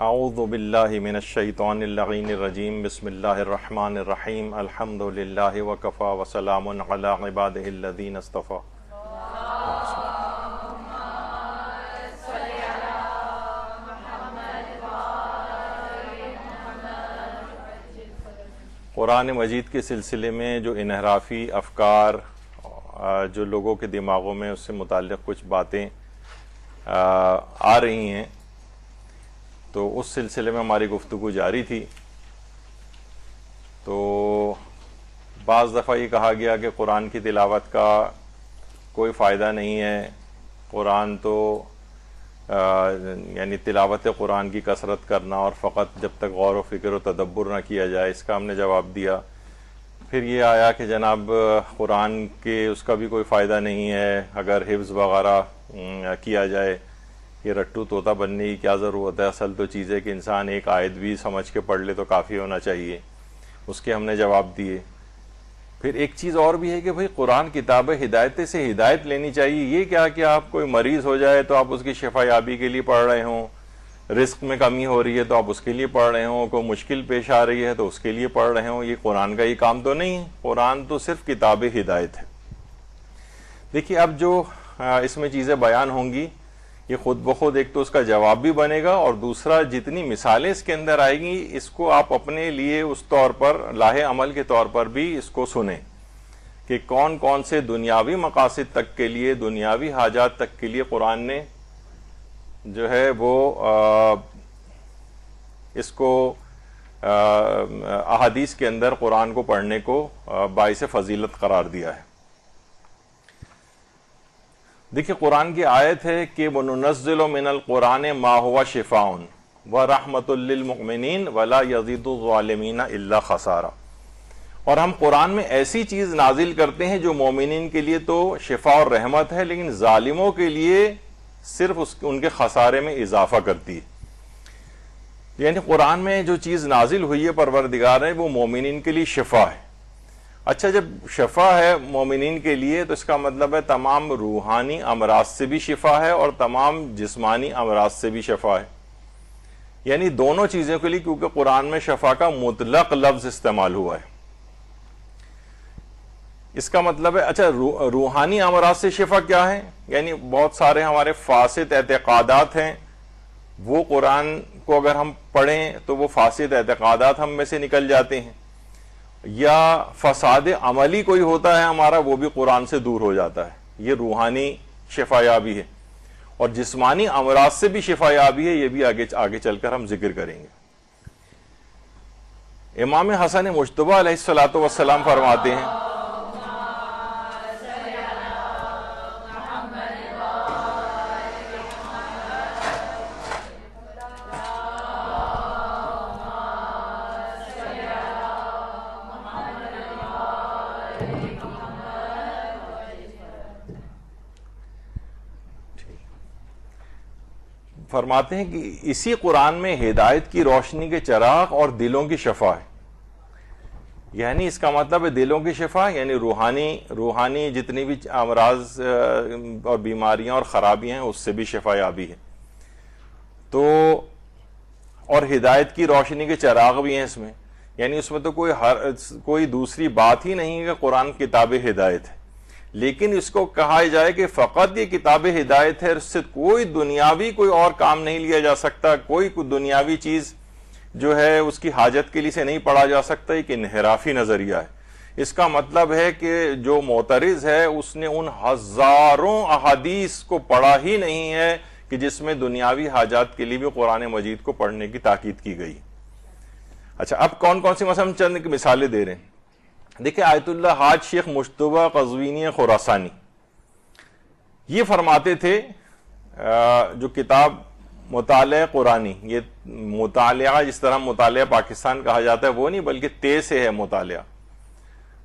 اعوذ باللہ من الشیطان اللعین الرجیم بسم اللہ الرحمن الرحیم الحمد للہ وکفی وسلام علی عبادہ الذین اصطفی. قرآن مجید کے سلسلے میں جو انحرافی افکار جو لوگوں کے دماغوں میں اس سے متعلق کچھ باتیں آ رہی ہیں، تو اس سلسلے میں ہماری گفتگو جاری تھی. تو بعض دفعہ یہ کہا گیا کہ قرآن کی تلاوت کا کوئی فائدہ نہیں ہے، قرآن تو یعنی تلاوت قرآن کی کثرت کرنا اور فقط جب تک غور و فکر و تدبر نہ کیا جائے، اس کا ہم نے جواب دیا. پھر یہ آیا کہ جناب قرآن کے اس کا بھی کوئی فائدہ نہیں ہے، اگر حفظ وغیرہ کیا جائے، یہ رٹو طوطا بننے کی کیا ضرورت ہے، اصل تو چیز ہے کہ انسان ایک آیت بھی سمجھ کے پڑھ لے تو کافی ہونا چاہیے. اس کے ہم نے جواب دیے. پھر ایک چیز اور بھی ہے کہ بھئی قرآن کتاب ہدایت سے ہدایت لینی چاہیے. یہ کیا کہ آپ کوئی مریض ہو جائے تو آپ اس کی شفا یابی کے لیے پڑھ رہے ہوں، رزق میں کمی ہو رہی ہے تو آپ اس کے لیے پڑھ رہے ہوں، کوئی مشکل پیش آ رہی ہے تو اس کے لیے پڑھ رہے ہوں. یہ قرآن کا یہ کام تو نہیں ہے. قرآن تو صرف کتاب ہدایت ہے. دیکھیے اب جو اس میں چیزیں بیان ہوں گی، یہ خود بخود ایک تو اس کا جواب بھی بنے گا، اور دوسرا جتنی مثالیں اس کے اندر آئیں گی اس کو آپ اپنے لیے اس طور پر لاہے عمل کے طور پر بھی اس کو سنیں کہ کون کون سے دنیاوی مقاصد تک کے لیے، دنیاوی حاجات تک کے لیے قرآن نے جو ہے وہ اس کو احادیث کے اندر قرآن کو پڑھنے کو باعث فضیلت قرار دیا ہے. دیکھیے قرآن کی آیت ہے کہ وَنُنَزِّلُ مِنَ الْقُرْآنِ مَا هُوَ شِفَاءٌ وَرَحْمَةٌ لِّلْمُؤْمِنِينَ وَلَا يَزِيدُ الظَّالِمِينَ إِلَّا خَسَارًا. اور ہم قرآن میں ایسی چیز نازل کرتے ہیں جو مومنین کے لیے تو شفا اور رحمت ہے، لیکن ظالموں کے لیے صرف ان کے خسارے میں اضافہ کرتی ہے. یعنی قرآن میں جو چیز نازل ہوئی ہے پروردگار ہے وہ مومنین کے لیے شفا ہے. اچھا، جب شفا ہے مومنین کے لیے تو اس کا مطلب ہے تمام روحانی امراض سے بھی شفا ہے اور تمام جسمانی امراض سے بھی شفا ہے. یعنی دونوں چیزوں کے لیے، کیونکہ قرآن میں شفا کا مطلق لفظ استعمال ہوا ہے. اس کا مطلب ہے اچھا روحانی امراض سے شفا کیا ہے؟ یعنی بہت سارے ہمارے فاسد اعتقادات ہیں، وہ قرآن کو اگر ہم پڑھیں تو وہ فاسد اعتقادات ہم میں سے نکل جاتے ہیں، یا فساد عملی کوئی ہوتا ہے ہمارا وہ بھی قرآن سے دور ہو جاتا ہے. یہ روحانی شفا یابی ہے. اور جسمانی امراض سے بھی شفا یابی ہے، یہ بھی آگے چل کر ہم ذکر کریں گے. امام حسن مجتبی علیہ السلام فرماتے ہیں فرماتے ہیں کہ اسی قرآن میں ہدایت کی روشنی کے چراغ اور دلوں کی شفا ہے. یعنی اس کا مطلب ہے دلوں کی شفا، یعنی روحانی جتنی بھی امراض اور بیماریاں اور خرابیاں ہیں اس سے بھی شفا یابی ہے. تو اور ہدایت کی روشنی کے چراغ بھی ہیں اس میں. یعنی اس میں تو کوئی دوسری بات ہی نہیں ہے کہ قرآن کتاب ہدایت ہے، لیکن اس کو کہا جائے کہ فقط یہ کتاب ہدایت ہے، اس سے کوئی دنیاوی کوئی اور کام نہیں لیا جا سکتا، کوئی دنیاوی چیز جو ہے اس کی حاجت کے لیے سے نہیں پڑھا جا سکتا. ایک انحرافی نظریہ ہے. اس کا مطلب ہے کہ جو معترض ہے اس نے ان ہزاروں احادیث کو پڑھا ہی نہیں ہے کہ جس میں دنیاوی حاجات کے لیے بھی قرآن مجید کو پڑھنے کی تاکید کی گئی. اچھا، اب کون کون سی مثلا چند مثالیں دے رہے ہیں. دیکھیں آیت اللہ حاج شیخ مجتبی قزوینی خراسانی یہ فرماتے تھے، جو کتاب مطالعہ قرآنی، یہ مطالعہ جس طرح مطالعہ پاکستان کہا جاتا ہے وہ نہیں، بلکہ تے سے ہے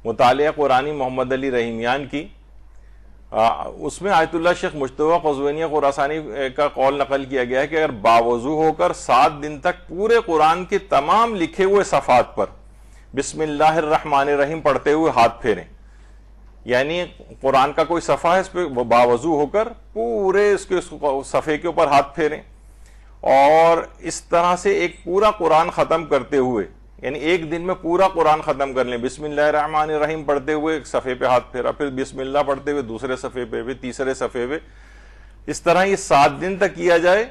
مطالعہ قرآنی محمد علی رحیمیان کی. اس میں آیت اللہ شیخ مجتبی قزوینی خراسانی کا قول نقل کیا گیا ہے کہ اگر باوضو ہو کر 7 دن تک پورے قرآن کے تمام لکھے ہوئے صفحات پر بسم اللہ الرحمن الرحیم پڑھتے ہوئے ہاتھ پھیریں، یعنی قرآن کا کوئی صفحہ ہے اس پہ باوضو ہو کر پورے اس کے صفحے کے اوپر ہاتھ پھیریں، اور اس طرح سے ایک پورا قرآن ختم کرتے ہوئے، یعنی ایک دن میں پورا قرآن ختم کر لیں، بسم اللہ الرحمن الرحیم پڑھتے ہوئے ایک صفحے پہ ہاتھ پھیرا، پھر بسم اللہ پڑھتے ہوئے دوسرے صفحے پہ، پھر تیسرے صفحے پہ، اس طرح یہ 7 دن تک کیا جائے،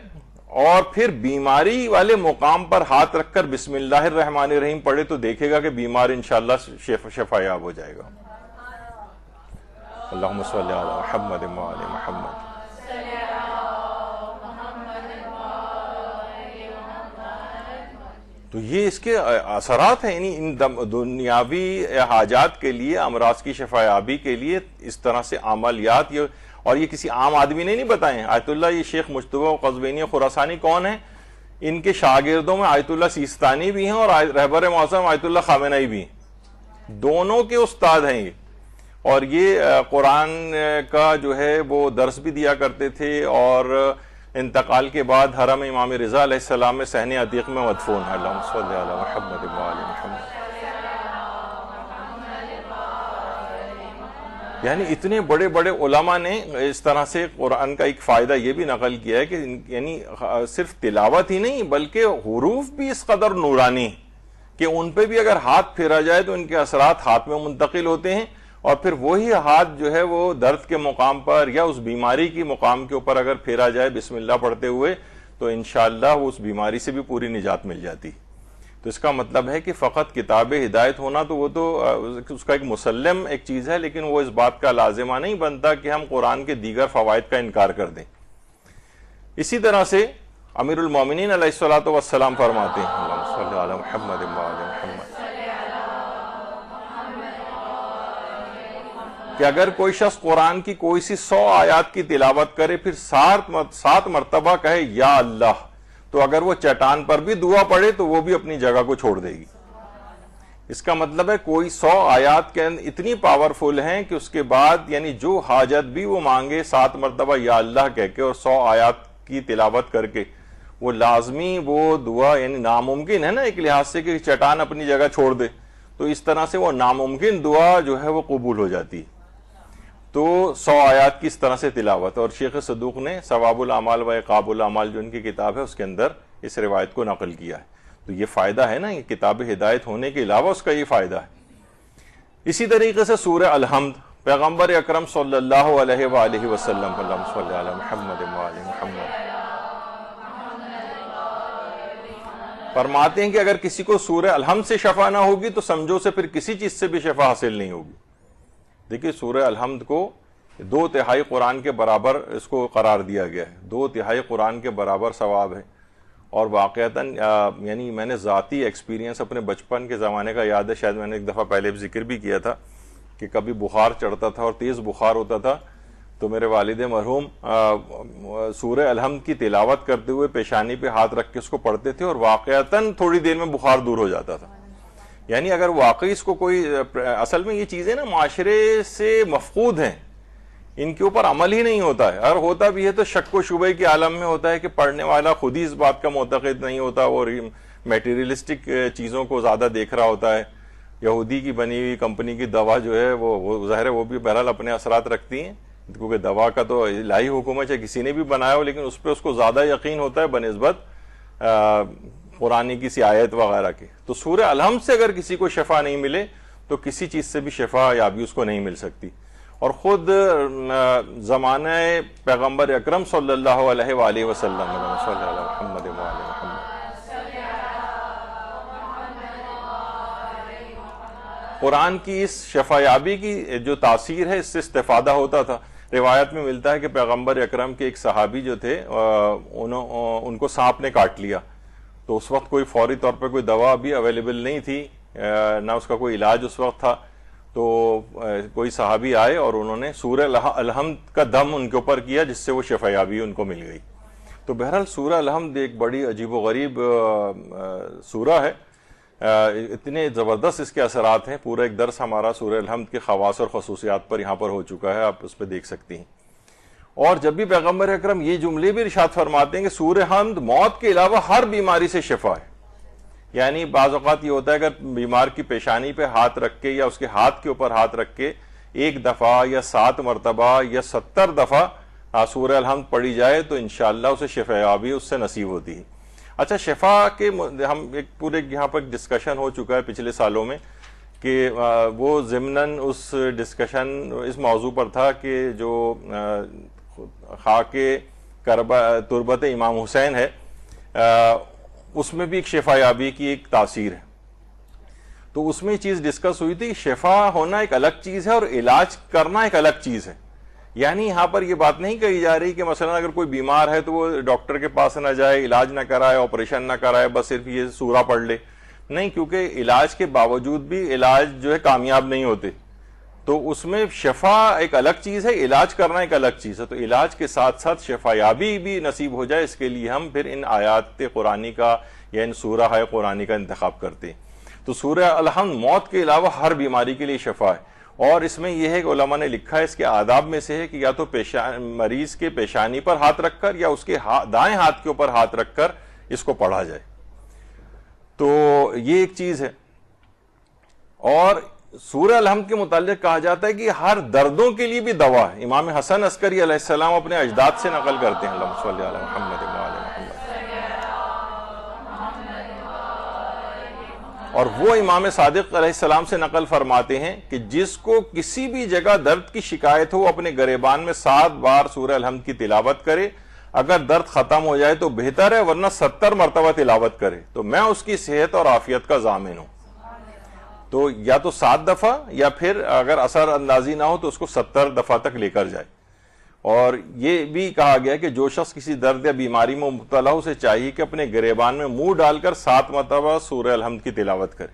اور پھر بیماری والے مقام پر ہاتھ رکھ کر بسم اللہ الرحمن الرحیم پڑھے تو دیکھے گا کہ بیمار انشاءاللہ شفا یاب ہو جائے گا۔ اللہم صلی علی محمد وعلی محمد۔ تو یہ اس کے اثرات ہیں، یعنی ان دنیاوی حاجات کے لیے، امراض کی شفا یابی کے لیے اس طرح سے عملیات، اور یہ کسی عام آدمی نے نہیں بتائے۔ آیت اللہ یہ شیخ مجتبی قزوینی خراسانی کون ہیں؟ ان کے شاگردوں میں آیت اللہ سیستانی بھی ہیں اور رہبر معظم آیت اللہ خامنئی بھی ہیں، دونوں کے استاد ہیں یہ، اور یہ قرآن کا جو ہے وہ درس بھی دیا کرتے تھے، اور انتقال کے بعد حرم امام رضا علیہ السلام میں صحن عتیق میں مدفون ہے۔ اللہم صلی علی محمد وعلی محمد۔ یعنی اتنے بڑے بڑے علماء نے اس طرح سے قرآن کا ایک فائدہ یہ بھی نقل کیا ہے کہ یعنی صرف تلاوت ہی نہیں بلکہ حروف بھی اس قدر نورانی کہ ان پہ بھی اگر ہاتھ پھیرا جائے تو ان کے اثرات ہاتھ میں منتقل ہوتے ہیں، اور پھر وہی ہاتھ جو ہے وہ درد کے مقام پر یا اس بیماری کی مقام کے اوپر اگر پھیرا جائے بسم اللہ پڑھتے ہوئے تو انشاءاللہ وہ اس بیماری سے بھی پوری نجات مل جاتی۔ تو اس کا مطلب ہے کہ فقط کتاب ہدایت ہونا تو وہ تو اس کا ایک مسلم ایک چیز ہے، لیکن وہ اس بات کا لازمہ نہیں بنتا کہ ہم قرآن کے دیگر فوائد کا انکار کر دیں۔ اسی طرح سے امیر المومنین علیہ الصلوۃ والسلام فرماتے ہیں، اللہم صلی علی محمد وعلی محمد، کہ اگر کوئی شخص قرآن کی کوئی سی 100 آیات کی تلاوت کرے پھر 7 مرتبہ کہے یا اللہ، تو اگر وہ چٹان پر بھی دعا پڑھے تو وہ بھی اپنی جگہ کو چھوڑ دے گی۔ اس کا مطلب ہے کوئی 100 آیات کے اتنی پاورفل ہیں کہ اس کے بعد یعنی جو حاجت بھی وہ مانگے 7 مرتبہ یا اللہ کہہ کے اور 100 آیات کی تلاوت کر کے وہ لازمی وہ دعا، یعنی ناممکن ہے نا ایک لحاظ سے کہ چٹان اپنی جگہ چھوڑ دے، تو اس طرح سے وہ ناممکن دعا جو ہے وہ قبول ہو جاتی ہے۔ تو 100 آیات کی اس طرح سے تلاوت، اور شیخ صدوق نے ثواب الاعمال و عقاب الاعمال جو ان کی کتاب ہے اس کے اندر اس روایت کو نقل کیا ہے۔ تو یہ فائدہ ہے نا، یہ کتاب ہدایت ہونے کے علاوہ اس کا یہ فائدہ ہے۔ اسی طریقے سے سورہ الحمد، پیغمبر اکرم صلی اللہ علیہ وآلہ وسلم، اللہم صلی علی محمد وآلہ محمد، فرماتے ہیں کہ اگر کسی کو سورہ الحمد سے شفا نہ ہوگی تو سمجھو سے پھر کسی چیز سے بھی شفا حاصل نہیں ہوگی۔ دیکھیے سورہ الحمد کو 2/3 قرآن کے برابر اس کو قرار دیا گیا ہے، 2/3 قرآن کے برابر ثواب ہے، اور واقعتاً یعنی میں نے ذاتی ایکسپیرینس اپنے بچپن کے زمانے کا یاد ہے، شاید میں نے ایک دفعہ پہلے بھی ذکر بھی کیا تھا کہ کبھی بخار چڑھتا تھا اور تیز بخار ہوتا تھا تو میرے والد مرحوم سورہ الحمد کی تلاوت کرتے ہوئے پیشانی پہ ہاتھ رکھ کے اس کو پڑھتے تھے، اور واقعتاً تھوڑی دیر میں بخار دور ہو جاتا تھا۔ یعنی اگر واقعی اس کو کوئی، اصل میں یہ چیزیں نا معاشرے سے مفقود ہیں، ان کے اوپر عمل ہی نہیں ہوتا ہے، اگر ہوتا بھی ہے تو شک و شبہ کے عالم میں ہوتا ہے کہ پڑھنے والا خود ہی اس بات کا معتقد نہیں ہوتا اور میٹیریلسٹک چیزوں کو زیادہ دیکھ رہا ہوتا ہے۔ یہودی کی بنی ہوئی کمپنی کی دوا جو ہے وہ ظاہر ہے وہ بھی بہرحال اپنے اثرات رکھتی ہیں، کیونکہ دوا کا تو الہی حکم ہے چاہے کسی نے بھی بنایا ہو، لیکن اس پہ اس کو زیادہ یقین ہوتا ہے بنسبت قرآن کی سی آیت وغیرہ کے۔ تو سورہ الحمد سے اگر کسی کو شفا نہیں ملے تو کسی چیز سے بھی شفا یابی اس کو نہیں مل سکتی۔ اور خود زمانہ پیغمبر اکرم صلی اللہ علیہ وآلہ وسلم، صلی اللہ محمد وآلہ محمد، قرآن کی اس شفا یابی کی جو تاثیر ہے اس سے استفادہ ہوتا تھا۔ روایت میں ملتا ہے کہ پیغمبر اکرم کے ایک صحابی جو تھے ان کو سانپ نے کاٹ لیا، تو اس وقت کوئی فوری طور پہ کوئی دوا بھی اویلیبل نہیں تھی، نہ اس کا کوئی علاج اس وقت تھا، تو کوئی صحابی آئے اور انہوں نے سورہ الحمد کا دم ان کے اوپر کیا جس سے وہ شفا یابی ان کو مل گئی۔ تو بہرحال سورہ الحمد ایک بڑی عجیب و غریب سورہ ہے، اتنے زبردست اس کے اثرات ہیں۔ پورا ایک درس ہمارا سورہ الحمد کے خواص اور خصوصیات پر یہاں پر ہو چکا ہے، آپ اس پہ دیکھ سکتی ہیں۔ اور جب بھی پیغمبر اکرم یہ جملے بھی ارشاد فرماتے ہیں کہ سورہ الحمد موت کے علاوہ ہر بیماری سے شفا ہے، یعنی بعض اوقات یہ ہوتا ہے اگر بیمار کی پیشانی پہ ہاتھ رکھ کے یا اس کے ہاتھ کے اوپر ہاتھ رکھ کے 1 دفعہ یا 7 مرتبہ یا 70 دفعہ سورہ الحمد پڑھی جائے تو انشاءاللہ اسے شفا یابی اس سے نصیب ہوتی ہے۔ اچھا شفا کے ہم ایک پورے یہاں پر ڈسکشن ہو چکا ہے پچھلے سالوں میں کہ وہ ضمناً اس ڈسکشن اس موضوع پر تھا کہ جو خاک تربت امام حسین ہے اس میں بھی ایک شفا یابی کی ایک تاثیر ہے. تو اس میں یہ چیز ڈسکس ہوئی تھی کہ شفا ہونا ایک الگ چیز ہے اور علاج کرنا ایک الگ چیز ہے. یعنی یہاں پر یہ بات نہیں کہی جا رہی کہ مثلا اگر کوئی بیمار ہے تو وہ ڈاکٹر کے پاس نہ جائے, علاج نہ کرائے, آپریشن نہ کرائے, بس صرف یہ سورہ پڑھ لے. نہیں, کیونکہ علاج کے باوجود بھی علاج جو ہے کامیاب نہیں ہوتے. تو اس میں شفا ایک الگ چیز ہے, علاج کرنا ایک الگ چیز ہے. تو علاج کے ساتھ ساتھ شفا یابی بھی نصیب ہو جائے, اس کے لیے ہم پھر ان آیات قرآنی کا یا ان سورہ ہے قرآنی کا انتخاب کرتے ہیں. تو سورہ الحمد موت کے علاوہ ہر بیماری کے لیے شفا ہے. اور اس میں یہ ہے کہ علماء نے لکھا ہے اس کے آداب میں سے ہے کہ یا تو مریض کے پیشانی پر ہاتھ رکھ کر یا اس کے دائیں ہاتھ کے اوپر ہاتھ رکھ کر اس کو پڑھا جائے. تو یہ ایک چیز ہے. اور سورہ الحمد کے متعلق کہا جاتا ہے کہ ہر دردوں کے لیے بھی دوا ہے. امام حسن عسکری علیہ السلام اپنے اجداد سے نقل کرتے ہیں, اللہم صلی علی محمد و علی محمد. اور وہ امام صادق علیہ السلام سے نقل فرماتے ہیں کہ جس کو کسی بھی جگہ درد کی شکایت ہو اپنے گریبان میں 7 بار سورہ الحمد کی تلاوت کرے. اگر درد ختم ہو جائے تو بہتر ہے, ورنہ 70 مرتبہ تلاوت کرے تو میں اس کی صحت اور عافیت کا ضامن ہوں. تو یا تو 7 دفعہ یا پھر اگر اثر اندازی نہ ہو تو اس کو 70 دفعہ تک لے کر جائے. اور یہ بھی کہا گیا کہ جو شخص کسی درد یا بیماری میں مبتلا ہو اسے چاہیے کہ اپنے گریبان میں منہ ڈال کر 7 مرتبہ سورہ الحمد کی تلاوت کرے.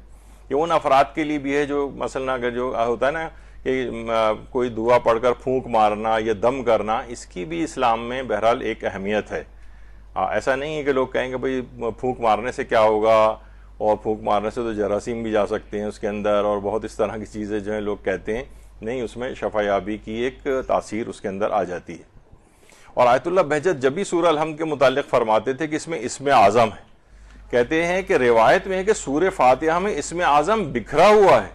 یہ ان افراد کے لیے بھی ہے جو مثلا اگر جو ہوتا ہے نا کہ کوئی دعا پڑھ کر پھونک مارنا یا دم کرنا, اس کی بھی اسلام میں بہرحال ایک اہمیت ہے. ایسا نہیں ہے کہ لوگ کہیں کہ بھئی پھونک مارنے سے کیا ہوگا, اور پھونک مارنے سے تو جراثیم بھی جا سکتے ہیں اس کے اندر, اور بہت اس طرح کی چیزیں جو ہیں لوگ کہتے ہیں. نہیں, اس میں شفا یابی کی ایک تاثیر اس کے اندر آ جاتی ہے. اور آیت اللہ بہجت جب بھی سورہ الحمد کے متعلق فرماتے تھے کہ اس میں اسم اعظم ہے, کہتے ہیں کہ روایت میں ہے کہ سورہ فاتحہ میں اسم اعظم بکھرا ہوا ہے.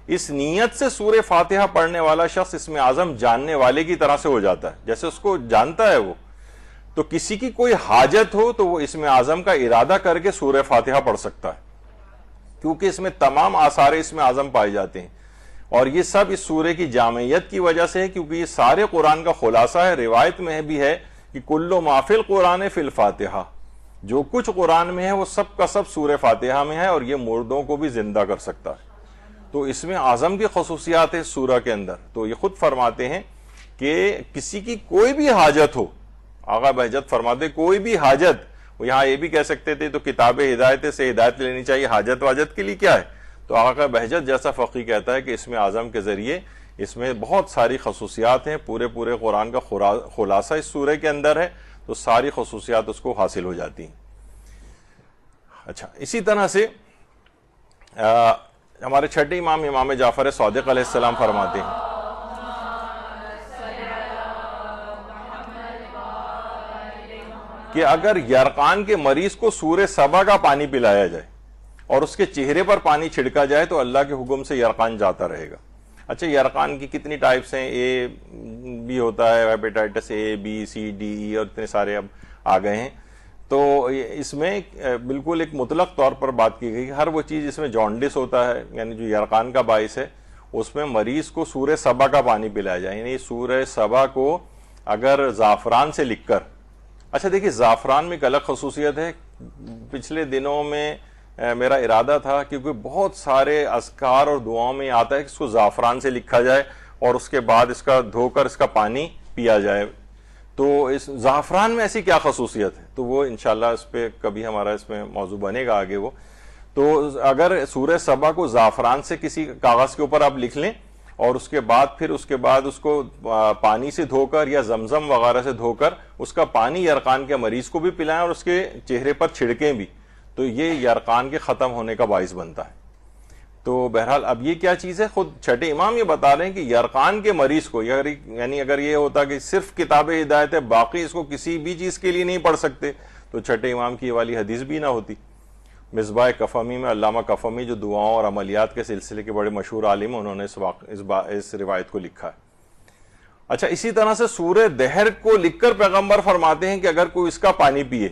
اس نیت سے سورہ فاتحہ پڑھنے والا شخص اسم اعظم جاننے والے کی طرح سے ہو جاتا ہے, جیسے اس کو جانتا ہے وہ. تو کسی کی کوئی حاجت ہو تو وہ اسم اعظم کا ارادہ کر کے سورہ فاتحہ پڑھ سکتا ہے, کیونکہ اس میں تمام آثار اسم اعظم پائے جاتے ہیں. اور یہ سب اس سورے کی جامعیت کی وجہ سے ہے, کیونکہ یہ سارے قرآن کا خلاصہ ہے. روایت میں بھی ہے کہ کل ما فی القرآن فی الفاتحہ, جو کچھ قرآن میں ہے وہ سب کا سب سورہ فاتحہ میں ہے, اور یہ مردوں کو بھی زندہ کر سکتا ہے. تو اس میں اعظم کی خصوصیات ہے سورہ کے اندر. تو یہ خود فرماتے ہیں کہ کسی کی کوئی بھی حاجت ہو, آقا بہجت فرماتے کوئی بھی حاجت, یہاں یہ بھی کہہ سکتے تھے تو کتاب ہدایت سے ہدایت لینی چاہیے, حاجت واجت کے لیے کیا ہے. تو آقا بہجت جیسا فقی کہتا ہے کہ اسم اعظم کے ذریعے اس میں بہت ساری خصوصیات ہیں, پورے قرآن کا خلاصہ اس سورے کے اندر ہے, تو ساری خصوصیات اس کو حاصل ہو جاتی ہیں. اچھا, اسی طرح سے ہمارے چھٹے امام امام جعفر صادق علیہ السلام فرماتے ہیں کہ اگر یرقان کے مریض کو سورہ سبا کا پانی پلایا جائے اور اس کے چہرے پر پانی چھڑکا جائے تو اللہ کے حکم سے یرقان جاتا رہے گا. اچھا, یرقان کی کتنی ٹائپس ہیں, اے بھی ہوتا ہے, ہیپیٹائٹس اے بی سی ڈی ای, اور اتنے سارے اب آ گئے ہیں. تو اس میں بالکل ایک مطلق طور پر بات کی گئی, ہر وہ چیز جس میں جانڈس ہوتا ہے یعنی جو یرقان کا باعث ہے, اس میں مریض کو سورہ سبا کا پانی پلایا جائے. یعنی سورہ سبا کو اگر زعفران سے لکھ کر, اچھا دیکھیے زعفران میں ایک الگ خصوصیت ہے. پچھلے دنوں میں میرا ارادہ تھا کیونکہ بہت سارے اذکار اور دعاؤں میں آتا ہے کہ اس کو زعفران سے لکھا جائے اور اس کے بعد اس کا دھو کر اس کا پانی پیا جائے. تو اس زعفران میں ایسی کیا خصوصیت ہے, تو وہ انشاءاللہ اس پہ کبھی ہمارا اس میں موضوع بنے گا آگے. وہ تو اگر سورہ سبا کو زعفران سے کسی کاغذ کے اوپر آپ لکھ لیں اور اس کے بعد اس کو پانی سے دھو کر یا زمزم وغیرہ سے دھو کر اس کا پانی یرقان کے مریض کو بھی پلائیں اور اس کے چہرے پر چھڑکیں بھی, تو یہ یرقان کے ختم ہونے کا باعث بنتا ہے. تو بہرحال اب یہ کیا چیز ہے, خود چھٹے امام یہ بتا رہے ہیں کہ یرقان کے مریض کو, یعنی اگر یہ ہوتا کہ صرف کتاب ہدایت ہے باقی اس کو کسی بھی چیز کے لیے نہیں پڑھ سکتے, تو چھٹے امام کی یہ والی حدیث بھی نہ ہوتی. مصباح کفمی میں علامہ کفمی جو دعاؤں اور عملیات کے سلسلے کے بڑے مشہور عالم ہیں, انہوں نے اس روایت کو لکھا ہے. اچھا, اسی طرح سے سورہ دہر کو لکھ کر پیغمبر فرماتے ہیں کہ اگر کوئی اس کا پانی پیے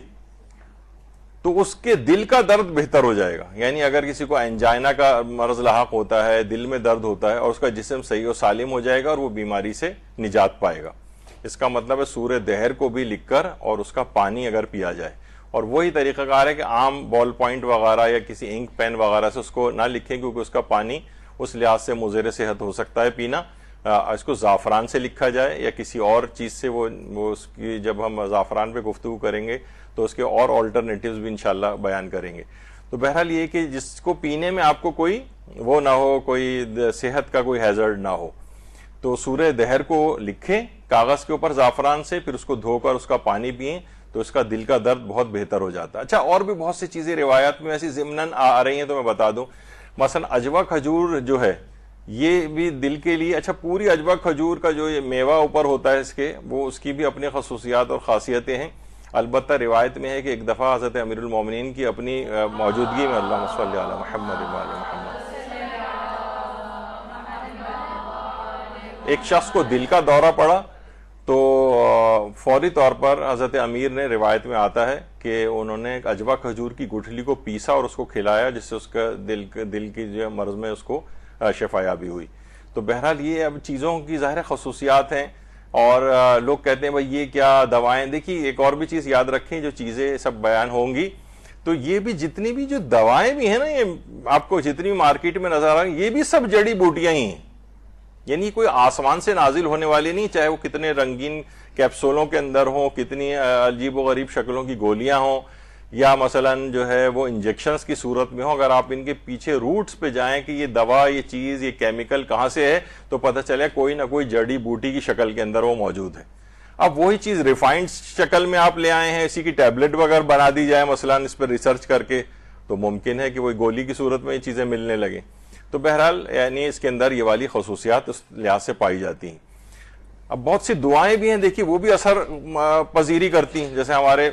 تو اس کے دل کا درد بہتر ہو جائے گا. یعنی اگر کسی کو انجائنا کا مرض لاحق ہوتا ہے, دل میں درد ہوتا ہے, اور اس کا جسم صحیح و سالم ہو جائے گا اور وہ بیماری سے نجات پائے گا. اس کا مطلب ہے سورہ دہر کو بھی لکھ کر اور اس کا پانی اگر پیا جائے, اور وہی طریقہ کار ہے کہ عام بال پوائنٹ وغیرہ یا کسی انک پین وغیرہ سے اس کو نہ لکھیں, کیونکہ اس کا پانی اس لحاظ سے مضر صحت ہو سکتا ہے پینا. اس کو زعفران سے لکھا جائے یا کسی اور چیز سے, وہ اس کی جب ہم زعفران پہ گفتگو کریں گے تو اس کے اور آلٹرنیٹیوز بھی انشاءاللہ بیان کریں گے. تو بہرحال یہ کہ جس کو پینے میں آپ کو کوئی وہ نہ ہو, کوئی صحت کا کوئی ہیزرڈ نہ ہو, تو سورہ دہر کو لکھیں کاغذ کے اوپر زعفران سے, پھر اس کو دھو کر اس کا پانی پئیں, تو اس کا دل کا درد بہت بہتر ہو جاتا ہے. اچھا, اور بھی بہت سی چیزیں روایات میں ایسی ضمناً آ رہی ہیں تو میں بتا دوں. مثلا اجوا کھجور جو ہے یہ بھی دل کے لیے, اچھا پوری اجوا کھجور کا جو یہ میوہ اوپر ہوتا ہے اس کے, وہ اس کی بھی اپنی خصوصیات اور خاصیتیں ہیں. البتہ روایت میں ہے کہ ایک دفعہ حضرت امیر المومنین کی اپنی موجودگی میں, اللہم صلی علی محمد و آل محمد, ایک شخص کو دل کا دورہ پڑا, تو فوری طور پر حضرت امیر نے, روایت میں آتا ہے کہ انہوں نے ایک اجوا کھجور کی گٹھلی کو پیسا اور اس کو کھلایا, جس سے اس کا دل کی جو مرض میں اس کو شفا یابی ہوئی. تو بہرحال یہ اب چیزوں کی ظاہر خصوصیات ہیں, اور لوگ کہتے ہیں بھائی یہ کیا دوائیں. دیکھیے ایک اور بھی چیز یاد رکھیں, جو چیزیں سب بیان ہوں گی تو یہ بھی جتنی بھی جو دوائیں بھی ہیں نا, یہ آپ کو جتنی مارکیٹ میں نظر آ رہی ہیں, یہ بھی سب جڑی بوٹیاں ہی ہیں. یعنی کوئی آسمان سے نازل ہونے والی نہیں, چاہے وہ کتنے رنگین کیپسولوں کے اندر ہوں, کتنی عجیب و غریب شکلوں کی گولیاں ہوں, یا مثلا جو ہے وہ انجیکشنز کی صورت میں ہوں. اگر آپ ان کے پیچھے روٹس پہ جائیں کہ یہ دوا, یہ چیز, یہ کیمیکل کہاں سے ہے, تو پتہ چلے کوئی نہ کوئی جڑی بوٹی کی شکل کے اندر وہ موجود ہے. اب وہی چیز ریفائنڈ شکل میں آپ لے آئے ہیں, اسی کی ٹیبلٹ وغیرہ بنا دی جائے مثلا اس پر ریسرچ کر کے, تو ممکن ہے کہ وہی گولی کی صورت میں یہ چیزیں ملنے لگیں. تو بہرحال یعنی اس کے اندر یہ والی خصوصیات اس لحاظ سے پائی جاتی ہیں. اب بہت سی دعائیں بھی ہیں, دیکھیے وہ بھی اثر پذیری کرتی ہیں. جیسے ہمارے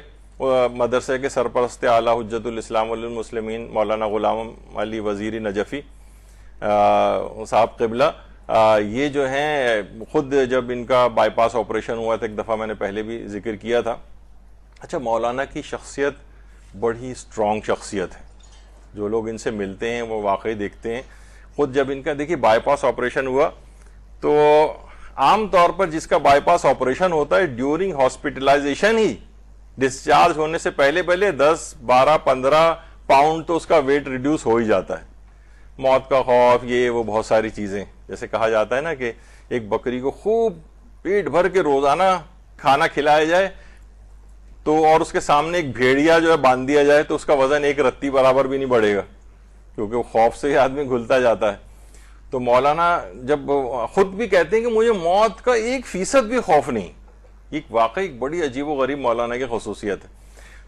مدرسے کے سرپرست اعلیٰ حجت الاسلام والمسلمین مولانا غلام علی وزیری نجفی صاحب قبلہ, یہ جو ہیں خود جب ان کا بائی پاس آپریشن ہوا تھا, ایک دفعہ میں نے پہلے بھی ذکر کیا تھا. اچھا, مولانا کی شخصیت بڑی اسٹرانگ شخصیت ہے, جو لوگ ان سے ملتے ہیں وہ واقعی دیکھتے ہیں. خود جب ان کا دیکھیے بائی پاس آپریشن ہوا, تو عام طور پر جس کا بائی پاس آپریشن ہوتا ہے ڈیورنگ ہاسپٹلائزیشن ہی, ڈسچارج ہونے سے پہلے 10 12 15 پاؤنڈ تو اس کا ویٹ ریڈیوس ہو ہی جاتا ہے. موت کا خوف, یہ وہ بہت ساری چیزیں, جیسے کہا جاتا ہے نا کہ ایک بکری کو خوب پیٹ بھر کے روزانہ کھانا کھلایا جائے تو, اور اس کے سامنے ایک بھیڑیا جو ہے باندھ دیا جائے, تو اس کا وزن ایک رتی برابر بھی نہیں بڑھے گا, کیونکہ وہ خوف سے ہی آدمی گھلتا جاتا ہے. تو مولانا جب خود بھی کہتے ہیں کہ مجھے موت کا 1% بھی خوف نہیں, ایک واقعی ایک بڑی عجیب و غریب مولانا کی خصوصیت ہے.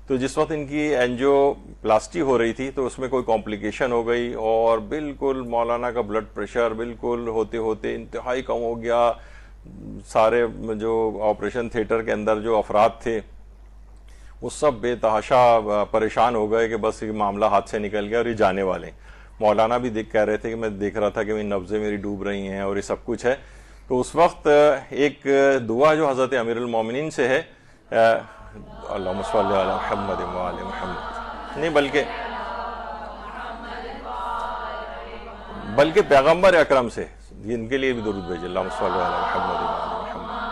تو جس وقت ان کی اینجیو پلاسٹی ہو رہی تھی تو اس میں کوئی کمپلیکیشن ہو گئی, اور بالکل مولانا کا بلڈ پریشر بالکل ہوتے ہوتے انتہائی کم ہو گیا. سارے جو آپریشن تھیٹر کے اندر جو افراد تھے وہ سب بے تحاشا پریشان ہو گئے کہ بس یہ معاملہ ہاتھ سے نکل گیا اور یہ جانے والے ہیں. مولانا بھی کہہ رہے تھے کہ میں دیکھ رہا تھا کہ نبضیں میری ڈوب رہی ہیں اور یہ سب کچھ ہے. تو اس وقت ایک دعا جو حضرت امیر المومنین سے ہے, اللہم صلی علی محمد و آل محمد, نہیں بلکہ پیغمبر اکرم سے, ان کے لیے بھی درود بھیجے, اللہم صلی علی محمد و آل محمد,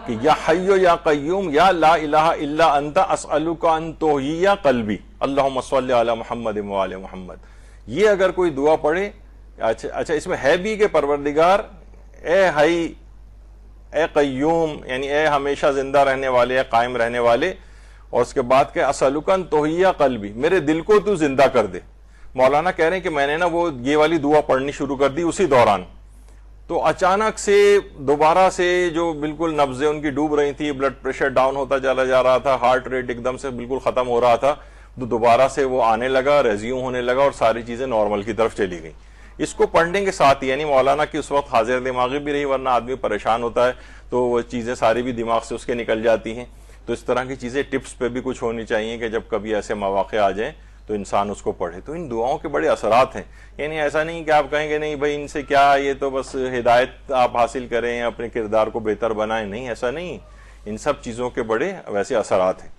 کہ یا حی یا قیوم یا لا الہ الا انت اسألک ان تحیی قلبی, اللہم صلی علی محمد و آل محمد. یہ اگر کوئی دعا پڑھے, اچھا اس میں ہے بھی کہ پروردگار اے حی اے قیوم, یعنی اے ہمیشہ زندہ رہنے والے, اے قائم رہنے والے, اور اس کے بعد کہ اسألک ان تحیی قلبی, میرے دل کو تو زندہ کر دے. مولانا کہہ رہے ہیں کہ میں نے نا وہ یہ والی دعا پڑھنی شروع کر دی اسی دوران, تو اچانک سے دوبارہ سے جو بالکل نبضیں ان کی ڈوب رہی تھی, بلڈ پریشر ڈاؤن ہوتا چلا جا رہا تھا, ہارٹ ریٹ ایک دم سے بالکل ختم ہو رہا تھا, تو دوبارہ سے وہ آنے لگا, ریزیوم ہونے لگا, اور ساری چیزیں نارمل کی طرف چلی گئیں. اس کو پڑھنے کے ساتھ ہی, یعنی مولانا کی اس وقت حاضر دماغی بھی رہی, ورنہ آدمی پریشان ہوتا ہے تو وہ چیزیں ساری بھی دماغ سے اس کے نکل جاتی ہیں. تو اس طرح کی چیزیں ٹپس پہ بھی کچھ ہونی چاہیے کہ جب کبھی ایسے مواقع آ جائیں تو انسان اس کو پڑھے. تو ان دعاؤں کے بڑے اثرات ہیں, یعنی ایسا نہیں کہ آپ کہیں گے نہیں بھائی ان سے کیا, یہ تو بس ہدایت آپ حاصل کریں, اپنے کردار کو بہتر بنائیں, نہیں, ایسا نہیں. ان سب چیزوں کے بڑے ویسے اثرات ہیں.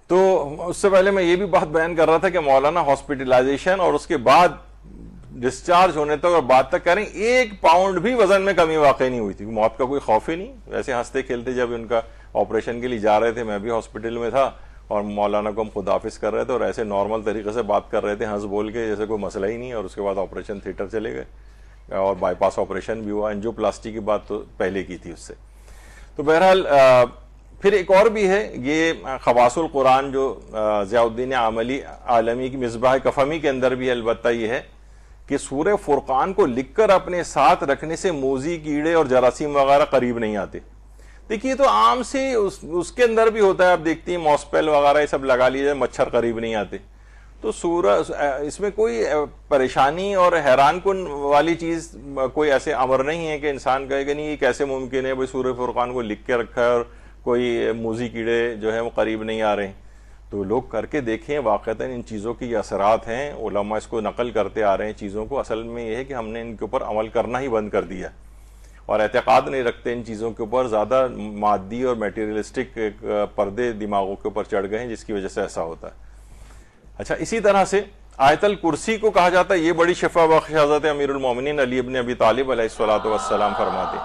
تو اس سے پہلے میں یہ بھی بات بیان کر رہا تھا کہ مولانا ہاسپٹلائزیشن اور اس کے بعد ڈسچارج ہونے تک اور بعد تک کہہ رہے ہیں 1 پاؤنڈ بھی وزن میں کمی واقع نہیں ہوئی تھی, موت کا کوئی خوف ہی نہیں. ویسے ہنستے کھیلتے جب ان کا آپریشن کے لیے جا رہے تھے, میں بھی ہاسپٹل میں تھا اور مولانا کو ہم خداحافظ کر رہے تھے اور ایسے نارمل طریقے سے بات کر رہے تھے ہنس بول کے جیسے کوئی مسئلہ ہی نہیں, اور اس کے بعد آپریشن تھیٹر چلے گئے اور بائی پاس آپریشن بھی ہوا. انجیوپلاسٹی کی بات تو پہلے کی تھی اس سے. تو بہرحال پھر ایک اور بھی ہے, یہ خواص القرآن جو ضیاء الدین عالمی کی مصباح کفہمی کے اندر بھی البتہ یہ ہے کہ سورہ فرقان کو لکھ کر اپنے ساتھ رکھنے سے موذی, کیڑے اور جراثیم وغیرہ قریب نہیں آتے. دیکھیے تو عام سے اس کے اندر بھی ہوتا ہے, آپ دیکھتی ہیں ماسپیل وغیرہ یہ سب لگا لیجیے, مچھر قریب نہیں آتے. تو سورہ اس میں کوئی پریشانی اور حیران کن والی چیز کوئی ایسے امر نہیں ہے کہ انسان کہے کہ نہیں یہ کیسے ممکن ہے بھائی سورہ فرقان کو لکھ کے رکھا ہے اور کوئی موذی کیڑے جو ہیں وہ قریب نہیں آ رہے ہیں. تو لوگ کر کے دیکھیں, واقعتاً ان چیزوں کی یہ اثرات ہیں, علماء اس کو نقل کرتے آ رہے ہیں چیزوں کو. اصل میں یہ ہے کہ ہم نے ان کے اوپر عمل کرنا ہی بند کر دیا اور اعتقاد نہیں رکھتے ان چیزوں کے اوپر, زیادہ مادی اور میٹیریلسٹک پردے دماغوں کے اوپر چڑھ گئے ہیں جس کی وجہ سے ایسا ہوتا ہے. اچھا, اسی طرح سے آیت الکرسی کو کہا جاتا ہے یہ بڑی شفا بخش. حضرت امیر المومنین علی ابن ابی طالب علیہ الصلوۃ والسلام فرماتے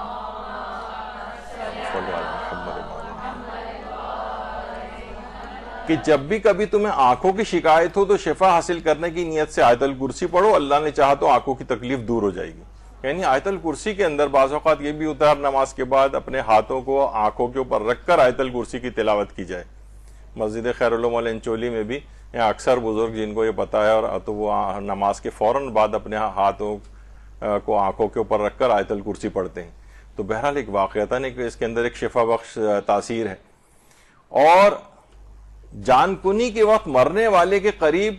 کہ جب بھی کبھی تمہیں آنکھوں کی شکایت ہو تو شفا حاصل کرنے کی نیت سے آیت الکرسی پڑھو, اللہ نے چاہا تو آنکھوں کی تکلیف دور ہو جائے گی. یعنی آیت الکرسی کے اندر بعض اوقات یہ بھی ہوتا ہے نماز کے بعد اپنے ہاتھوں کو آنکھوں کے اوپر رکھ کر آیت الکرسی کی تلاوت کی جائے. مسجد خیر العلوم الانچولی میں بھی اکثر بزرگ جن کو یہ پتا ہے اور تو وہ نماز کے فوراً بعد اپنے ہاتھوں کو آنکھوں کے اوپر رکھ کر آیت الکرسی پڑھتے ہیں. تو بہرحال ایک واقعتاً اس کے اندر ایک شفا بخش تاثیر ہے. اور جان کنی کے وقت مرنے والے کے قریب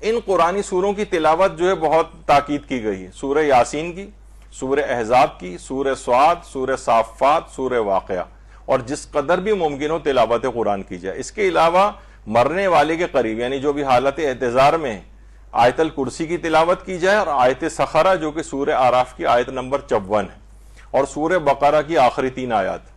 ان قرآنی سوروں کی تلاوت جو ہے بہت تاکید کی گئی ہے. سورہ یاسین کی, سورہ احزاب کی, سورہ صاد, سورہ صافات, سورہ واقعہ, اور جس قدر بھی ممکن ہو تلاوت قرآن کی جائے. اس کے علاوہ مرنے والے کے قریب یعنی جو بھی حالت احتضار میں آیت الکرسی کی تلاوت کی جائے, اور آیت سخرہ جو کہ سورہ آراف کی آیت نمبر 54 ہے, اور سورہ بقرہ کی آخری 3 آیات.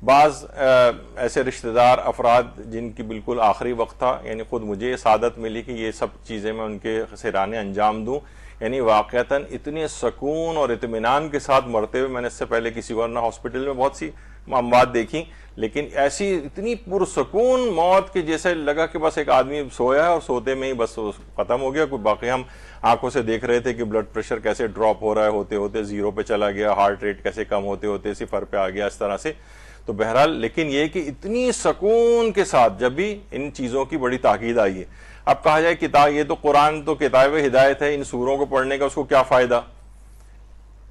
بعض ایسے رشتہ دار افراد جن کی بالکل آخری وقت تھا, یعنی خود مجھے یہ سعادت ملی کہ یہ سب چیزیں میں ان کے سرانے انجام دوں, یعنی واقعتاً اتنے سکون اور اطمینان کے ساتھ مرتے ہوئے میں نے اس سے پہلے کسی ورنہ ہاسپٹل میں بہت سی اموات دیکھی, لیکن ایسی اتنی پرسکون موت کہ جیسے لگا کہ بس ایک آدمی سویا ہے اور سوتے میں ہی بس ختم ہو گیا. کوئی باقی ہم آنکھوں سے دیکھ رہے تھے کہ بلڈ پریشر کیسے ڈراپ ہو رہا ہے, ہوتے ہوتے 0 پہ چلا گیا, ہارٹ ریٹ کیسے کم ہوتے ہوتے 0 پہ آ گیا, اس طرح سے. تو بہرحال لیکن یہ کہ اتنی سکون کے ساتھ جب بھی ان چیزوں کی بڑی تاکید آئی ہے. اب کہا جائے کتاب, یہ تو قرآن تو کتاب ہدایت ہے, ان سوروں کو پڑھنے کا اس کو کیا فائدہ؟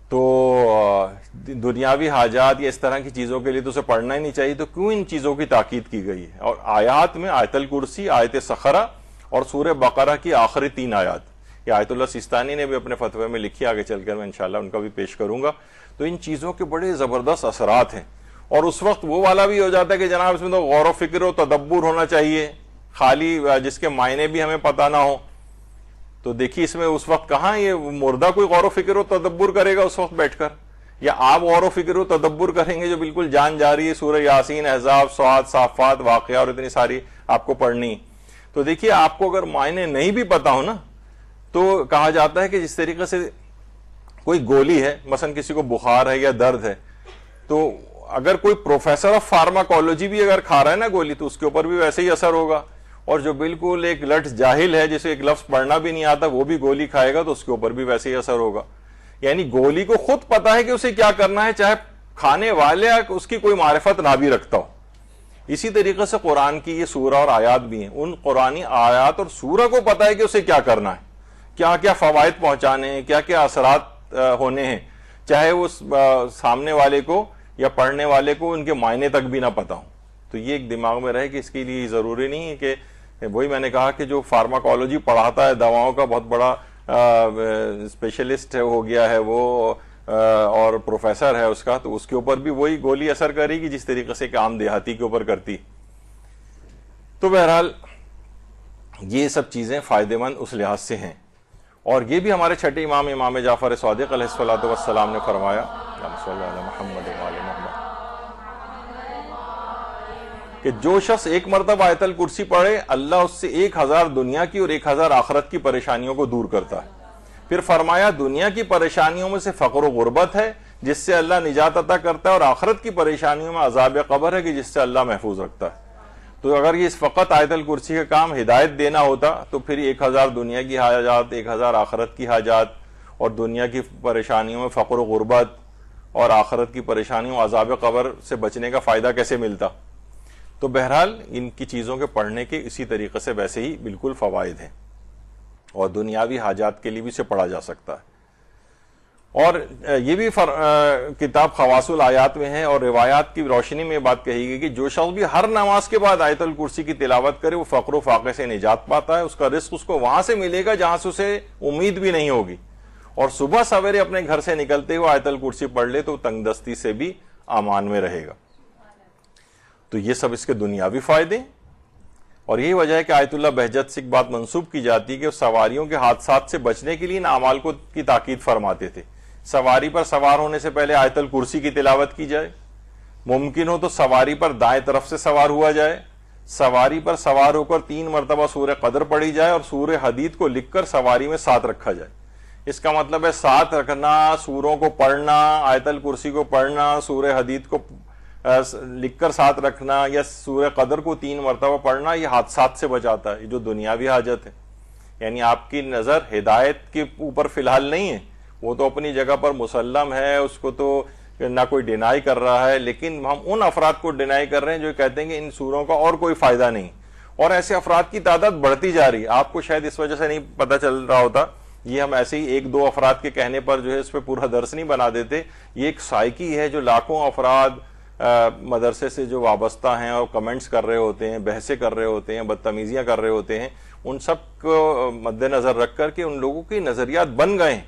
تو دنیاوی حاجات یا اس طرح کی چیزوں کے لیے تو اسے پڑھنا ہی نہیں چاہیے, تو کیوں ان چیزوں کی تاکید کی گئی ہے؟ اور آیات میں آیت الکرسی, آیت سخرہ اور سورہ بقرہ کی آخری 3 آیات, یہ آیت اللہ سیستانی نے بھی اپنے فتوے میں لکھی, آگے چل کر میں انشاءاللہ ان کا بھی پیش کروں گا. تو ان چیزوں کے بڑے زبردست اثرات ہیں. اور اس وقت وہ والا بھی ہو جاتا ہے کہ جناب اس میں تو غور و فکر و تدبر ہونا چاہیے, خالی جس کے معنی بھی ہمیں پتہ نہ ہو. تو دیکھیے اس میں اس وقت کہاں یہ مردہ کوئی غور و فکر و تدبر کرے گا اس وقت بیٹھ کر, یا آپ غور و فکر و تدبر کریں گے جو بالکل جان جا رہی ہے سورہ یاسین, احزاب, صاد, صافات, واقعہ اور اتنی ساری آپ کو پڑھنی. تو دیکھیے آپ کو اگر معنی نہیں بھی پتا ہو نا, تو کہا جاتا ہے کہ جس طریقے سے کوئی گولی ہے, مثلا کسی کو بخار ہے یا درد ہے, تو اگر کوئی پروفیسر آف فارماکولوجی بھی اگر کھا رہا ہے نا گولی, تو اس کے اوپر بھی ویسے ہی اثر ہوگا. اور جو بالکل ایک لٹ جاہل ہے جسے ایک لفظ پڑھنا بھی نہیں آتا, وہ بھی گولی کھائے گا تو اس کے اوپر بھی ویسے ہی اثر ہوگا. یعنی گولی کو خود پتا ہے کہ اسے کیا کرنا ہے, چاہے کھانے والے اس کی کوئی معرفت نہ بھی رکھتا ہو. اسی طریقے سے قرآن کی یہ سورہ اور آیات بھی ہیں, ان قرآنی آیات اور سورہ کو پتا ہے کہ اسے کیا کرنا ہے, کیا کیا فوائد پہنچانے ہیں, کیا کیا اثرات ہونے ہیں, چاہے وہ سامنے والے کو یا پڑھنے والے کو ان کے معنی تک بھی نہ پتا ہو. تو یہ ایک دماغ میں رہے کہ اس کے لیے ضروری نہیں ہے کہ وہی میں نے کہا کہ جو فارماکولوجی پڑھاتا ہے, دواؤں کا بہت بڑا اسپیشلسٹ ہو گیا ہے وہ, اور پروفیسر ہے اس کا, تو اس کے اوپر بھی وہی گولی اثر کرے گی جس طریقے سے کہ عام دیہاتی کے اوپر کرتی. تو بہرحال یہ سب چیزیں فائدہ مند اس لحاظ سے ہیں. اور یہ بھی ہمارے چھٹے امام جعفر صادق علیہ الصلوۃ والسلام نے فرمایا, محمد کہ جو شخص ایک مرتبہ آیت الکرسی پڑھے اللہ اس سے 1000 دنیا کی اور 1000 آخرت کی پریشانیوں کو دور کرتا ہے. پھر فرمایا دنیا کی پریشانیوں میں سے فقر و غربت ہے جس سے اللہ نجات عطا کرتا ہے، اور آخرت کی پریشانیوں میں عذاب قبر ہے کہ جس سے اللہ محفوظ رکھتا ہے. تو اگر یہ فقط آیت الکرسی کا کام ہدایت دینا ہوتا تو پھر 1000 دنیا کی حاجات، 1000 آخرت کی حاجات، اور دنیا کی پریشانیوں میں فقر و غربت اور آخرت کی پریشانیوں عذاب قبر سے بچنے کا فائدہ کیسے ملتا؟ تو بہرحال ان کی چیزوں کے پڑھنے کے اسی طریقے سے ویسے ہی بالکل فوائد ہیں، اور دنیاوی حاجات کے لیے بھی اسے پڑھا جا سکتا ہے. اور یہ بھی کتاب خواص الآیات میں ہے، اور روایات کی روشنی میں بات کہی گئی کہ جو شخص بھی ہر نماز کے بعد آیت الکرسی کی تلاوت کرے وہ فقر و فاقے سے نجات پاتا ہے، اس کا رزق اس کو وہاں سے ملے گا جہاں سے اسے امید بھی نہیں ہوگی. اور صبح سویرے اپنے گھر سے نکلتے ہوئے آیت الکرسی پڑھ لے تو تنگ دستی سے بھی امان میں رہے گا. تو یہ سب اس کے دنیاوی فائدے، اور یہی وجہ ہے کہ آیت اللہ بہجت سے ایک بات منسوب کی جاتی ہے کہ سواریوں کے حادثات سے بچنے کے لیے ان اعمال کی تاکید فرماتے تھے. سواری پر سوار ہونے سے پہلے آیت الکرسی کی تلاوت کی جائے، ممکن ہو تو سواری پر دائیں طرف سے سوار ہوا جائے، سواری پر سوار ہو کر 3 مرتبہ سورہ قدر پڑھی جائے، اور سورہ حدید کو لکھ کر سواری میں ساتھ رکھا جائے. اس کا مطلب ہے ساتھ رکھنا، سوروں کو پڑھنا، آیت الکرسی کو پڑھنا، سورہ حدید کو لکھ کر ساتھ رکھنا، یا سورہ قدر کو 3 مرتبہ پڑھنا، یہ حادثات سے بچاتا ہے. یہ جو دنیاوی حاجت ہے، یعنی آپ کی نظر ہدایت کے اوپر فی الحال نہیں ہے، وہ تو اپنی جگہ پر مسلم ہے، اس کو تو نہ کوئی ڈینائی کر رہا ہے، لیکن ہم ان افراد کو ڈینائی کر رہے ہیں جو کہتے ہیں کہ ان سوروں کا اور کوئی فائدہ نہیں، اور ایسے افراد کی تعداد بڑھتی جا رہی ہے. آپ کو شاید اس وجہ سے نہیں پتہ چل رہا ہوتا، یہ ہم ایسے ہی 1-2 افراد کے کہنے پر جو ہے اس پہ پورا درس نہیں بنا دیتے. یہ ایک سائیکی ہے جو لاکھوں افراد مدرسے سے جو وابستہ ہیں اور کمنٹس کر رہے ہوتے ہیں، بحثیں کر رہے ہوتے ہیں، بدتمیزیاں کر رہے ہوتے ہیں، ان سب کو مد نظر رکھ کر کے ان لوگوں کی نظریات بن گئے ہیں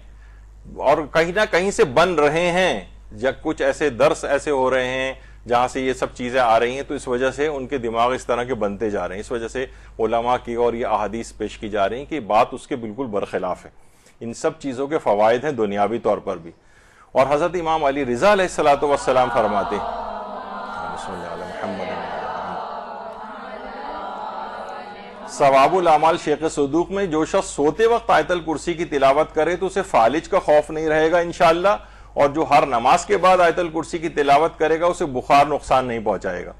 اور کہیں نہ کہیں سے بن رہے ہیں. جب کچھ ایسے درس ایسے ہو رہے ہیں جہاں سے یہ سب چیزیں آ رہی ہیں، تو اس وجہ سے ان کے دماغ اس طرح کے بنتے جا رہے ہیں. اس وجہ سے علماء کی اور یہ احادیث پیش کی جا رہی ہیں کہ بات اس کے بالکل برخلاف ہے. ان سب چیزوں کے فوائد ہیں دنیاوی طور پر بھی. اور حضرت امام علی رضا علیہ الصلوۃ والسلام فرماتے ہیں، ثواب الاعمال شیخ صدوق میں جو شخص سوتے وقت آیت الکرسی کی تلاوت کرے تو اسے فالج کا خوف نہیں رہے گا انشاءاللہ، اور جو ہر نماز کے بعد آیت الکرسی کی تلاوت کرے گا اسے بخار نقصان نہیں پہنچائے گا.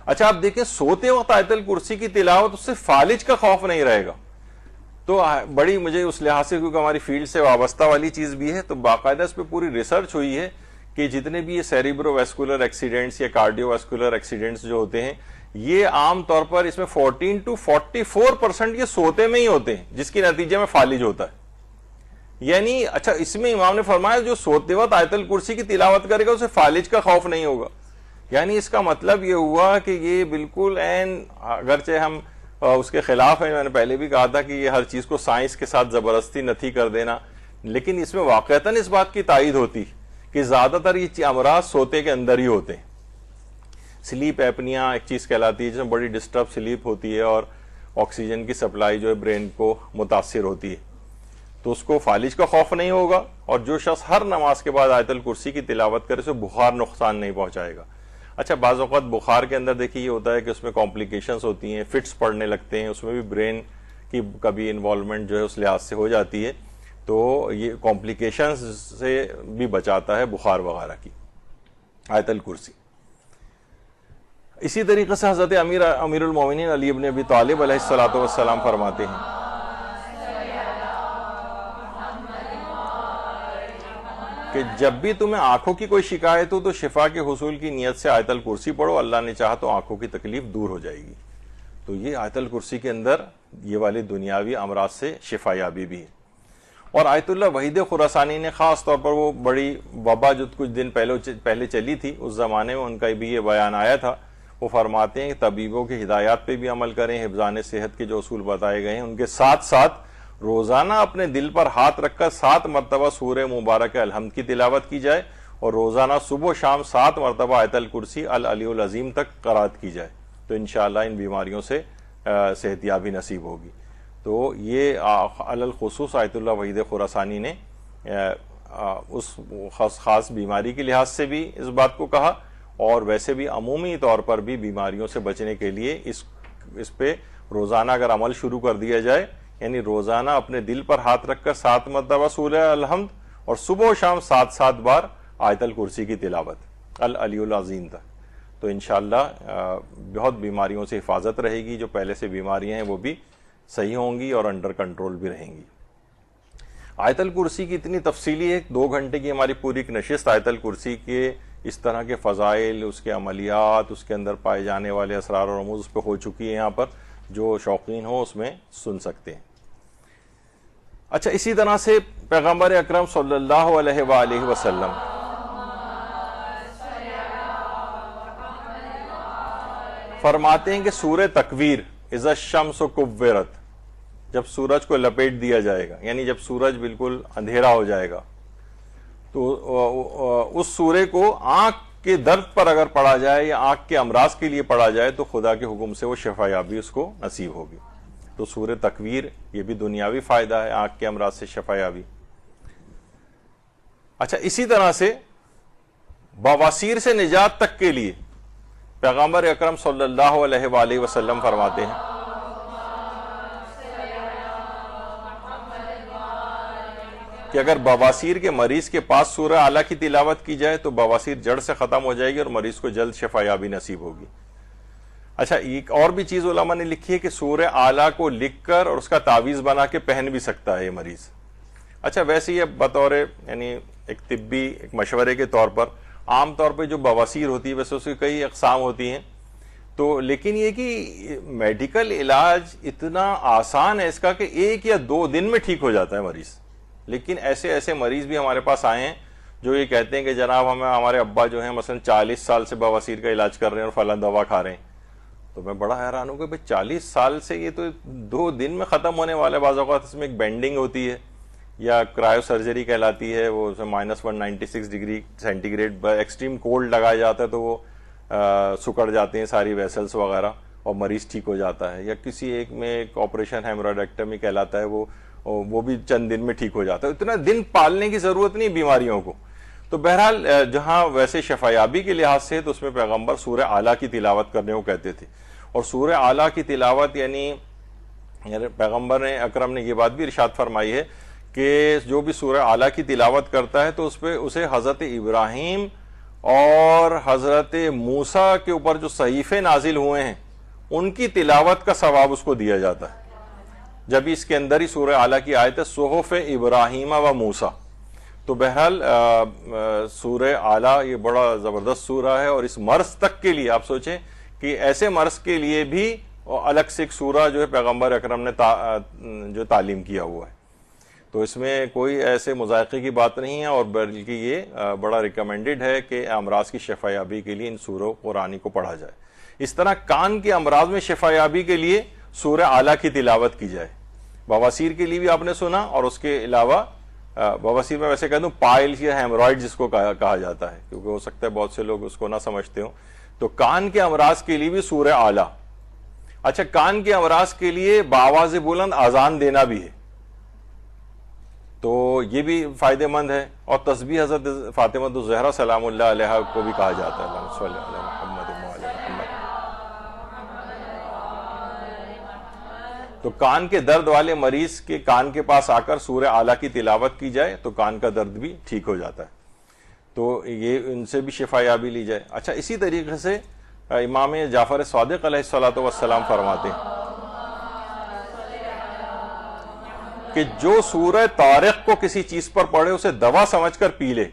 اچھا آپ دیکھیں، سوتے وقت آیت الکرسی کی تلاوت، اس سے فالج کا خوف نہیں رہے گا. تو بڑی مجھے اس لحاظ سے، کیونکہ ہماری فیلڈ سے وابستہ والی چیز بھی ہے، تو باقاعدہ اس پہ پوری ریسرچ ہوئی ہے کہ جتنے بھی یہ سیریبرو ویسکولر ایکسیڈنٹس یا کارڈیو ویسکولر ایکسیڈنٹس جو ہوتے ہیں، یہ عام طور پر اس میں 14 to 44% یہ سوتے میں ہی ہوتے ہیں، جس کے نتیجے میں فالج ہوتا ہے. یعنی اچھا اس میں امام نے فرمایا جو سوتے وقت آیت الکرسی کی تلاوت کرے گا اسے فالج کا خوف نہیں ہوگا. یعنی اس کا مطلب یہ ہوا کہ یہ بالکل اگرچہ ہم اس کے خلاف ہیں، میں نے پہلے بھی کہا تھا کہ یہ ہر چیز کو سائنس کے ساتھ زبردستی نفی کر دینا، لیکن اس میں واقعتاً اس بات کی تائید ہوتی کہ زیادہ تر یہ امراض سوتے کے اندر ہی ہوتے ہیں. سلیپ ایپنیا ایک چیز کہلاتی ہے جس میں بڑی ڈسٹرب سلیپ ہوتی ہے اور آکسیجن کی سپلائی جو ہے برین کو متاثر ہوتی ہے، تو اس کو فالج کا خوف نہیں ہوگا. اور جو شخص ہر نماز کے بعد آیت الکرسی کی تلاوت کرے اسے بخار نقصان نہیں پہنچائے گا. اچھا بعض اوقات بخار کے اندر دیکھیے یہ ہوتا ہے کہ اس میں کمپلیکیشنز ہوتی ہیں، فٹس پڑنے لگتے ہیں، اس میں بھی برین کی کبھی انوالومنٹ جو ہے اس لحاظ سے ہو جاتی ہے، تو یہ کمپلیکیشنز سے بھی بچاتا ہے بخار وغیرہ کی آیت الکرسی. اسی طریقے سے حضرت امیر المومنین علی ابن ابی طالب علیہ الصلوۃ والسلام فرماتے ہیں کہ جب بھی تمہیں آنکھوں کی کوئی شکایت ہو تو شفا کے حصول کی نیت سے آیت الکرسی پڑھو، اللہ نے چاہا تو آنکھوں کی تکلیف دور ہو جائے گی. تو یہ آیت الکرسی کے اندر یہ والی دنیاوی امراض سے شفا یابی بھی ہے. اور آیت اللہ وحید خراسانی نے خاص طور پر وہ بڑی وبا جو کچھ دن پہلے چلی تھی، اس زمانے میں ان کا بھی یہ بیان آیا تھا. وہ فرماتے ہیں کہ طبیبوں کی ہدایات پہ بھی عمل کریں، حفظان صحت کے جو اصول بتائے گئے ہیں ان کے ساتھ ساتھ روزانہ اپنے دل پر ہاتھ رکھ کر 7 مرتبہ سورہ مبارک الحمد کی تلاوت کی جائے، اور روزانہ صبح و شام 7 مرتبہ آیت الکرسی العلی العظیم تک قرات کی جائے، تو انشاءاللہ ان بیماریوں سے صحت یابی نصیب ہوگی. تو یہ علی الخصوص آیت اللہ وحید خراسانی نے اس خاص بیماری کے لحاظ سے بھی اس بات کو کہا، اور ویسے بھی عمومی طور پر بھی بیماریوں سے بچنے کے لیے اس پہ روزانہ اگر عمل شروع کر دیا جائے، یعنی روزانہ اپنے دل پر ہاتھ رکھ کر 7 مرتبہ سورہ الحمد اور صبح و شام 7 بار آیت الکرسی کی تلاوت العلی العظیم تک، تو انشاءاللہ بہت بیماریوں سے حفاظت رہے گی. جو پہلے سے بیماریاں ہیں وہ بھی صحیح ہوں گی اور انڈر کنٹرول بھی رہیں گی. آیت الکرسی کی اتنی تفصیلی ہے، 2 گھنٹے کی ہماری پوری ایک نشست آیت الکرسی کے اس طرح کے فضائل، اس کے عملیات، اس کے اندر پائے جانے والے اسرار و رموز اس پہ ہو چکی ہے. یہاں پر جو شوقین ہو اس میں سن سکتے ہیں. اچھا، اسی طرح سے پیغمبر اکرم صلی اللہ علیہ وآلہ وسلم فرماتے ہیں کہ سورہ تکویر اذا الشمس کورت، جب سورج کو لپیٹ دیا جائے گا، یعنی جب سورج بالکل اندھیرا ہو جائے گا، تو اس سورے کو آنکھ کے درد پر اگر پڑھا جائے یا آنکھ کے امراض کے لیے پڑھا جائے تو خدا کے حکم سے وہ شفا یابی اس کو نصیب ہوگی. تو سورہ تکویر یہ بھی دنیاوی فائدہ ہے، آنکھ کے امراض سے شفا یابی. اچھا، اسی طرح سے بواسیر سے نجات تک کے لیے پیغمبر اکرم صلی اللہ علیہ وآلہ وسلم فرماتے ہیں کہ اگر بواسیر کے مریض کے پاس سورہ اعلیٰ کی تلاوت کی جائے تو بواسیر جڑ سے ختم ہو جائے گی اور مریض کو جلد شفا یابی نصیب ہوگی. اچھا، ایک اور بھی چیز علماء نے لکھی ہے کہ سورہ اعلیٰ کو لکھ کر اور اس کا تعویذ بنا کے پہن بھی سکتا ہے یہ مریض. اچھا، ویسے یہ بطور یعنی ایک طبی ایک مشورے کے طور پر عام طور پہ جو بواسیر ہوتی ہے ویسے اس کی کئی اقسام ہوتی ہیں، تو لیکن یہ کہ میڈیکل علاج اتنا آسان ہے اس کا کہ 1 یا 2 دن میں ٹھیک ہو جاتا ہے مریض. لیکن ایسے مریض بھی ہمارے پاس آئے ہیں جو یہ کہتے ہیں کہ جناب ہمارے ابا جو ہیں مثلا 40 سال سے بواسیر کا علاج کر رہے ہیں اور فلاں دوا کھا رہے ہیں. تو میں بڑا حیران ہوں کہ بھئی 40 سال سے یہ تو 2 دن میں ختم ہونے والے. بعض اوقات اس میں ایک بینڈنگ ہوتی ہے یا کرائیو سرجری کہلاتی ہے، وہ -196 degree centigrade extreme cold لگایا جاتا ہے تو وہ سکڑ جاتے ہیں ساری ویسلز وغیرہ اور مریض ٹھیک ہو جاتا ہے. یا کسی ایک میں ایک آپریشن ہیمورائڈیکٹمی کہلاتا ہے، وہ بھی چند دن میں ٹھیک ہو جاتا ہے. اتنا دن پالنے کی ضرورت نہیں بیماریوں کو. تو بہرحال جہاں ویسے شفا یابی کے لحاظ سے تو اس میں پیغمبر سورہ اعلیٰ کی تلاوت کرنے کو کہتے تھے. اور سورہ اعلیٰ کی تلاوت یعنی پیغمبر نے اکرم نے یہ بات بھی ارشاد فرمائی ہے کہ جو بھی سورہ اعلیٰ کی تلاوت کرتا ہے تو اس پہ اسے حضرت ابراہیم اور حضرت موسیٰ کے اوپر جو صحیفے نازل ہوئے ہیں ان کی تلاوت کا ثواب اس کو دیا جاتا ہے. جب اس کے اندر ہی سورہ اعلیٰ کی آیت ہے صحف ابراہیم و موسیٰ. تو بہرحال سورہ اعلیٰ یہ بڑا زبردست سورہ ہے، اور اس مرض تک کے لیے آپ سوچیں کہ ایسے مرض کے لیے بھی الگ سے ایک سورہ جو ہے پیغمبر اکرم نے جو تعلیم کیا ہوا ہے. تو اس میں کوئی ایسے مذائقے کی بات نہیں ہے، اور بلکہ یہ بڑا ریکمینڈڈ ہے کہ امراض کی شفا یابی کے لیے ان سورہ قرآنی کو پڑھا جائے. اس طرح کان کے امراض میں شفا یابی کے لیے سورہ اعلیٰ کی تلاوت کی جائے. بواسیر کے لیے بھی آپ نے سنا، اور اس کے علاوہ بواسیر میں ویسے کہہ دوں پائلز یا ہیمورائڈ جس کو کہا جاتا ہے، کیونکہ ہو سکتا ہے بہت سے لوگ اس کو نہ سمجھتے ہوں. تو کان کے امراض کے لیے بھی سورہ اعلیٰ. اچھا، کان کے امراض کے لیے بآواز بلند اذان دینا بھی ہے، تو یہ بھی فائدہ مند ہے. اور تسبیح حضرت فاطمہ الزہرا سلام اللہ علیہا کو بھی کہا جاتا ہے. اللہم صلی علی محمد وعلی محمد. تو کان کے درد والے مریض کے کان کے پاس آ کر سورہ اعلیٰ کی تلاوت کی جائے تو کان کا درد بھی ٹھیک ہو جاتا ہے. تو یہ ان سے بھی شفا یابی لی جائے. اچھا، اسی طریقے سے امام جعفر صادق علیہ الصلوۃ والسلام فرماتے ہیں کہ جو سورہ طارق کو کسی چیز پر پڑھے اسے دوا سمجھ کر پی لے،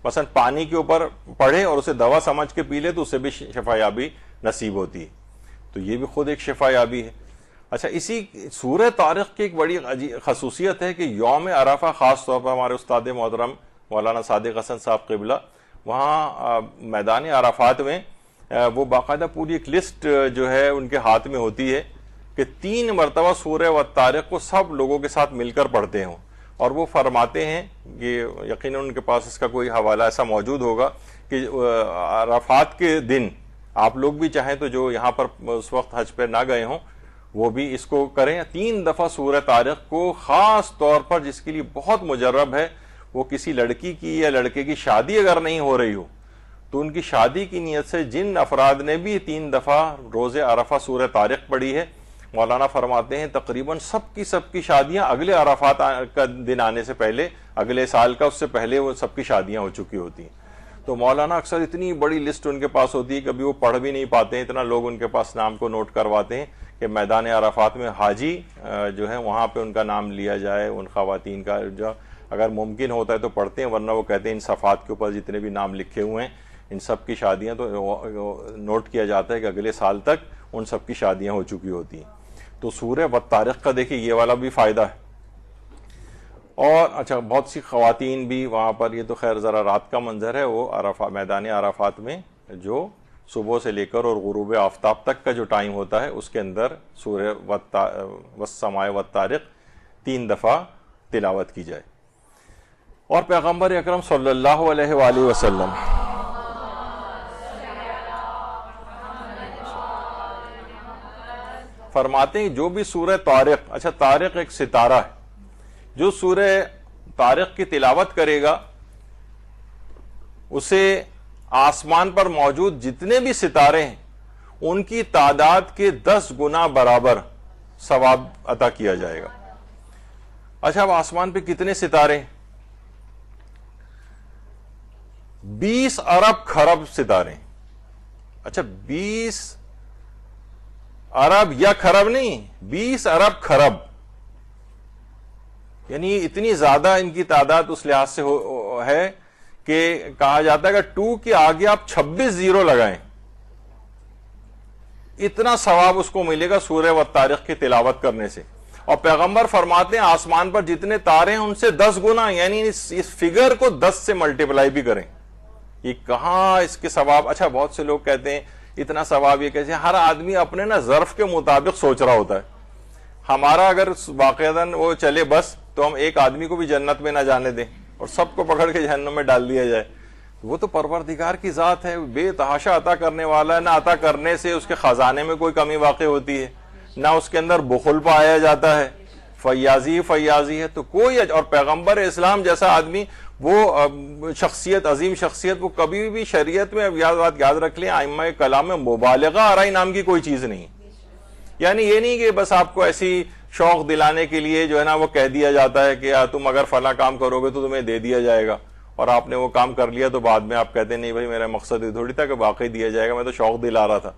مثلا پانی کے اوپر پڑھے اور اسے دوا سمجھ کے پی لے تو اسے بھی شفا یابی نصیب ہوتی ہے. تو یہ بھی خود ایک شفا یابی ہے. اچھا، اسی سورہ طارق کی ایک بڑی خصوصیت ہے کہ یوم عرفہ خاص طور پر ہمارے استاد محترم مولانا صادق حسن صاحب قبلہ وہاں میدان عرفات میں وہ باقاعدہ پوری ایک لسٹ جو ہے ان کے ہاتھ میں ہوتی ہے کہ 3 مرتبہ سورہ والطارق کو سب لوگوں کے ساتھ مل کر پڑھتے ہوں. اور وہ فرماتے ہیں کہ یقیناً ان کے پاس اس کا کوئی حوالہ ایسا موجود ہوگا کہ عرفات کے دن آپ لوگ بھی چاہیں تو جو یہاں پر اس وقت حج پہ نہ گئے ہوں وہ بھی اس کو کریں. 3 دفعہ سورہ طارق کو خاص طور پر جس کے لیے بہت مجرب ہے، وہ کسی لڑکی کی یا لڑکے کی شادی اگر نہیں ہو رہی ہو تو ان کی شادی کی نیت سے جن افراد نے بھی 3 دفعہ روز عرفہ سورہ طارق پڑھی ہے، مولانا فرماتے ہیں تقریباً سب کی شادیاں اگلے عرفات کا دن آنے سے پہلے، اگلے سال کا اس سے پہلے وہ سب کی شادیاں ہو چکی ہوتی ہیں۔ تو مولانا اکثر اتنی بڑی لسٹ ان کے پاس ہوتی ہے، کبھی وہ پڑھ بھی نہیں پاتے ہیں، اتنا لوگ ان کے پاس نام کو نوٹ کرواتے ہیں کہ میدان عرفات میں حاجی جو ہے وہاں پہ ان کا نام لیا جائے، ان خواتین کا جو اگر ممکن ہوتا ہے تو پڑھتے ہیں، ورنہ وہ کہتے ہیں ان صفحات کے اوپر جتنے بھی نام لکھے ہوئے ہیں ان سب کی شادیاں تو نوٹ کیا جاتا ہے کہ اگلے سال تک ان سب کی شادیاں ہو چکی ہوتی ہیں۔ تو سورہ والطارق کا دیکھیں یہ والا بھی فائدہ ہے۔ اور اچھا بہت سی خواتین بھی وہاں پر، یہ تو خیر ذرا رات کا منظر ہے، وہ میدان عرفات میں جو صبح سے لے کر اور غروب آفتاب تک کا جو ٹائم ہوتا ہے اس کے اندر سورہ والسماء والطارق 3 دفعہ تلاوت کی جائے۔ اور پیغمبر اکرم صلی اللہ علیہ وآلہ وسلم فرماتے ہیں جو بھی سورہ طارق، اچھا طارق ایک ستارہ ہے، جو سورہ طارق کی تلاوت کرے گا اسے آسمان پر موجود جتنے بھی ستارے ہیں ان کی تعداد کے 10 گنا برابر ثواب عطا کیا جائے گا۔ اچھا اب آسمان پہ کتنے ستارے ہیں؟ 20 ارب کھرب ستارے ہیں۔ اچھا 20 ارب یا کھرب نہیں، 20 ارب کھرب، یعنی اتنی زیادہ ان کی تعداد اس لحاظ سے ہے کہ کہا جاتا ہے کہ 2 کے آگے آپ 26 زیرو لگائیں، اتنا ثواب اس کو ملے گا سورہ والطارق کی تلاوت کرنے سے۔ اور پیغمبر فرماتے ہیں آسمان پر جتنے تارے ہیں ان سے 10 گنا، یعنی اس فگر کو 10 سے ملٹیپلائی بھی کریں۔ یہ کہاں اس کے ثواب؟ اچھا بہت سے لوگ کہتے ہیں اتنا ثواب یہ کیسے؟ ہر آدمی اپنے نا ظرف کے مطابق سوچ رہا ہوتا ہے۔ ہمارا اگر واقعتاً وہ چلے بس تو ہم ایک آدمی کو بھی جنت میں نہ جانے دیں اور سب کو پکڑ کے جہنم میں ڈال دیا جائے۔ وہ تو پروردگار کی ذات ہے، بے تحاشا عطا کرنے والا ہے، نہ عطا کرنے سے اس کے خزانے میں کوئی کمی واقع ہوتی ہے، نہ اس کے اندر بخل پایا جاتا ہے، فیاضی ہے تو کوئی۔ اور پیغمبر اسلام جیسا آدمی، وہ شخصیت، عظیم شخصیت، وہ کبھی بھی شریعت میں، اب بات یاد رکھ لیں، ائمہ کلام میں مبالغہ آرائی نام کی کوئی چیز نہیں، یعنی یہ نہیں کہ بس آپ کو ایسی شوق دلانے کے لیے جو ہے نا وہ کہہ دیا جاتا ہے کہ تم اگر فلاں کام کرو گے تو تمہیں دے دیا جائے گا، اور آپ نے وہ کام کر لیا تو بعد میں آپ کہتے ہیں نہیں بھائی میرا مقصد یہ تھوڑی تھا کہ واقعی دیا جائے گا، میں تو شوق دلا رہا تھا۔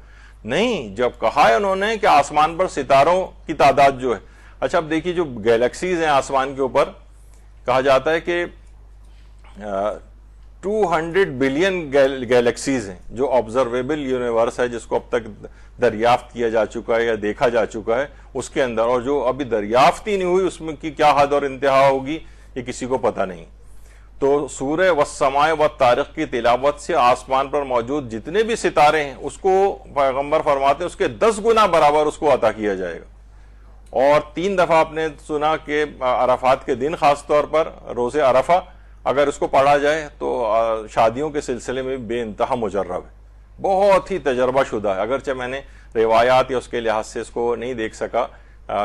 نہیں، جب کہا ہے انہوں نے کہ آسمان پر ستاروں کی تعداد جو ہے، اچھا اب دیکھیے جو گیلیکسیز ہیں آسمان کے اوپر، کہا جاتا ہے کہ 200 بلین گیلیکسیز ہیں جو آبزرویبل یونیورس ہے، جس کو اب تک دریافت کیا جا چکا ہے یا دیکھا جا چکا ہے اس کے اندر، اور جو ابھی دریافت ہی نہیں ہوئی اس میں کی کیا حد اور انتہا ہوگی یہ کسی کو پتہ نہیں۔ تو سورہ والسماء والطارق کی تلاوت سے آسمان پر موجود جتنے بھی ستارے ہیں اس کو پیغمبر فرماتے ہیں اس کے 10 گنا برابر اس کو عطا کیا جائے گا۔ اور 3 دفعہ آپ نے سنا کہ عرفات کے دن خاص طور پر روز عرفہ اگر اس کو پڑھا جائے تو شادیوں کے سلسلے میں بے انتہا مجرب ہے، بہت ہی تجربہ شدہ ہے، اگرچہ میں نے روایات یا اس کے لحاظ سے اس کو نہیں دیکھ سکا،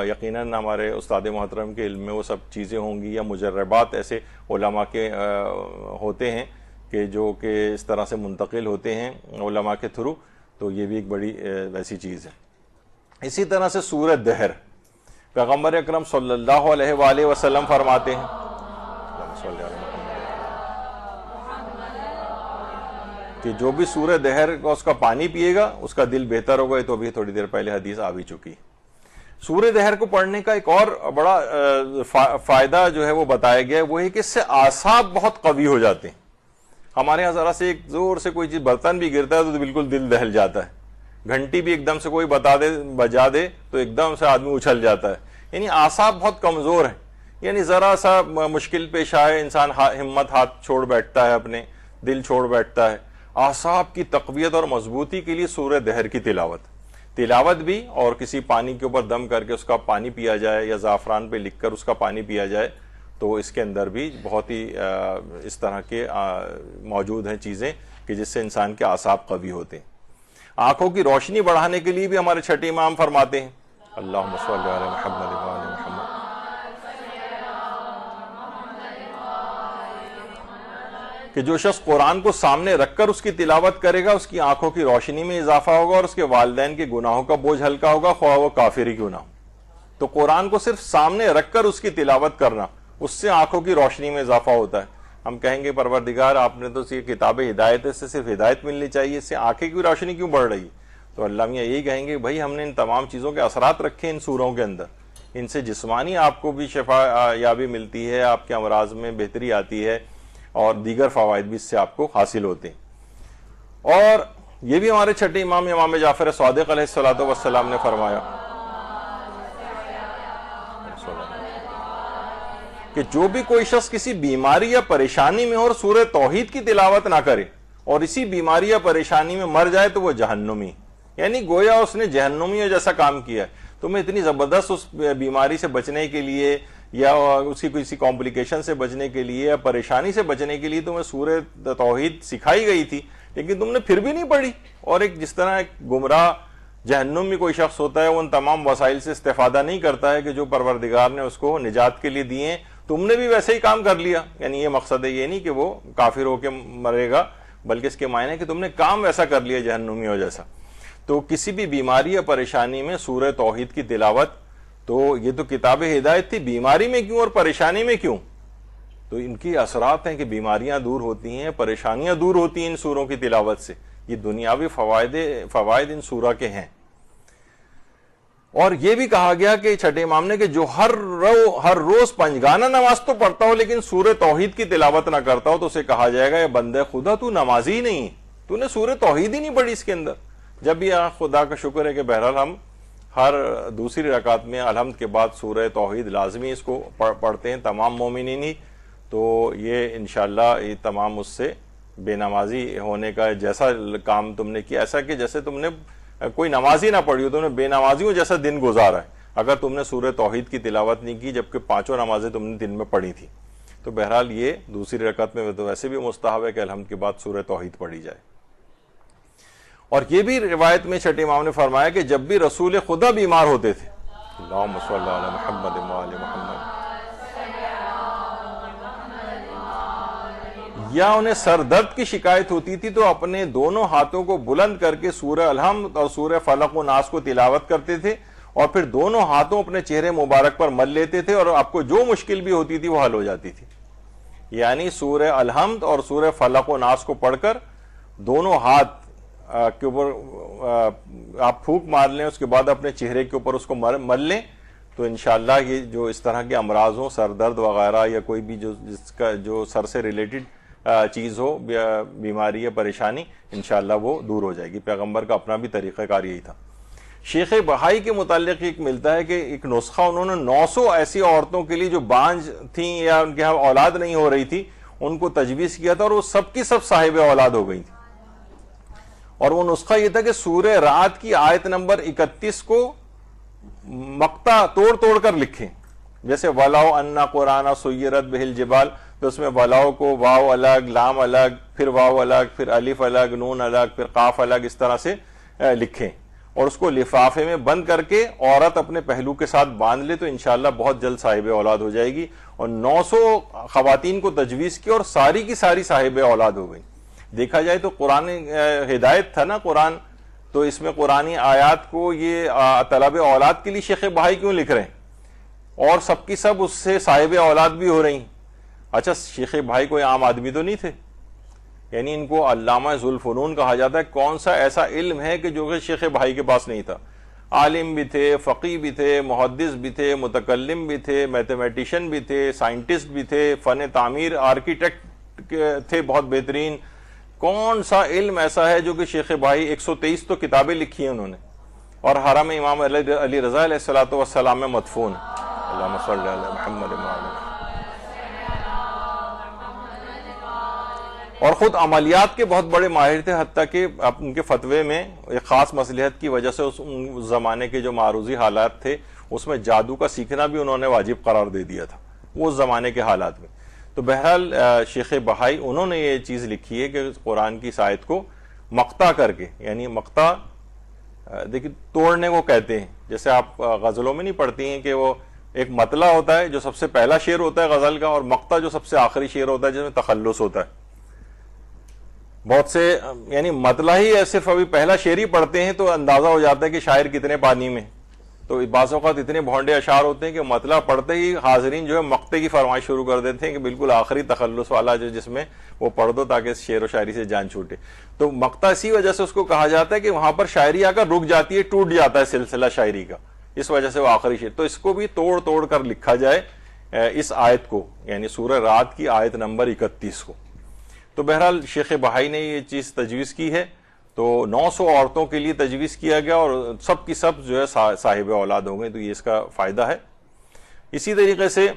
یقیناً ہمارے استاد محترم کے علم میں وہ سب چیزیں ہوں گی، یا مجربات ایسے علماء کے ہوتے ہیں کہ جو کہ اس طرح سے منتقل ہوتے ہیں علماء کے تھرو، تو یہ بھی ایک بڑی ویسی چیز ہے۔ اسی طرح سے سورہ دہر، پیغمبر اکرم صلی اللہ علیہ وآلہ وسلم فرماتے ہیں کہ جو بھی سورہ دہر کا اس کا پانی پیے گا اس کا دل بہتر ہوگا، یہ تو ابھی تھوڑی دیر پہلے حدیث آ بھی چکی۔ سورہ دہر کو پڑھنے کا ایک اور بڑا فائدہ جو ہے وہ بتایا گیا ہے، وہ ہے کہ اس سے اعصاب بہت قوی ہو جاتے ہیں۔ ہمارے یہاں ذرا سے ایک زور سے کوئی چیز برتن بھی گرتا ہے تو بالکل دل دہل جاتا ہے، گھنٹی بھی ایک دم سے کوئی بجا دے تو ایک دم سے آدمی اچھل جاتا ہے، یعنی اعصاب بہت کمزور ہیں، یعنی ذرا سا مشکل پیش آئے انسان ہمت ہاتھ چھوڑ بیٹھتا ہے، اپنے دل چھوڑ بیٹھتا ہے۔ اعصاب کی تقویت اور مضبوطی کے لیے سورہ دہر کی تلاوت بھی، اور کسی پانی کے اوپر دم کر کے اس کا پانی پیا جائے یا زعفران پہ لکھ کر اس کا پانی پیا جائے، تو اس کے اندر بھی بہت ہی اس طرح کے موجود ہیں چیزیں کہ جس سے انسان کے اعصاب قوی ہوتے ہیں۔ آنکھوں کی روشنی بڑھانے کے لیے بھی ہمارے چھٹے امام فرماتے ہیں اللہم صلی علی محمد و آل محمد۔ کہ جو شخص قرآن کو سامنے رکھ کر اس کی تلاوت کرے گا اس کی آنکھوں کی روشنی میں اضافہ ہوگا اور اس کے والدین کے گناہوں کا بوجھ ہلکا ہوگا، خواہ وہ کافر ہی کیوں نہ ہو۔ تو قرآن کو صرف سامنے رکھ کر اس کی تلاوت کرنا، اس سے آنکھوں کی روشنی میں اضافہ ہوتا ہے۔ ہم کہیں گے پروردگار آپ نے تو یہ کتاب ہدایت سے صرف ہدایت ملنی چاہیے، اس سے آنکھیں کی روشنی کیوں بڑھ رہی؟ تو اللہ میاں یہی کہیں گے بھائی ہم نے ان تمام چیزوں کے اثرات رکھے ان سوروں کے اندر، ان سے جسمانی آپ کو بھی شفا یابی ملتی ہے، آپ کے امراض میں بہتری آتی ہے اور دیگر فوائد بھی اس سے آپ کو حاصل ہوتے ہیں۔ اور یہ بھی ہمارے چھٹے امام جعفر صادق علیہ السلام نے فرمایا کہ جو بھی کوئی شخص کسی بیماری یا پریشانی میں اور سورہ توحید کی تلاوت نہ کرے اور اسی بیماری یا پریشانی میں مر جائے تو وہ جہنمی، یعنی گویا اس نے جہنمیوں جیسا کام کیا ہے۔ تمہیں اتنی زبردست اس بیماری سے بچنے کے لیے یا اس کی کسی کمپلیکیشن سے بچنے کے لیے یا پریشانی سے بچنے کے لیے تمہیں سورہ توحید سکھائی گئی تھی، لیکن تم نے پھر بھی نہیں پڑھی۔ اور ایک جس طرح ایک گمراہ جہنم میں کوئی شخص ہوتا ہے وہ ان تمام وسائل سے استفادہ نہیں کرتا ہے کہ جو پروردگار نے اس کو نجات کے لیے دیے، تم نے بھی ویسے ہی کام کر لیا۔ یعنی یہ مقصد ہے یہ نہیں کہ وہ کافر ہو کے مرے گا، بلکہ اس کے معنی ہے کہ تم نے کام ویسا کر لیا جہنمیوں جیسا۔ تو کسی بھی بیماری یا پریشانی میں سورہ توحید کی تلاوت، تو یہ تو کتاب ہدایت تھی، بیماری میں کیوں اور پریشانی میں کیوں؟ تو ان کی اثرات ہیں کہ بیماریاں دور ہوتی ہیں، پریشانیاں دور ہوتی ہیں ان سوروں کی تلاوت سے۔ یہ دنیاوی فوائد ان سورہ کے ہیں۔ اور یہ بھی کہا گیا کہ چھٹے امام نے کہ جو ہر روز پنجگانہ نماز تو پڑھتا ہو لیکن سورہ توحید کی تلاوت نہ کرتا ہو تو اسے کہا جائے گا یہ بندہ خدا تو نمازی ہی نہیں، تو نے سورہ توحید ہی نہیں پڑھی اس کے اندر۔ جب بھی خدا کا شکر ہے کہ بہرحال ہم ہر دوسری رکعت میں الحمد کے بعد سورہ توحید لازمی اس کو پڑھتے ہیں تمام مومنین ہی، تو یہ انشاءاللہ یہ تمام اس سے بے نمازی ہونے کا جیسا کام تم نے کیا، ایسا کہ جیسے تم نے کوئی نمازی نہ پڑھی ہو، تم نے بے نمازیوں جیسا دن گزارا ہے اگر تم نے سورہ توحید کی تلاوت نہیں کی جبکہ 5 نمازیں تم نے دن میں پڑھی تھی۔ تو بہرحال یہ دوسری رکعت میں تو ویسے بھی مستحب ہے کہ الحمد کے بعد سورہ توحید پڑھی جائے۔ اور یہ بھی روایت میں چھٹے امام نے فرمایا کہ جب بھی رسول خدا بیمار ہوتے تھے، اللہم صلی علی محمد وآل محمد، یا انہیں سر درد کی شکایت ہوتی تھی تو اپنے دونوں ہاتھوں کو بلند کر کے سورہ الحمد اور سورہ فلق و ناس کو تلاوت کرتے تھے اور پھر دونوں ہاتھوں اپنے چہرے مبارک پر مل لیتے تھے اور آپ کو جو مشکل بھی ہوتی تھی وہ حل ہو جاتی تھی۔ یعنی سورہ الحمد اور سورہ فلق و ناس کو پڑھ کر دونوں ہاتھ کے اوپر آپ پھونک مار لیں، اس کے بعد اپنے چہرے کے اوپر اس کو مل لیں، تو انشاءاللہ یہ جو اس طرح کے امراض ہوں، سر درد وغیرہ یا کوئی بھی جس کا جو سر سے ریلیٹڈ چیز ہو، بیماری یا پریشانی، انشاءاللہ وہ دور ہو جائے گی۔ پیغمبر کا اپنا بھی طریقہ کار یہی تھا۔ شیخ بہائی کے متعلق ایک ملتا ہے کہ ایک نسخہ انہوں نے 900 ایسی عورتوں کے لیے جو بانجھ تھیں یا ان کے یہاں اولاد نہیں ہو رہی تھی ان کو تجویز کیا تھا اور وہ سب کی سب صاحب اولاد ہو گئی تھی۔ اور وہ نسخہ یہ تھا کہ سورہ رعد کی آیت نمبر 31 کو مقطع توڑ توڑ کر لکھیں، جیسے وَلَوْ أَنَّ قُرْآنَ سُيِّرَتْ بِهِ الْجِبَالِ، تو اس میں ولاؤ کو واو الگ، لام الگ، پھر واو الگ، پھر الف الگ، نون الگ، پھر قاف الگ، اس طرح سے لکھیں اور اس کو لفافے میں بند کر کے عورت اپنے پہلو کے ساتھ باندھ لے تو انشاءاللہ بہت جلد صاحب اولاد ہو جائے گی۔ اور 900 خواتین کو تجویز کی اور ساری کی ساری صاحب اولاد ہو گئی۔ دیکھا جائے تو قرآن ہدایت تھا نا قرآن، تو اس میں قرآنی آیات کو یہ طلب اولاد کے لیے شیخ بہائی کیوں لکھ رہے ہیں اور سب کی سب اس سے صاحب اولاد بھی ہو رہی ہیں؟ اچھا شیخ بھائی کوئی عام آدمی تو نہیں تھے، یعنی ان کو علامہ ذوالفنون کہا جاتا ہے۔ کون سا ایسا علم ہے کہ جو کہ شیخ بھائی کے پاس نہیں تھا؟ عالم بھی تھے، فقی بھی تھے، محدث بھی تھے، متکلم بھی تھے، میتھمیٹیشین بھی تھے، سائنٹسٹ بھی تھے، فن تعمیر آرکیٹیکٹ تھے بہت بہترین۔ کون سا علم ایسا ہے جو کہ شیخ بھائی 123 تو کتابیں لکھی ہیں انہوں نے، اور حرم امام علی رضا علیہ السلام میں مدفون۔ اللہم صلی علی محمد وآل۔ اور خود عملیات کے بہت بڑے ماہر تھے، حتیٰ کہ ان کے فتوے میں ایک خاص مصلحت کی وجہ سے اس زمانے کے جو معروضی حالات تھے اس میں جادو کا سیکھنا بھی انہوں نے واجب قرار دے دیا تھا اس زمانے کے حالات میں۔ تو بہرحال شیخ بہائی انہوں نے یہ چیز لکھی ہے کہ قرآن کی آیت کو مقطع کر کے، یعنی مقطع دیکھیں توڑنے کو کہتے ہیں، جیسے آپ غزلوں میں نہیں پڑھتی ہیں کہ وہ ایک مطلع ہوتا ہے جو سب سے پہلا شعر ہوتا ہے غزل کا، اور مقطع جو سب سے آخری شعر ہوتا ہے جس میں تخلص ہوتا ہے۔ بہت سے یعنی مطلع ہی ہے، صرف ابھی پہلا شعر ہی پڑھتے ہیں تو اندازہ ہو جاتا ہے کہ شاعر کتنے پانی میں. تو بعض اوقات اتنے بھونڈے اشعار ہوتے ہیں کہ مطلع پڑھتے ہی حاضرین جو ہے مقطع کی فرمائش شروع کر دیتے ہیں کہ بالکل آخری تخلص والا جس میں وہ پڑھ دو تاکہ شعر و شاعری سے جان چھوٹے. تو مقطع اسی وجہ سے اس کو کہا جاتا ہے کہ وہاں پر شاعری آ کر رک جاتی ہے، ٹوٹ جاتا ہے سلسلہ شاعری کا، اس وجہ سے وہ آخری شعر. تو اس کو بھی توڑ توڑ کر لکھا جائے اس آیت کو، یعنی سورہ رعد کی آیت نمبر 31 کو. تو بہرحال شیخ بہائی نے یہ چیز تجویز کی ہے، تو 900 عورتوں کے لیے تجویز کیا گیا اور سب کی سب جو ہے صاحب اولاد ہوں گے، تو یہ اس کا فائدہ ہے. اسی طریقے سے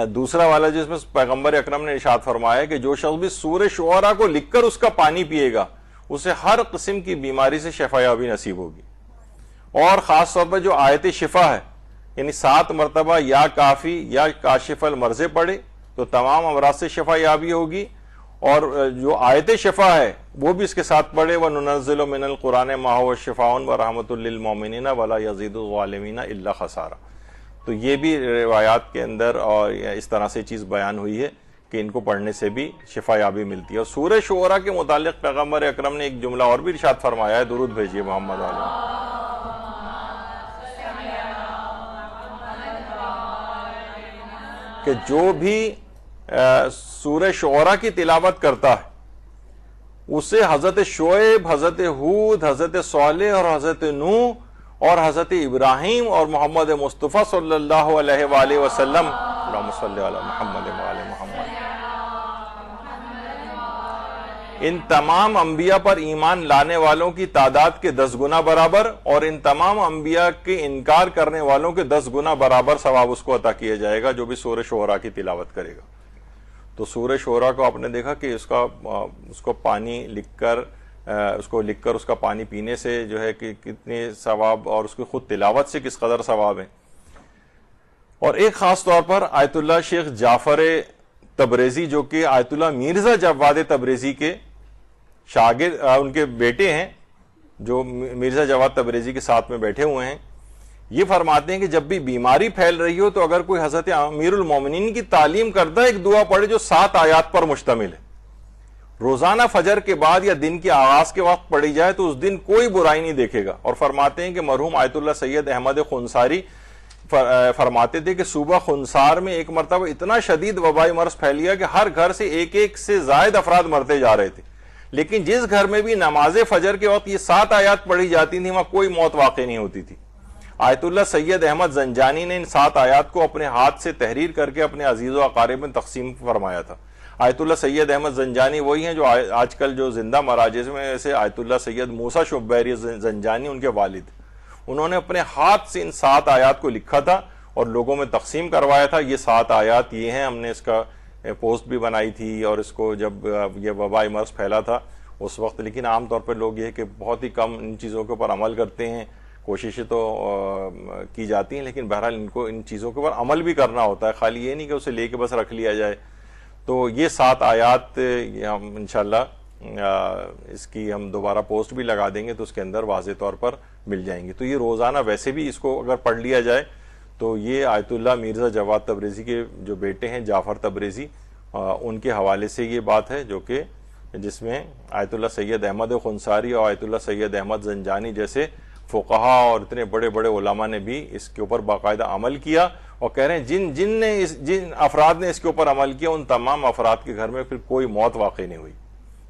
دوسرا والا جس میں پیغمبر اکرم نے ارشاد فرمایا کہ جو شخص بھی سورہ شعراء کو لکھ کر اس کا پانی پیے گا اسے ہر قسم کی بیماری سے شفا یابی نصیب ہوگی. اور خاص طور پر جو آیت شفا ہے، یعنی 7 مرتبہ یا کافی یا کاشف المرض پڑھے تو تمام امراض سے شفا یابی ہوگی. اور جو آیت شفا ہے وہ بھی اس کے ساتھ پڑھے، وَنُنَزِّلُ مِنَ الْقُرْآنِ مَا هُوَ شِفَاءٌ وَرَحْمَةٌ لِّلْمُؤْمِنِينَ وَلَا يَزِيدُ الظَّالِمِينَ إِلَّا خَسَارًا. تو یہ بھی روایات کے اندر اور اس طرح سے چیز بیان ہوئی ہے کہ ان کو پڑھنے سے بھی شفا یابی ملتی ہے. اور سورہ شعراء کے متعلق پیغمبر اکرم نے ایک جملہ اور بھی ارشاد فرمایا ہے، درود بھیجیے محمد علیہ، کہ جو بھی سورہ شعراء کی تلاوت کرتا ہے اسے حضرت شعیب، حضرت ہود، حضرت صالح اور حضرت نوح اور حضرت ابراہیم اور محمد مصطفیٰ صلی اللہ علیہ وآلہ وسلم، اللہم صلی علی محمد وآل محمد، ان تمام انبیاء پر ایمان لانے والوں کی تعداد کے 10 گنا برابر اور ان تمام انبیاء کے انکار کرنے والوں کے 10 گنا برابر ثواب اس کو عطا کیا جائے گا جو بھی سورہ شعراء کی تلاوت کرے گا. تو سورہ شعراء کو آپ نے دیکھا کہ اس کو پانی لکھ کر اس کا پانی پینے سے جو ہے کہ کتنے ثواب، اور اس کی خود تلاوت سے کس قدر ثواب ہے. اور ایک خاص طور پر آیت اللہ شیخ جعفر تبریزی جو کہ آیت اللہ مرزا جواد تبریزی کے شاگرد، ان کے بیٹے ہیں جو مرزا جواد تبریزی کے ساتھ میں بیٹھے ہوئے ہیں، یہ فرماتے ہیں کہ جب بھی بیماری پھیل رہی ہو تو اگر کوئی حضرت امیر المومنین کی تعلیم کردہ ایک دعا پڑھے جو 7 آیات پر مشتمل ہے، روزانہ فجر کے بعد یا دن کے آغاز کے وقت پڑھی جائے تو اس دن کوئی برائی نہیں دیکھے گا. اور فرماتے ہیں کہ مرحوم آیت اللہ سید احمد خنساری فرماتے تھے کہ صوبہ خنسار میں ایک مرتبہ اتنا شدید وبائی مرض پھیل گیا کہ ہر گھر سے ایک سے زائد افراد مرتے جا رہے تھے، لیکن جس گھر میں بھی نماز فجر کے وقت یہ 7 آیات پڑھی جاتی تھی وہاں کوئی موت واقع نہیں ہوتی تھی. آیت اللہ سید احمد زنجانی نے ان 7 آیات کو اپنے ہاتھ سے تحریر کر کے اپنے عزیز و اقارب میں تقسیم فرمایا تھا. آیت اللہ سید احمد زنجانی وہی ہیں جو آج کل جو زندہ مراجز میں سے آیت اللہ سید موسیٰ شبیری زنجانی ان کے والد، انہوں نے اپنے ہاتھ سے ان 7 آیات کو لکھا تھا اور لوگوں میں تقسیم کروایا تھا. یہ 7 آیات یہ ہیں، ہم نے اس کا پوسٹ بھی بنائی تھی اور اس کو جب یہ وبائی مرض پھیلا تھا اس وقت. لیکن عام طور پر لوگ یہ کہ بہت ہی کم ان چیزوں کے اوپر عمل کرتے ہیں، کوششیں تو کی جاتی ہیں لیکن بہرحال ان کو ان چیزوں کے اوپر عمل بھی کرنا ہوتا ہے، خالی یہ نہیں کہ اسے لے کے بس رکھ لیا جائے. تو یہ 7 آیات ہم انشاءاللہ اس کی ہم دوبارہ پوسٹ بھی لگا دیں گے تو اس کے اندر واضح طور پر مل جائیں گی. تو یہ روزانہ ویسے بھی اس کو اگر پڑھ لیا جائے تو یہ آیت اللہ مرزا جواد تبریزی کے جو بیٹے ہیں جعفر تبریزی، ان کے حوالے سے یہ بات ہے جو کہ جس میں آیت اللہ سید احمد خنساری اور آیت اللہ سید احمد زنجانی جیسے فقہا اور اتنے بڑے بڑے علماء نے بھی اس کے اوپر باقاعدہ عمل کیا، اور کہہ رہے ہیں جن افراد نے اس کے اوپر عمل کیا ان تمام افراد کے گھر میں پھر کوئی موت واقع نہیں ہوئی.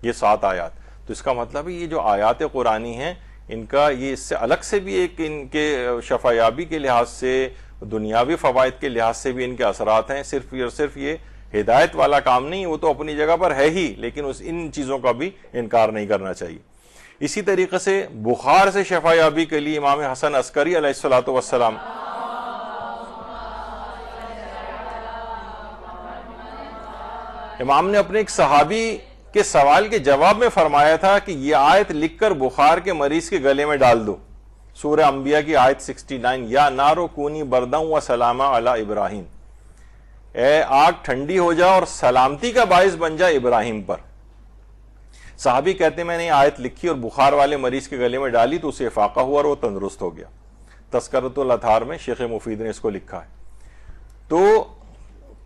یہ 7 آیات. تو اس کا مطلب ہے یہ جو آیات قرآنی ہیں ان کا یہ اس سے الگ سے بھی ایک ان کے شفا یابی کے لحاظ سے، دنیاوی فوائد کے لحاظ سے بھی ان کے اثرات ہیں. صرف یہ ہدایت والا کام نہیں، وہ تو اپنی جگہ پر ہے ہی، لیکن ان چیزوں کا بھی انکار نہیں کرنا چاہیے. اسی طریقے سے بخار سے شفا یابی کے لیے امام حسن عسکری علیہ الصلوۃ والسلام امام نے اپنے ایک صحابی کے سوال کے جواب میں فرمایا تھا کہ یہ آیت لکھ کر بخار کے مریض کے گلے میں ڈال دو. سورہ انبیاء کی آیت 69، یا نارو کونی برداں و سلامہ علی ابراہیم، اے آگ ٹھنڈی ہو جا اور سلامتی کا باعث بن جا ابراہیم پر. صحابی کہتے ہیں میں نے آیت لکھی اور بخار والے مریض کے گلے میں ڈالی تو اسے افاقہ ہوا اور وہ تندرست ہو گیا. تذکرۃ الاطہار میں شیخ مفید نے اس کو لکھا ہے. تو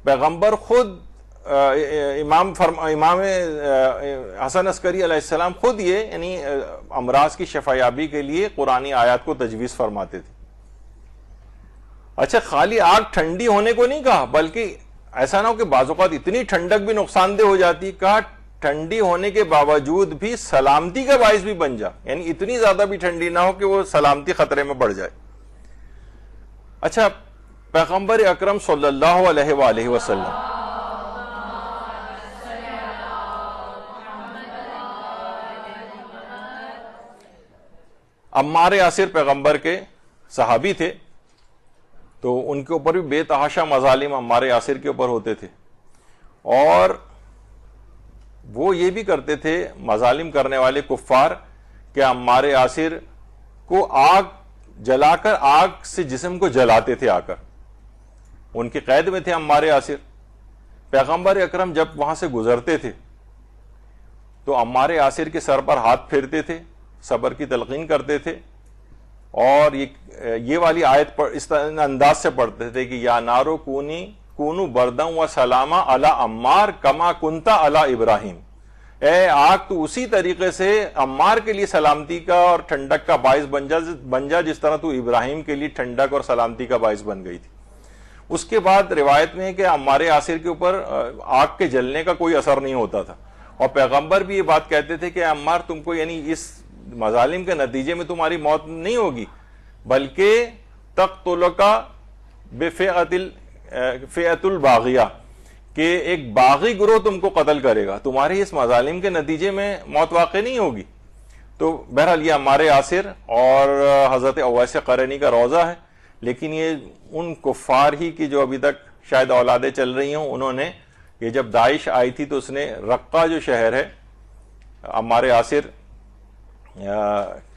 پیغمبر خود امام حسن عسکری علیہ السلام خود یہ یعنی امراض کی شفایابی کے لیے قرآنی آیات کو تجویز فرماتے تھے. اچھا خالی آگ ٹھنڈی ہونے کو نہیں کہا, بلکہ ایسا نہ ہو کہ بعض اوقات اتنی ٹھنڈک بھی نقصان دہ ہو جاتی, کہا ٹھنڈی ہونے کے باوجود بھی سلامتی کا باعث بھی بن جا, یعنی اتنی زیادہ بھی ٹھنڈی نہ ہو کہ وہ سلامتی خطرے میں بڑھ جائے. اچھا پیغمبر اکرم صلی اللہ علیہ وآلہ وسلم عمار یاسر پیغمبر کے صحابی تھے, تو ان کے اوپر بھی بے تحاشا مظالم عمار یاسر کے اوپر ہوتے تھے, اور وہ یہ بھی کرتے تھے مظالم کرنے والے کفار کہ عمار یاسر کو آگ جلا کر آگ سے جسم کو جلاتے تھے آ کر. ان کی قید میں تھے عمار یاسر. پیغمبر اکرم جب وہاں سے گزرتے تھے تو عمار یاسر کے سر پر ہاتھ پھیرتے تھے, صبر کی تلقین کرتے تھے, اور یہ والی آیت پر اس انداز سے پڑھتے تھے کہ یا نارو کونو بردن و سلاما علی عمار کما کنتا علی ابراہیم, اے آگ تو اسی طریقے سے عمار کے لیے سلامتی کا اور ٹھنڈک کا باعث بن جا جس طرح تو ابراہیم کے لیے ٹھنڈک اور سلامتی کا باعث بن گئی تھی. اس کے بعد روایت میں ہے کہ عمار یاسر کے اوپر آگ کے جلنے کا کوئی اثر نہیں ہوتا تھا, اور پیغمبر بھی یہ بات کہتے تھے کہ عمار تم کو یعنی اس مظالم کے نتیجے میں تمہاری موت نہیں ہوگی, بلکہ تقتلک بفئۃ الباغیہ, کہ ایک باغی گروہ تم کو قتل کرے گا, تمہاری اس مظالم کے نتیجے میں موت واقع نہیں ہوگی. تو بہرحال یہ عمار یاسر اور حضرت اویس قرنی کا روضہ ہے, لیکن یہ ان کفار ہی کی جو ابھی تک شاید اولادیں چل رہی ہوں, انہوں نے یہ جب داعش آئی تھی تو اس نے رقہ جو شہر ہے, عمار یاسر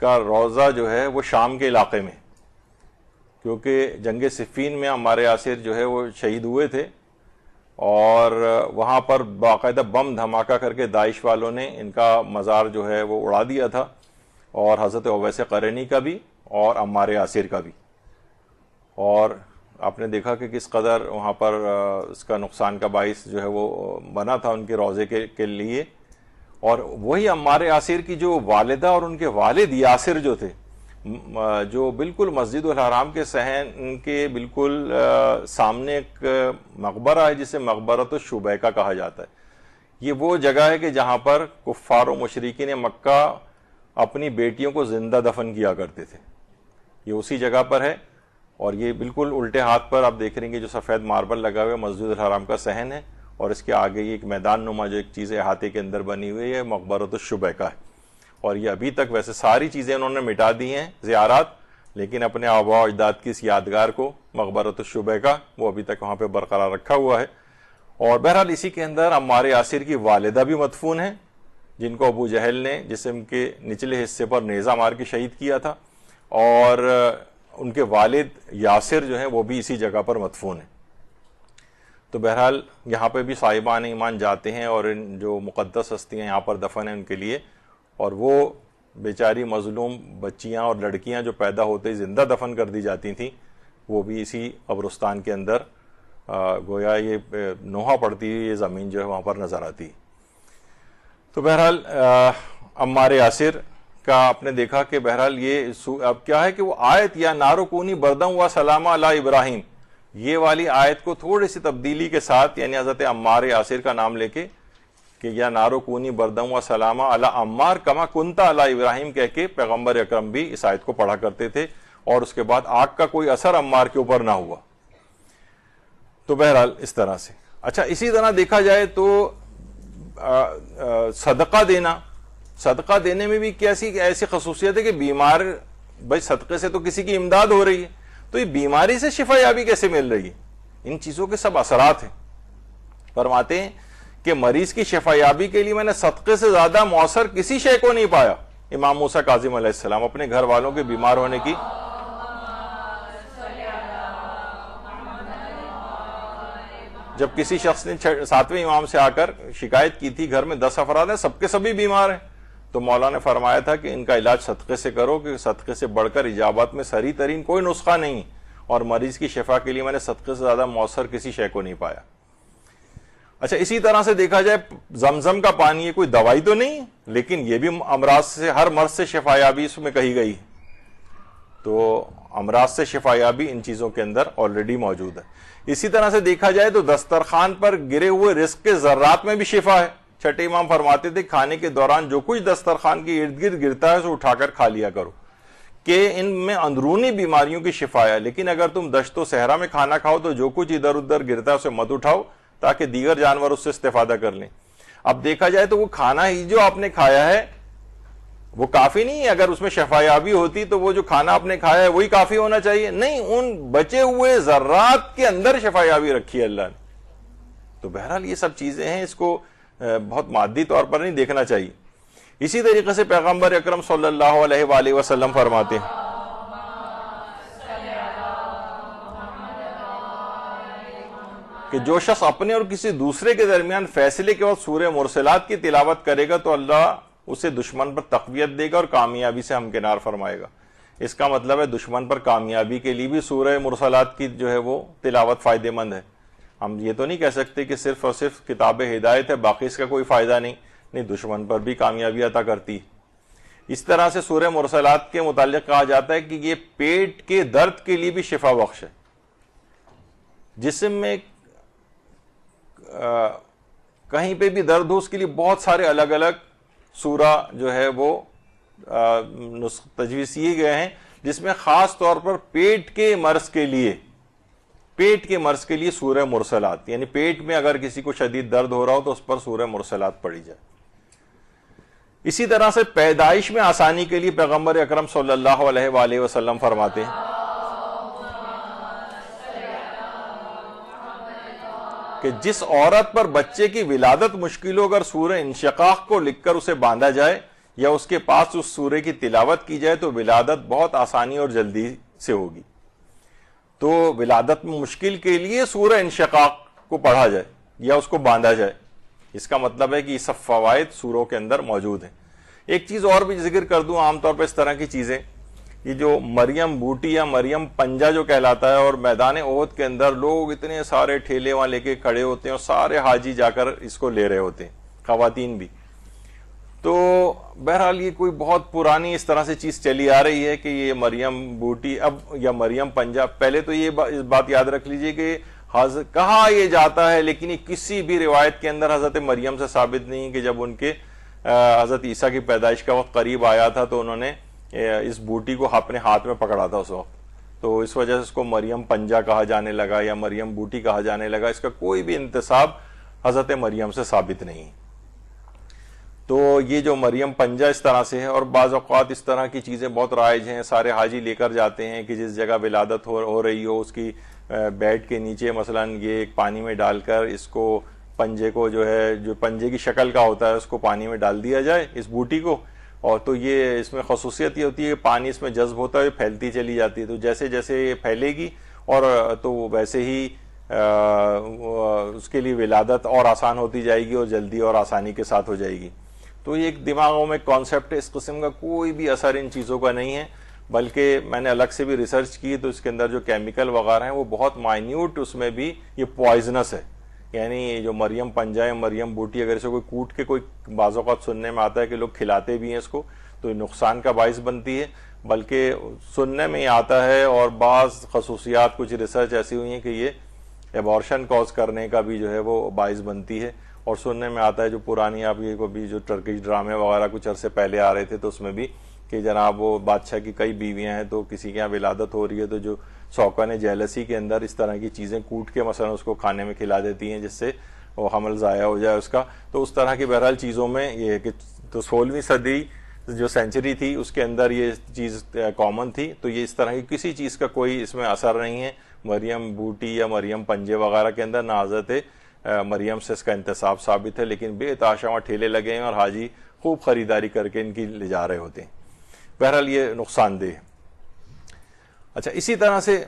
کا روضہ جو ہے وہ شام کے علاقے میں, کیونکہ جنگ صفین میں عمار یاسر جو ہے وہ شہید ہوئے تھے, اور وہاں پر باقاعدہ بم دھماکہ کر کے داعش والوں نے ان کا مزار جو ہے وہ اڑا دیا تھا, اور حضرت اویس قرنی کا بھی اور عمار یاسر کا بھی. اور آپ نے دیکھا کہ کس قدر وہاں پر اس کا نقصان کا باعث جو ہے وہ بنا تھا ان کے روضے کے لیے. اور وہی عمار یاسر کی جو والدہ اور ان کے والد یاسر جو تھے, جو بالکل مسجد الحرام کے صحن کے بالکل سامنے ایک مقبرہ ہے جسے مقبرۃ الشبیکہ کہا جاتا ہے. یہ وہ جگہ ہے کہ جہاں پر کفار و مشرکین مکہ اپنی بیٹیوں کو زندہ دفن کیا کرتے تھے, یہ اسی جگہ پر ہے. اور یہ بالکل الٹے ہاتھ پر آپ دیکھ رہے ہیں کہ جو سفید ماربل لگا ہوا ہے مسجد الحرام کا صحن ہے, اور اس کے آگے یہ ایک میدان نما جو ایک چیز احاطے کے اندر بنی ہوئی ہے مقبرۃ الشبیکہ ہے. اور یہ ابھی تک ویسے ساری چیزیں انہوں نے مٹا دی ہیں زیارات, لیکن اپنے آباء و اجداد کی اس یادگار کو مقبرۃ الشبیکہ وہ ابھی تک وہاں پہ برقرار رکھا ہوا ہے. اور بہرحال اسی کے اندر عمار یاسر کی والدہ بھی مدفون ہیں, جن کو ابو جہل نے جسم کے نچلے حصے پر نیزہ مار کے شہید کیا تھا, اور ان کے والد یاسر جو ہیں وہ بھی اسی جگہ پر مدفون ہیں. تو بہرحال یہاں پہ بھی صاحبان ایمان جاتے ہیں, اور ان جو مقدس ہستیاں یہاں پر دفن ہیں ان کے لیے, اور وہ بیچاری مظلوم بچیاں اور لڑکیاں جو پیدا ہوتے ہی زندہ دفن کر دی جاتی تھیں, وہ بھی اسی قبرستان کے اندر گویا یہ نوحہ پڑتی ہوئی یہ زمین جو ہے وہاں پر نظر آتی. تو بہرحال عمار یاسر کا آپ نے دیکھا کہ بہرحال یہ اب کیا ہے کہ وہ آیت یا نارو کونی بردم و سلامہ علی ابراہیم, یہ والی آیت کو تھوڑی سی تبدیلی کے ساتھ, یعنی حضرت عمار یاسر کا نام لے کے کہ یا نارو کونی بردم و سلامہ علی عمار کما کنتا علی ابراہیم کہہ کے پیغمبر اکرم بھی اس آیت کو پڑھا کرتے تھے, اور اس کے بعد آگ کا کوئی اثر عمار کے اوپر نہ ہوا. تو بہرحال اس طرح سے. اچھا اسی طرح دیکھا جائے تو صدقہ دینے میں بھی ایسی خصوصیت ہے کہ بیمار, بھائی صدقے سے تو کسی کی امداد ہو رہی ہے, تو یہ بیماری سے شفا یابی کیسے مل رہی ہے؟ ان چیزوں کے سب اثرات ہیں. فرماتے ہیں کہ مریض کی شفا یابی کے لیے میں نے صدقے سے زیادہ مؤثر کسی شے کو نہیں پایا. امام موسیٰ کاظم علیہ السلام اپنے گھر والوں کے بیمار ہونے کی جب کسی شخص نے 7ویں امام سے آ کر شکایت کی تھی گھر میں 10 افراد ہیں, سب کے سبھی بیمار ہیں, تو مولا نے فرمایا تھا کہ ان کا علاج صدقے سے کرو, کہ صدقے سے بڑھ کر اجابت میں سری ترین کوئی نسخہ نہیں, اور مریض کی شفا کے لیے میں نے صدقے سے زیادہ مؤثر کسی شے کو نہیں پایا. اچھا اسی طرح سے دیکھا جائے زمزم کا پانی یہ کوئی دوائی تو نہیں، لیکن یہ بھی امراض سے، ہر مرض سے شفا یابی اس میں کہی گئی ہے، تو امراض سے شفا یابی ان چیزوں کے اندر آلریڈی موجود ہے۔ اسی طرح سے دیکھا جائے تو دسترخوان پر گرے ہوئے رزق کے ذرات میں بھی شفا ہے۔ چھٹے امام فرماتے تھے کھانے کے دوران جو کچھ دسترخوان کے ارد گرد گرتا ہے اسے اٹھا کر کھا لیا کرو، کہ ان میں اندرونی بیماریوں کی شفا ہے۔ لیکن اگر تم دشت و صحرا میں کھانا کھاؤ تو جو کچھ ادھر ادھر گرتا ہے اسے مت اٹھاؤ تاکہ دیگر جانور اس سے استفادہ کر لیں۔ اب دیکھا جائے تو وہ کھانا ہی جو آپ نے کھایا ہے وہ کافی نہیں ہے، اگر اس میں شفا یابی ہوتی تو وہ جو کھانا آپ نے کھایا ہے وہی کافی ہونا چاہیے، نہیں، ان بچے ہوئے ذرات کے اندر شفا یابی رکھی ہے اللہ نے۔ تو بہرحال یہ سب چیزیں ہیں، اس کو بہت مادی طور پر نہیں دیکھنا چاہیے۔ اسی طریقے سے پیغمبر اکرم صلی اللہ علیہ وآلہ وسلم فرماتے ہیں کہ جو شخص اپنے اور کسی دوسرے کے درمیان فیصلے کے وقت سورہ مرسلات کی تلاوت کرے گا تو اللہ اسے دشمن پر تقویت دے گا اور کامیابی سے ہمکنار فرمائے گا۔ اس کا مطلب ہے دشمن پر کامیابی کے لیے بھی سورہ مرسلات کی جو ہے وہ تلاوت فائدہ مند ہے۔ ہم یہ تو نہیں کہہ سکتے کہ صرف اور صرف کتاب ہدایت ہے باقی اس کا کوئی فائدہ نہیں، دشمن پر بھی کامیابی عطا کرتی ہے۔ اس طرح سے سورہ مرسلات کے متعلق کہا جاتا ہے کہ یہ پیٹ کے درد کے لیے بھی شفا بخش ہے۔ جسم میں کہیں پہ بھی درد ہو اس کے لیے بہت سارے الگ الگ سورہ جو ہے وہ تجویز کیے گئے ہیں، جس میں خاص طور پر پیٹ کے مرض کے لیے سورہ مرسلات، یعنی پیٹ میں اگر کسی کو شدید درد ہو رہا ہو تو اس پر سورہ مرسلات پڑھی جائے۔ اسی طرح سے پیدائش میں آسانی کے لیے پیغمبر اکرم صلی اللہ علیہ وآلہ وسلم فرماتے ہیں کہ جس عورت پر بچے کی ولادت مشکل ہو اگر سورہ انشقاق کو لکھ کر اسے باندھا جائے یا اس کے پاس اس سورے کی تلاوت کی جائے تو ولادت بہت آسانی اور جلدی سے ہوگی۔ تو ولادت میں مشکل کے لیے سورہ انشقاق کو پڑھا جائے یا اس کو باندھا جائے، اس کا مطلب ہے کہ یہ سب فوائد سوروں کے اندر موجود ہیں۔ ایک چیز اور بھی ذکر کر دوں، عام طور پہ اس طرح کی چیزیں، یہ جو مریم بوٹی یا مریم پنجہ جو کہلاتا ہے، اور میدان احد کے اندر لوگ اتنے سارے ٹھیلے وہاں لے کے کھڑے ہوتے ہیں اور سارے حاجی جا کر اس کو لے رہے ہوتے ہیں، خواتین بھی۔ تو بہرحال یہ کوئی بہت پرانی اس طرح سے چیز چلی آ رہی ہے کہ یہ مریم بوٹی اب یا مریم پنجہ، پہلے تو یہ اس بات یاد رکھ لیجئے کہ کہا یہ جاتا ہے لیکن یہ کسی بھی روایت کے اندر حضرت مریم سے ثابت نہیں کہ جب ان کے حضرت عیسیٰ کی پیدائش کا وقت قریب آیا تھا تو انہوں نے اس بوٹی کو اپنے ہاتھ میں پکڑا تھا اس وقت، تو اس وجہ سے اس کو مریم پنجہ کہا جانے لگا یا مریم بوٹی کہا جانے لگا۔ اس کا کوئی بھی انتساب حضرت مریم سے ثابت نہیں۔ تو یہ جو مریم پنجہ اس طرح سے ہے، اور بعض اوقات اس طرح کی چیزیں بہت رائج ہیں، سارے حاجی لے کر جاتے ہیں کہ جس جگہ ولادت ہو رہی ہو اس کی بیڈ کے نیچے مثلا یہ ایک پانی میں ڈال کر اس کو پنجے کو جو ہے جو پنجے کی شکل کا ہوتا ہے اس کو پانی میں ڈال دیا جائے اس بوٹی کو، اور تو یہ اس میں خصوصیت یہ ہوتی ہے کہ پانی اس میں جذب ہوتا ہے، پھیلتی چلی جاتی ہے، تو جیسے جیسے یہ پھیلے گی اور تو ویسے ہی اس کے لیے ولادت اور آسان ہوتی جائے گی اور جلدی اور آسانی کے ساتھ ہو جائے گی۔ تو یہ ایک دماغوں میں کانسیپٹ ہے، اس قسم کا کوئی بھی اثر ان چیزوں کا نہیں ہے، بلکہ میں نے الگ سے بھی ریسرچ کی تو اس کے اندر جو کیمیکل وغیرہ ہیں وہ بہت مائنیوٹ، اس میں بھی یہ پوائزنس ہے، یعنی جو مریم پنجہ ہے مریم بوٹی اگر اسے کوئی کوٹ کے کوئی بعض اوقات سننے میں آتا ہے کہ لوگ کھلاتے بھی ہیں اس کو تو یہ نقصان کا باعث بنتی ہے، بلکہ سننے میں یہ آتا ہے، اور بعض خصوصیات کچھ ریسرچ ایسی ہوئی ہیں کہ یہ ایبارشن کاز کرنے کا بھی جو ہے وہ باعث بنتی ہے، اور سننے میں آتا ہے جو پرانی آپ یہ کو بھی جو ٹرکش ڈرامے وغیرہ کچھ عرصے پہلے آ رہے تھے تو اس میں بھی کہ جناب وہ بادشاہ کی کئی بیویاں ہیں تو کسی کے یہاں ولادت ہو رہی ہے تو جو شوقان جیلسی کے اندر اس طرح کی چیزیں کوٹ کے مثلا اس کو کھانے میں کھلا دیتی ہیں جس سے وہ حمل ضائع ہو جائے اس کا، تو اس طرح کی بہرحال چیزوں میں یہ ہے کہ تو 16ویں صدی جو سینچری تھی اس کے اندر یہ چیز کامن تھی، تو یہ اس طرح کی کسی چیز کا کوئی اس میں اثر نہیں ہے مریم بوٹی یا مریم پنجے وغیرہ کے اندر، نہ حضرت مریم سے اس کا انتساب ثابت ہے، لیکن بے تحاشا وہاں ٹھیلے لگے ہیں اور حاجی خوب خریداری کر کے ان کی لے جا رہے ہوتے ہیں، بہرحال یہ نقصان دہ ہے۔ اچھا اسی طرح سے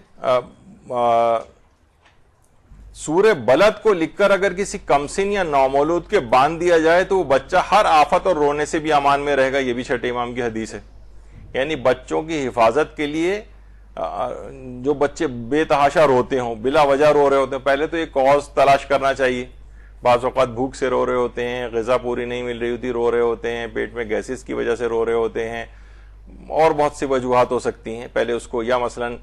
سورہ بلد کو لکھ کر اگر کسی کمسن یا نومولود کے باندھ دیا جائے تو وہ بچہ ہر آفت اور رونے سے بھی امان میں رہے گا، یہ بھی چھٹے امام کی حدیث ہے، یعنی بچوں کی حفاظت کے لیے جو بچے بے تحاشا روتے ہوں بلا وجہ رو رہے ہوتے ہیں پہلے تو یہ کاز تلاش کرنا چاہیے، بعض اوقات بھوک سے رو رہے ہوتے ہیں، غذا پوری نہیں مل رہی ہوتی، رو رہے ہوتے ہیں، پیٹ میں گیسز کی وجہ سے رو رہے ہوتے ہیں، اور بہت سی وجوہات ہو سکتی ہیں. پہلے اس کو، یا مثلاً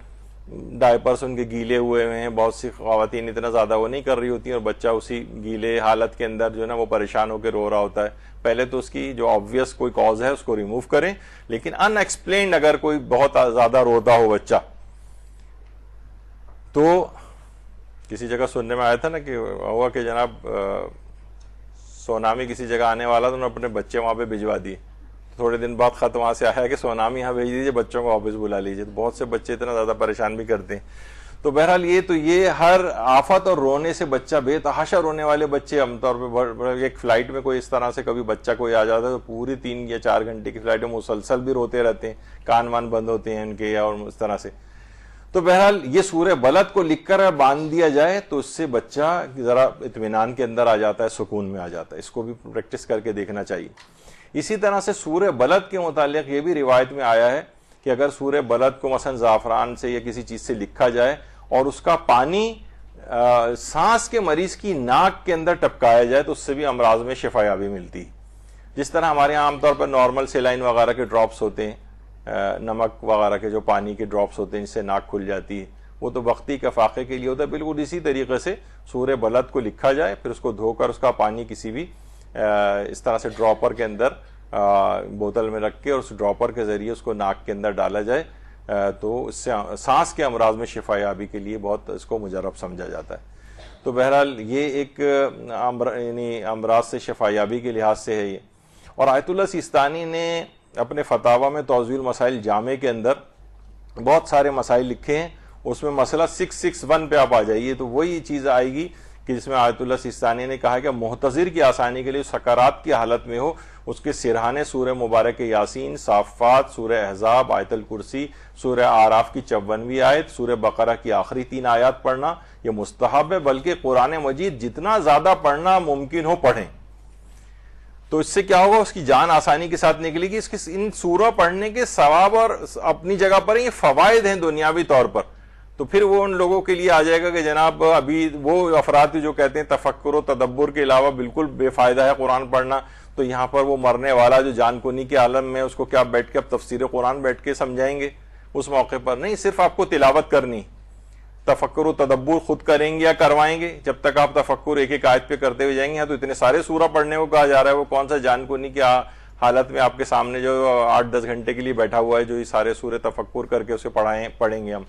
ڈائپرس ان کے گیلے ہوئے ہیں، بہت سی خواتین اتنا زیادہ وہ نہیں کر رہی ہوتی ہیں اور بچہ اسی گیلے حالت کے اندر جو ہے نا وہ پریشان ہو کے رو رہا ہوتا ہے. پہلے تو اس کی جو آبویس کوئی کاز ہے اس کو ریموو کریں. لیکن ان ایکسپلینڈ اگر کوئی بہت زیادہ روتا ہو بچہ، تو کسی جگہ سننے میں آیا تھا نا کہ ہوا کہ جناب سونامی کسی جگہ آنے والا تو انہوں نے اپنے بچے وہاں پہ بھجوا دیے. تھوڑے دن بعد خط وہاں سے آیا کہ سونامی یہاں بھیج دیجیے، بچوں کو واپس بلا لیجیے. تو بہت سے بچے اتنا زیادہ پریشان بھی کرتے ہیں. تو بہرحال یہ ہر آفت اور رونے سے بچہ، بے تحاشا رونے والے بچے عام طور پہ، ایک فلائٹ میں کوئی اس طرح سے کبھی بچہ کوئی آ جاتا ہے تو پوری 3 یا 4 گھنٹے کی فلائٹ میں مسلسل بھی روتے رہتے ہیں، کان وان بند ہوتے ہیں ان کے، یا اور اس طرح سے. تو بہرحال یہ سورہ بلد کو لکھ کر باندھ دیا جائے تو اس سے بچہ ذرا اطمینان کے اندر آ جاتا ہے، سکون میں آ جاتا ہے. اس کو بھی پریکٹس کر کے دیکھنا چاہیے. اسی طرح سے سورہ بلد کے متعلق یہ بھی روایت میں آیا ہے کہ اگر سورہ بلد کو مثلا زعفران سے یا کسی چیز سے لکھا جائے اور اس کا پانی سانس کے مریض کی ناک کے اندر ٹپکایا جائے تو اس سے بھی امراض میں شفا یابی ملتی. جس طرح ہمارے یہاں عام طور پر نارمل سیلائن وغیرہ کے ڈراپس ہوتے ہیں، نمک وغیرہ کے جو پانی کے ڈراپس ہوتے ہیں جس سے ناک کھل جاتی ہے، وہ تو وقتی کفاقے کے لیے ہوتا ہے. بالکل اسی طریقے سے سورہ بلد کو لکھا جائے، پھر اس کو دھو کر اس کا پانی کسی بھی اس طرح سے ڈراپر کے اندر بوتل میں رکھ کے اور اس ڈراپر کے ذریعے اس کو ناک کے اندر ڈالا جائے تو اس سے سانس کے امراض میں شفا یابی کے لیے بہت اس کو مجرب سمجھا جاتا ہے. تو بہرحال یہ ایک یعنی امراض سے شفا یابی کے لحاظ سے ہے یہ. اور آیت اللہ سیستانی نے اپنے فتاوی میں توضیح المسائل جامع کے اندر بہت سارے مسائل لکھے ہیں. اس میں مسئلہ 661 پہ آپ آ جائیے تو وہی چیز آئے گی کہ جس میں آیت اللہ سیستانی نے کہا کہ محتضر کی آسانی کے لیے سکرات کی حالت میں ہو اس کے سرہانے سورہ مبارک یاسین، صافات، سورہ احزاب، آیت الکرسی، سورہ اعراف کی 54ویں آیت، سورہ بقرہ کی آخری 3 آیات پڑھنا یہ مستحب ہے، بلکہ قرآن مجید جتنا زیادہ پڑھنا ممکن ہو پڑھیں. تو اس سے کیا ہوگا، اس کی جان آسانی کے ساتھ نکلے گی. اس کے ان سورہ پڑھنے کے ثواب اور اپنی جگہ پر یہ فوائد ہیں دنیاوی طور پر. تو پھر وہ ان لوگوں کے لیے آ جائے گا کہ جناب ابھی وہ افراد جو کہتے ہیں تفکر و تدبر کے علاوہ بالکل بے فائدہ ہے قرآن پڑھنا، تو یہاں پر وہ مرنے والا جو جان کنی کے عالم میں اس کو کیا بیٹھ کے اب تفسیر قرآن بیٹھ کے سمجھائیں گے اس موقع پر؟ نہیں، صرف آپ کو تلاوت کرنی. تفکر و تدبر خود کریں گے یا کروائیں گے؟ جب تک آپ تفکر ایک ایک آیت پہ کرتے ہوئے جائیں گے. تو اتنے سارے سورہ پڑھنے کو کہا جا رہا ہے، وہ کون سا جان کنی کی حالت میں آپ کے سامنے جو 8-10 گھنٹے کے لیے بیٹھا ہوا ہے جو یہ سارے سورہ تفکر کر کے اسے پڑھیں گے ہم؟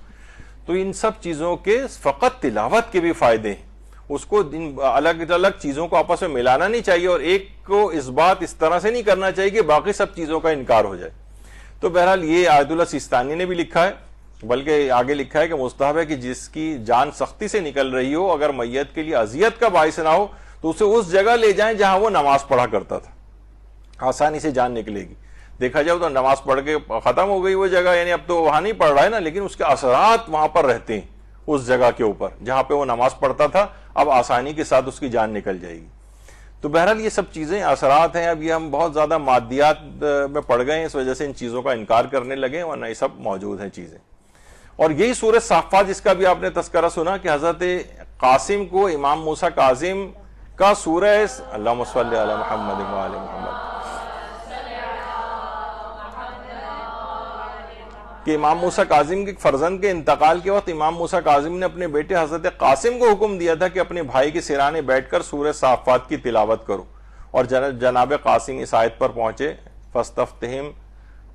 تو ان سب چیزوں کے فقط تلاوت کے بھی فائدے ہیں. اس کو الگ الگ چیزوں کو آپس میں ملانا نہیں چاہیے اور ایک کو اس بات اس طرح سے نہیں کرنا چاہیے کہ باقی سب چیزوں کا انکار ہو جائے. تو بہرحال یہ آیت اللہ سیستانی نے بھی لکھا ہے، بلکہ آگے لکھا ہے کہ مستحب ہے کہ جس کی جان سختی سے نکل رہی ہو، اگر میت کے لیے اذیت کا باعث نہ ہو تو اسے اس جگہ لے جائیں جہاں وہ نماز پڑھا کرتا تھا، آسانی سے جان نکلے گی. دیکھا جائے تو نماز پڑھ کے ختم ہو گئی وہ جگہ، یعنی اب تو وہاں نہیں پڑھ رہا ہے نا، لیکن اس کے اثرات وہاں پر رہتے ہیں اس جگہ کے اوپر جہاں پہ وہ نماز پڑھتا تھا. اب آسانی کے ساتھ اس کی جان نکل جائے گی. تو بہرحال یہ سب چیزیں اثرات ہیں. اب یہ ہم بہت زیادہ مادیات میں پڑ گئے ہیں، اس وجہ سے ان چیزوں کا انکار کرنے لگے، ورنہ یہ سب موجود ہیں چیزیں. اور یہی سورہ صافات جس کا بھی آپ نے تذکرہ سنا کہ حضرت قاسم کو امام موسیٰ کاظم کا سورہ اللہم صلی علی محمد و آل محمد کہ امام موسیٰ کاظم کے فرزند کے انتقال کے وقت امام موسیٰ کاظم نے اپنے بیٹے حضرت قاسم کو حکم دیا تھا کہ اپنے بھائی کے سرانے بیٹھ کر سورہ صافات کی تلاوت کرو. اور جناب قاسم اس آیت پر پہنچے فاستفتہم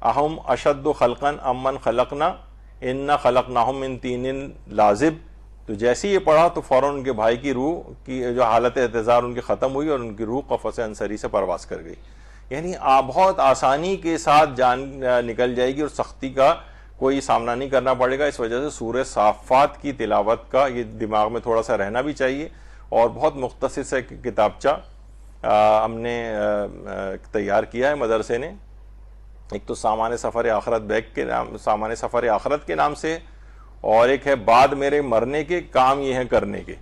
اہم اشد خلقا امن خلقنا انا خلقناہم من طین لازب. تو جیسے یہ پڑھا تو فوراً ان کے بھائی کی روح کی جو حالت اعتذار ان کی ختم ہوئی اور ان کی روح قفس انصری سے پرواز کر گئی. یعنی بہت آسانی کے ساتھ جان نکل جائے گی اور سختی کا کوئی سامنا نہیں کرنا پڑے گا. اس وجہ سے سورہ صافات کی تلاوت کا یہ دماغ میں تھوڑا سا رہنا بھی چاہیے. اور بہت مختصر سے کتابچہ ہم نے تیار کیا ہے مدرسے نے. ایک تو سامان سفر آخرت بیگ کے نام، سامان سفر آخرت کے نام سے، اور ایک ہے بعد میرے مرنے کے کام یہ ہیں کرنے کے.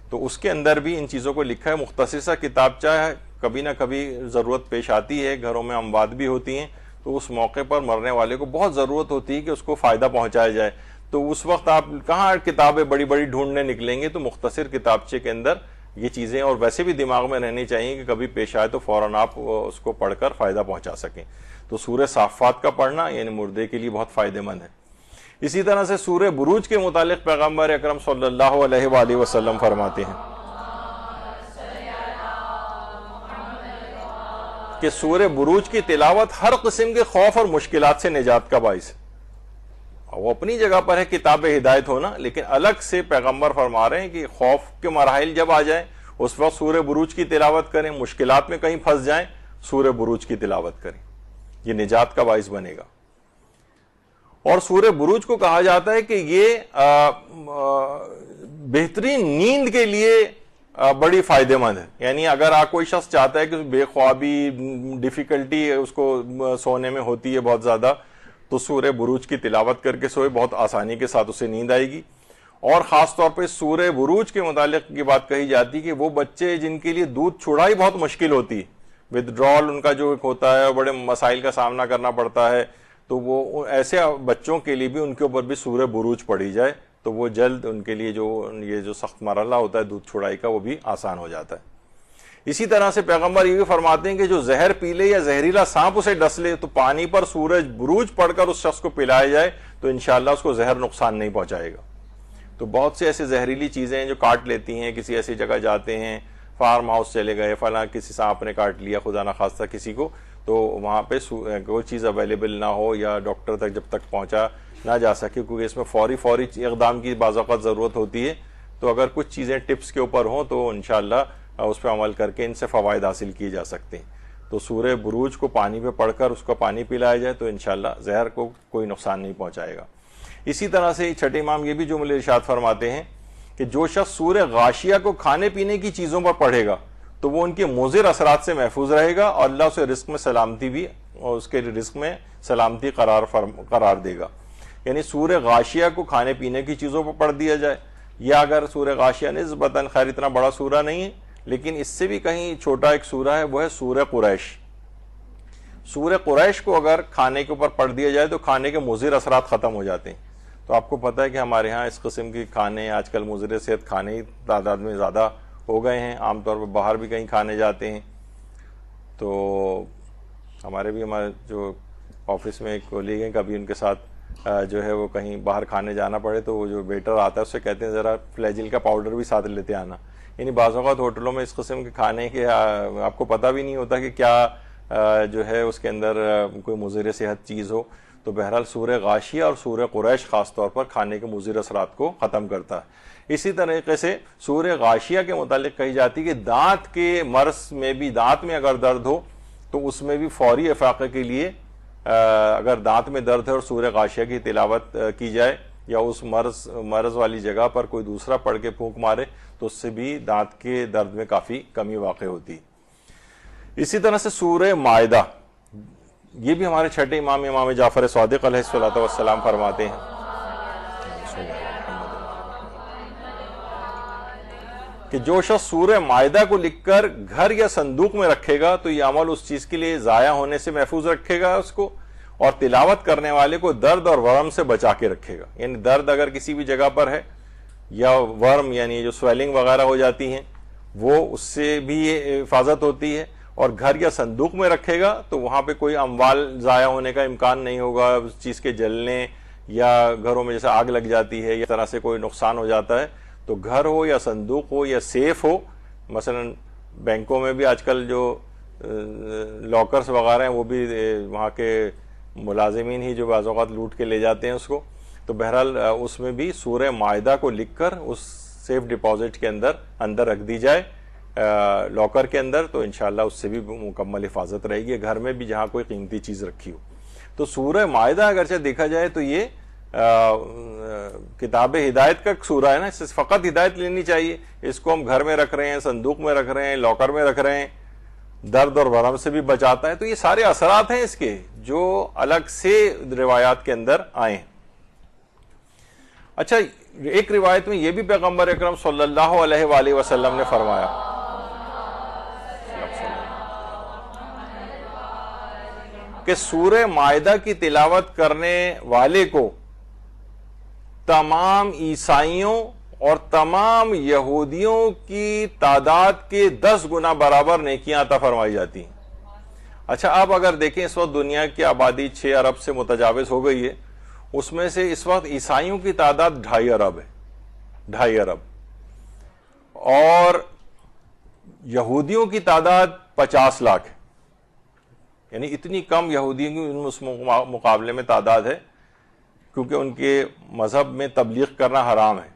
تو اس کے اندر بھی ان چیزوں کو لکھا ہے. مختصر سا کتابچہ ہے، کبھی نہ کبھی ضرورت پیش آتی ہے، گھروں میں اموات بھی ہوتی ہیں، تو اس موقع پر مرنے والے کو بہت ضرورت ہوتی ہے کہ اس کو فائدہ پہنچایا جائے. تو اس وقت آپ کہاں کتابیں بڑی بڑی ڈھونڈنے نکلیں گے؟ تو مختصر کتابچے کے اندر یہ چیزیں اور ویسے بھی دماغ میں رہنی چاہیے کہ کبھی پیش آئے تو فوراً آپ اس کو پڑھ کر فائدہ پہنچا سکیں. تو سورہ صافات کا پڑھنا یعنی مردے کے لیے بہت فائدہ مند ہے. اسی طرح سے سورہ بروج کے متعلق پیغمبر اکرم صلی اللہ علیہ وآلہ وسلم فرماتے ہیں کہ سورہ بروج کی تلاوت ہر قسم کے خوف اور مشکلات سے نجات کا باعث ہے. وہ اپنی جگہ پر ہے کتاب ہدایت ہونا, لیکن الگ سے پیغمبر فرما رہے ہیں کہ خوف کے مراحل جب آ جائیں اس وقت سورہ بروج کی تلاوت کریں, مشکلات میں کہیں پھنس جائیں سورہ بروج کی تلاوت کریں, یہ نجات کا باعث بنے گا. اور سورہ بروج کو کہا جاتا ہے کہ یہ بہترین نیند کے لیے بڑی فائدہ مند ہے. یعنی اگر کوئی شخص چاہتا ہے کہ بے خوابی, ڈیفیکلٹی اس کو سونے میں ہوتی ہے بہت زیادہ, تو سورہ بروج کی تلاوت کر کے سوئے, بہت آسانی کے ساتھ اسے نیند آئے گی. اور خاص طور پہ سورہ بروج کے متعلق یہ بات کہی جاتی کہ وہ بچے جن کے لیے دودھ چھڑائی بہت مشکل ہوتی ہے, ودڈرال ان کا جو ہوتا ہے, بڑے مسائل کا سامنا کرنا پڑتا ہے, تو وہ ایسے بچوں کے لیے بھی ان کے اوپر بھی سورہ بروج پڑھی جائے تو وہ جلد ان کے لیے یہ جو سخت مرحلہ ہوتا ہے دودھ چھڑائی کا وہ بھی آسان ہو جاتا ہے. اسی طرح سے پیغمبر یہ بھی فرماتے ہیں کہ جو زہر پی لے یا زہریلا سانپ اسے ڈس لے تو پانی پر سورج بروج پڑھ کر اس شخص کو پلایا جائے تو انشاءاللہ اس کو زہر نقصان نہیں پہنچائے گا. تو بہت سے ایسے زہریلی چیزیں ہیں جو کاٹ لیتی ہیں, کسی ایسی جگہ جاتے ہیں, فارم ہاؤس چلے گئے, فلاں کسی سانپ نے کاٹ لیا خدا نہ خواستہ کسی کو, تو وہاں پہ کوئی چیز اویلیبل نہ ہو یا ڈاکٹر تک جب تک پہنچا نہ جا سکے, کیونکہ اس میں فوری اقدام کی بعض اوقات ضرورت ہوتی ہے. تو اگر کچھ چیزیں ٹپس کے اوپر ہوں تو انشاءاللہ اس پہ عمل کر کے ان سے فوائد حاصل کیے جا سکتے ہیں. تو سورہ بروج کو پانی پہ پڑھ کر اس کو پانی پلایا جائے تو انشاءاللہ زہر کو کوئی نقصان نہیں پہنچائے گا. اسی طرح سے چھٹے امام یہ بھی جملے ارشاد فرماتے ہیں کہ جو شخص سورہ غاشیہ کو کھانے پینے کی چیزوں پر پڑھے گا تو وہ ان کے مضر اثرات سے محفوظ رہے گا اور اللہ اسے رزق میں سلامتی بھی اور اس کے رزق میں سلامتی قرار دے گا. یعنی سورہ غاشیہ کو کھانے پینے کی چیزوں پر پڑھ دیا جائے, یا اگر سورہ غاشیہ نسبتاً خیر اتنا بڑا سورہ نہیں ہے لیکن اس سے بھی کہیں چھوٹا ایک سورہ ہے, وہ ہے سورہ قریش. سورہ قریش کو اگر کھانے کے اوپر پڑھ دیا جائے تو کھانے کے مضر اثرات ختم ہو جاتے ہیں. تو آپ کو پتہ ہے کہ ہمارے ہاں اس قسم کے کھانے آج کل مضر صحت کھانے ہی تعداد میں زیادہ ہو گئے ہیں, عام طور پہ باہر بھی کہیں کھانے جاتے ہیں. تو ہمارے جو آفس میں ایک کولیگ ہیں, کبھی ان کے ساتھ جو ہے وہ کہیں باہر کھانے جانا پڑے تو وہ جو ویٹر آتا ہے اس سے کہتے ہیں ذرا فلیجل کا پاؤڈر بھی ساتھ لیتے آنا. یعنی بعض اوقات ہوٹلوں میں اس قسم کے کھانے کے آپ کو پتہ بھی نہیں ہوتا کہ کیا جو ہے اس کے اندر کوئی مضر صحت چیز ہو. تو بہرحال سورہ غاشیہ اور سورہ قریش خاص طور پر کھانے کے مضر اثرات کو ختم کرتا ہے. اسی طریقے سے سورہ غاشیہ کے متعلق کہی جاتی کہ دانت کے مرض میں بھی, دانت میں اگر درد ہو تو اس میں بھی فوری افاقے کے لیے اگر دانت میں درد ہے اور سورہ غاشیہ کی تلاوت کی جائے یا اس مرض والی جگہ پر کوئی دوسرا پڑھ کے پھونک مارے تو اس سے بھی دانت کے درد میں کافی کمی واقع ہوتی. اسی طرح سے سورہ مائدہ, یہ بھی ہمارے چھٹے امام جعفر صادق علیہ الصلوۃ والسلام فرماتے ہیں کہ جو شخص سورہ مائدہ کو لکھ کر گھر یا صندوق میں رکھے گا تو یہ عمل اس چیز کے لیے ضائع ہونے سے محفوظ رکھے گا اس کو, اور تلاوت کرنے والے کو درد اور ورم سے بچا کے رکھے گا. یعنی درد اگر کسی بھی جگہ پر ہے یا ورم یعنی جو سویلنگ وغیرہ ہو جاتی ہیں وہ اس سے بھی حفاظت ہوتی ہے, اور گھر یا صندوق میں رکھے گا تو وہاں پہ کوئی اموال ضائع ہونے کا امکان نہیں ہوگا, اس چیز کے جلنے یا گھروں میں جیسے آگ لگ جاتی ہے یا اس طرح سے کوئی نقصان ہو جاتا ہے. تو گھر ہو یا صندوق ہو یا سیف ہو, مثلا بینکوں میں بھی آج کل جو لاکرز وغیرہ ہیں وہ بھی وہاں کے ملازمین ہی جو بعض اوقات لوٹ کے لے جاتے ہیں اس کو. تو بہرحال اس میں بھی سورہ مائدہ کو لکھ کر اس سیف ڈپازٹ کے اندر رکھ دی جائے لاکر کے اندر, تو انشاءاللہ اس سے بھی مکمل حفاظت رہے گی گھر میں بھی جہاں کوئی قیمتی چیز رکھی ہو. تو سورہ مائدہ اگرچہ دیکھا جائے تو یہ کتاب ہدایت کا سورہ ہے نا, اس سے فقط ہدایت لینی چاہیے. اس کو ہم گھر میں رکھ رہے ہیں, صندوق میں رکھ رہے ہیں, لاکر میں رکھ رہے ہیں, درد اور ورم سے بھی بچاتا ہے. تو یہ سارے اثرات ہیں اس کے جو الگ سے روایات کے اندر آئے ہیں. اچھا, ایک روایت میں یہ بھی پیغمبر اکرم صلی اللہ علیہ وآلہ وسلم نے فرمایا کہ سورہ مائدہ کی تلاوت کرنے والے کو تمام عیسائیوں اور تمام یہودیوں کی تعداد کے 10 گنا برابر نیکیاں عطا فرمائی جاتی ہیں۔ اچھا اب اگر دیکھیں اس وقت دنیا کی آبادی 6 ارب سے متجاوز ہو گئی ہے، اس میں سے اس وقت عیسائیوں کی تعداد 2.5 ارب ہے، 2.5 ارب، اور یہودیوں کی تعداد 50 لاکھ ہے۔ یعنی اتنی کم یہودیوں کی اس مقابلے میں تعداد ہے، کیونکہ ان کے مذہب میں تبلیغ کرنا حرام ہے۔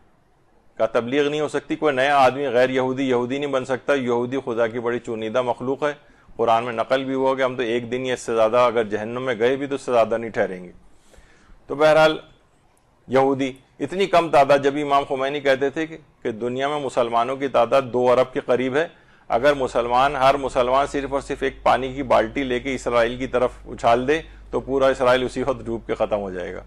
کا تبلیغ نہیں ہو سکتی، کوئی نیا آدمی غیر یہودی یہودی نہیں بن سکتا۔ یہودی خدا کی بڑی چنیدہ مخلوق ہے، قرآن میں نقل بھی ہوا کہ ہم تو ایک دن یا اس سے زیادہ اگر جہنم میں گئے بھی تو اس سے زیادہ نہیں ٹھہریں گے۔ تو بہرحال یہودی اتنی کم تعداد، جب امام خمینی کہتے تھے کہ دنیا میں مسلمانوں کی تعداد 2 ارب کے قریب ہے، اگر ہر مسلمان صرف اور صرف ایک پانی کی بالٹی لے کے اسرائیل کی طرف اچھال دے تو پورا اسرائیل اسی وقت ڈوب کے ختم ہو جائے گا۔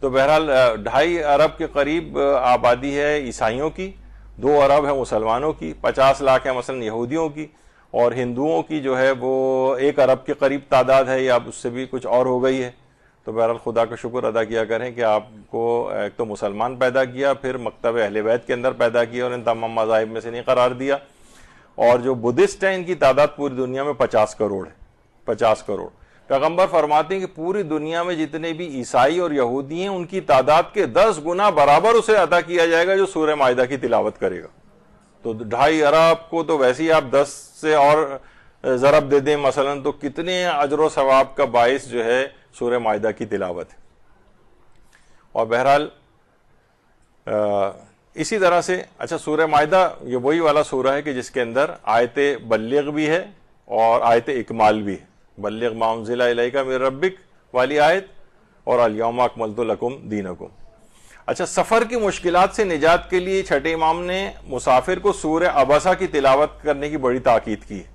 تو بہرحال 2.5 ارب کے قریب آبادی ہے عیسائیوں کی، 2 ارب ہے مسلمانوں کی، 50 لاکھ ہے مثلا یہودیوں کی، اور ہندوؤں کی جو ہے وہ 1 ارب کے قریب تعداد ہے، یا اس سے بھی کچھ اور ہو گئی ہے۔ تو بہرحال خدا کا شکر ادا کیا کریں کہ آپ کو ایک تو مسلمان پیدا کیا، پھر مکتب اہل بیت کے اندر پیدا کیا اور ان تمام مذاہب میں سے نہیں قرار دیا۔ اور جو بدھسٹ ہیں ان کی تعداد پوری دنیا میں 50 کروڑ ہے، 50 کروڑ۔ پیغمبر فرماتے ہیں کہ پوری دنیا میں جتنے بھی عیسائی اور یہودی ہیں ان کی تعداد کے 10 گنا برابر اسے عطا کیا جائے گا جو سورہ مائدہ کی تلاوت کرے گا۔ تو 2.5 ارب کو تو ویسے ہی آپ 10 سے اور ضرب دے دیں مثلا، تو کتنے اجر و ثواب کا باعث جو ہے سورہ مائدہ کی تلاوت ہے۔ اور بہرحال اسی طرح سے اچھا سورہ مائدہ یہ وہی والا سورہ ہے کہ جس کے اندر آیت بلغ بھی ہے اور آیت اکمال بھی ہے، بلغ ما انزل الیک من ربک والی آیت، اور الیوم اکملت لکم دینکم۔ اچھا سفر کی مشکلات سے نجات کے لیے چھٹے امام نے مسافر کو سورہ عبسہ کی تلاوت کرنے کی بڑی تاکید کی ہے۔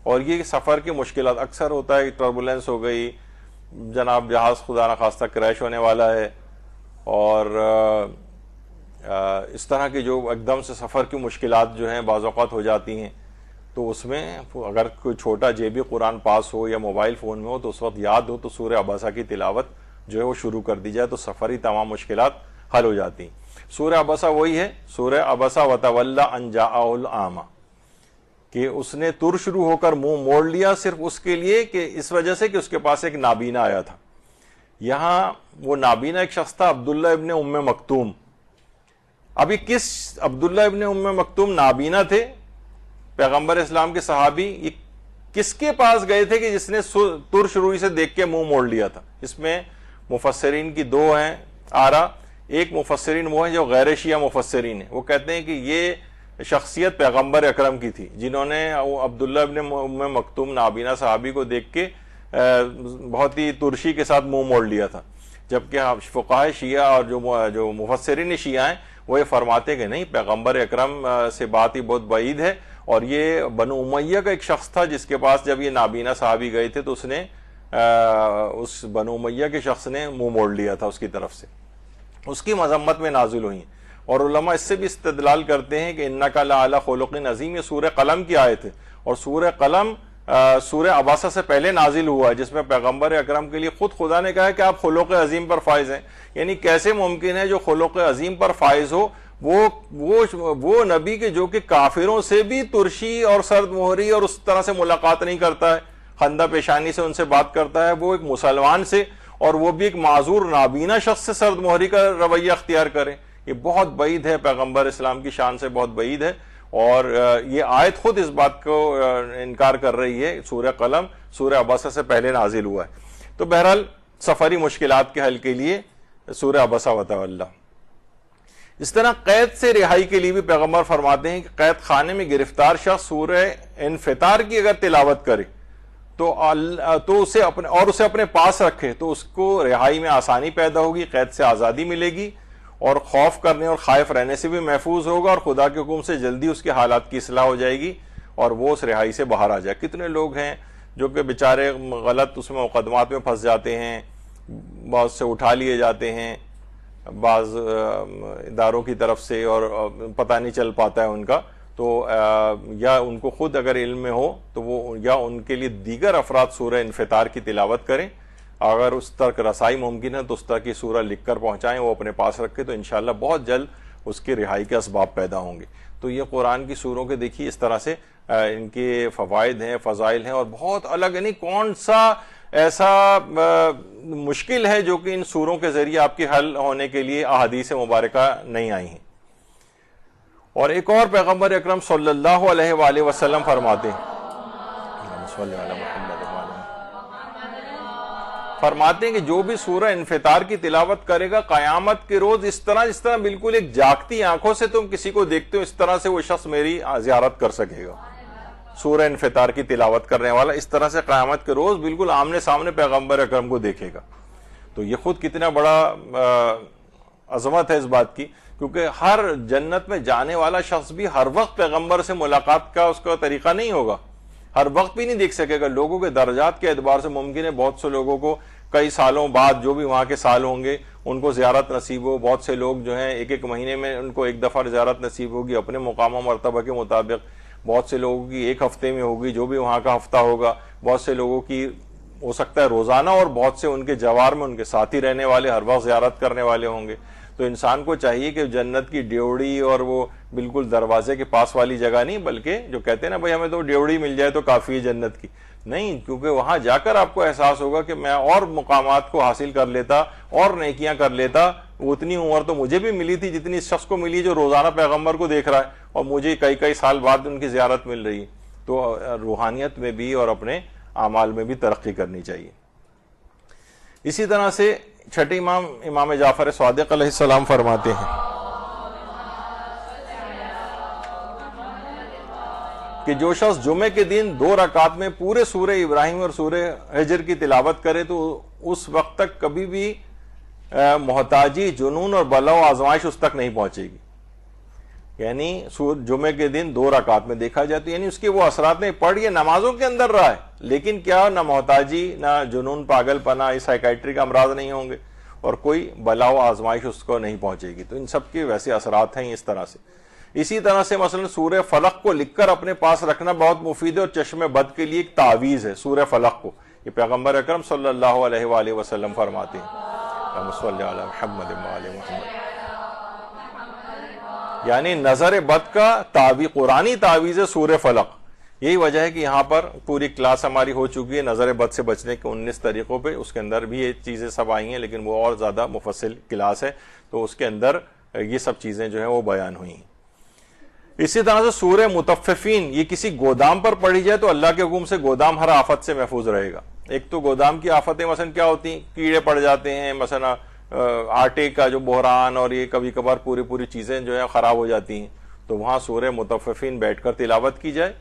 اور یہ سفر کی مشکلات اکثر ہوتا ہے، ٹربولنس ہو گئی، جناب جہاز خدا نخواستہ کریش ہونے والا ہے، اور اس طرح کی جو ایک دم سے سفر کی مشکلات جو ہیں بعض اوقات ہو جاتی ہیں، تو اس میں اگر کوئی چھوٹا جیبی قرآن پاس ہو یا موبائل فون میں ہو تو اس وقت یاد ہو تو سورہ عبسہ کی تلاوت جو ہے وہ شروع کر دی جائے تو سفری تمام مشکلات حل ہو جاتی ہیں۔ سورہ عبسہ وہی ہے، سورہ عبسہ وتولی ان جاءہ الاعمی، کہ اس نے تر شروع ہو کر منہ موڑ لیا صرف اس کے لیے کہ اس وجہ سے کہ اس کے پاس ایک نابینا آیا تھا۔ یہاں وہ نابینا ایک شخص تھا عبداللہ ابن ام مکتوم۔ ابھی کس عبداللہ ابن ام مکتوم نابینا تھے، پیغمبر اسلام کے صحابی، یہ کس کے پاس گئے تھے کہ جس نے تر شروعی سے دیکھ کے منہ موڑ لیا تھا؟ اس میں مفسرین کی 2 ہیں آرا۔ ایک مفسرین وہ ہیں جو غیر شیعہ مفسرین ہیں، وہ کہتے ہیں کہ یہ شخصیت پیغمبر اکرم کی تھی جنہوں نے عبداللہ ابن ام مکتوم نابینا صحابی کو دیکھ کے بہت ہی ترشی کے ساتھ منہ موڑ لیا تھا، جبکہ فقہائے شیعہ اور جو مفسرین شیعہ ہیں وہ یہ فرماتے کہ نہیں، پیغمبر اکرم سے بات ہی بہت بعید ہے، اور یہ بنو امیہ کا ایک شخص تھا جس کے پاس جب یہ نابینا صحابی گئے تھے تو اس نے اس بنو امیہ کے شخص نے منہ موڑ لیا تھا اس کی طرف سے، اس کی مذمت میں نازل ہوئی۔ اور علماء اس سے بھی استدلال کرتے ہیں کہ انک لعلی خلق عظیم، یہ سورہ قلم کی آیت ہے، اور سورہ قلم سورہ عبسہ سے پہلے نازل ہوا ہے، جس میں پیغمبر اکرم کے لیے خود خدا نے کہا ہے کہ آپ خلق عظیم پر فائز ہیں۔ یعنی کیسے ممکن ہے جو خلق عظیم پر فائز ہو وہ نبی کے جو کہ کافروں سے بھی ترشی اور سرد مہری اور اس طرح سے ملاقات نہیں کرتا ہے، خندہ پیشانی سے ان سے بات کرتا ہے، وہ ایک مسلمان سے، اور وہ بھی ایک معذور نابینا شخص سے سرد مہری کا رویہ اختیار کرے، یہ بہت بعید ہے، پیغمبر اسلام کی شان سے بہت بعید ہے۔ اور یہ آیت خود اس بات کو انکار کر رہی ہے، سورہ قلم سورہ عبسہ سے پہلے نازل ہوا ہے۔ تو بہرحال سفری مشکلات کے حل کے لیے سورہ عبسہ وتولی۔ اس طرح قید سے رہائی کے لیے بھی پیغمبر فرماتے ہیں کہ قید خانے میں گرفتار شخص سورہ انفطار کی اگر تلاوت کرے تو اسے اپنے پاس رکھے تو اس کو رہائی میں آسانی پیدا ہوگی، قید سے آزادی ملے گی، اور خوف کرنے اور خائف رہنے سے بھی محفوظ ہوگا، اور خدا کے حکم سے جلدی اس کے حالات کی اصلاح ہو جائے گی اور وہ اس رہائی سے باہر آ جائے۔ کتنے لوگ ہیں جو کہ بیچارے غلط اس میں مقدمات میں پھنس جاتے ہیں، بعض سے اٹھا لیے جاتے ہیں بعض اداروں کی طرف سے، اور پتہ نہیں چل پاتا ہے ان کا، تو یا ان کو خود اگر علم میں ہو تو وہ یا ان کے لیے دیگر افراد سورہ انفطار کی تلاوت کریں، اگر اس تک رسائی ممکن ہے تو اس تک کی سورہ لکھ کر پہنچائیں، وہ اپنے پاس رکھے تو انشاءاللہ بہت جلد اس کی رہائی کے اسباب پیدا ہوں گے. تو یہ قرآن کی سوروں کے دیکھیے اس طرح سے ان کے فوائد ہیں، فضائل ہیں، اور بہت الگ، یعنی کون سا ایسا مشکل ہے جو کہ ان سوروں کے ذریعے آپ کے حل ہونے کے لیے احادیث مبارکہ نہیں آئی ہیں. اور ایک اور پیغمبر اکرم صلی اللہ علیہ وآلہ وسلم فرماتے ہیں کہ جو بھی سورہ انفطار کی تلاوت کرے گا قیامت کے روز جس طرح بالکل ایک جاگتی آنکھوں سے تم کسی کو دیکھتے ہو، اس طرح سے وہ شخص میری زیارت کر سکے گا. سورہ انفطار کی تلاوت کرنے والا اس طرح سے قیامت کے روز بالکل آمنے سامنے پیغمبر اکرم کو دیکھے گا. تو یہ خود کتنا بڑا عظمت ہے اس بات کی، کیونکہ ہر جنت میں جانے والا شخص بھی ہر وقت پیغمبر سے ملاقات کا اس کا طریقہ نہیں ہوگا، ہر وقت بھی نہیں دیکھ سکے گا. لوگوں کے درجات کے اعتبار سے ممکن ہے بہت سے لوگوں کو کئی سالوں بعد، جو بھی وہاں کے سال ہوں گے، ان کو زیارت نصیب ہو. بہت سے لوگ جو ہیں ایک مہینے میں ان کو ایک دفعہ زیارت نصیب ہوگی اپنے مقام و مرتبہ کے مطابق. بہت سے لوگوں کی ایک ہفتے میں ہوگی، جو بھی وہاں کا ہفتہ ہوگا. بہت سے لوگوں کی ہو سکتا ہے روزانہ، اور بہت سے ان کے جوار میں ان کے ساتھی رہنے والے ہر وقت زیارت کرنے والے ہوں گے. تو انسان کو چاہیے کہ جنت کی ڈیوڑی اور وہ بالکل دروازے کے پاس والی جگہ نہیں، بلکہ جو کہتے ہیں نا بھائی ہمیں تو ڈیوڑی مل جائے تو کافی ہے جنت کی، نہیں، کیونکہ وہاں جا کر آپ کو احساس ہوگا کہ میں اور مقامات کو حاصل کر لیتا اور نیکیاں کر لیتا. وہ اتنی عمر تو مجھے بھی ملی تھی جتنی اس شخص کو ملی جو روزانہ پیغمبر کو دیکھ رہا ہے، اور مجھے کئی سال بعد ان کی زیارت مل رہی ہے. تو روحانیت میں بھی اور اپنے اعمال میں بھی ترقی کرنی چاہیے. اسی طرح سے چھٹے امام جعفر صادق علیہ السلام فرماتے ہیں کہ جو شخص جمعے کے دن 2 رکعت میں پورے سورہ ابراہیم اور سورہ ہجر کی تلاوت کرے تو اس وقت تک کبھی بھی محتاجی، جنون اور بلا و آزمائش اس تک نہیں پہنچے گی. یعنی جمعے کے دن 2 رکعت میں دیکھا جائے تو یعنی اس کے وہ اثرات نہیں پڑھ، یہ نمازوں کے اندر رہا ہے، لیکن کیا نہ محتاجی، نہ جنون، پاگل پنا، یہ سائیکائٹری کا امراض نہیں ہوں گے، اور کوئی بلا و آزمائش اس کو نہیں پہنچے گی. تو ان سب کے ویسے اثرات ہیں اس طرح سے. اسی طرح سے مثلا سورہ فلق کو لکھ کر اپنے پاس رکھنا بہت مفید ہے، اور چشم بد کے لیے ایک تعویذ ہے سورہ فلق کو. یہ پیغمبر اکرم صلی اللہ علیہ وآلہ وسلم فرماتے ہیں صلی علی محمد وآل محمد، یعنی نظر بد کا قرآنی تعویذ ہے سورہ فلق. یہی وجہ ہے کہ یہاں پر پوری کلاس ہماری ہو چکی ہے نظر بد سے بچنے کے 19 طریقوں پہ. اس کے اندر بھی یہ چیزیں سب آئی ہیں، لیکن وہ اور زیادہ مفصل کلاس ہے، تو اس کے اندر یہ سب چیزیں جو ہیں وہ بیان ہوئی ہیں. اسی طرح سے سورہ مطففین، یہ کسی گودام پر پڑھی جائے تو اللہ کے حکم سے گودام ہر آفت سے محفوظ رہے گا. ایک تو گودام کی آفتیں مثلا کیا ہوتی ہیں، کیڑے پڑ جاتے ہیں، مثلا آٹے کا جو بحران، اور یہ کبھی کبھار پوری چیزیں جو ہیں خراب ہو جاتی ہیں. تو وہاں سورہ مطففین بیٹھ کر تلاوت کی جائے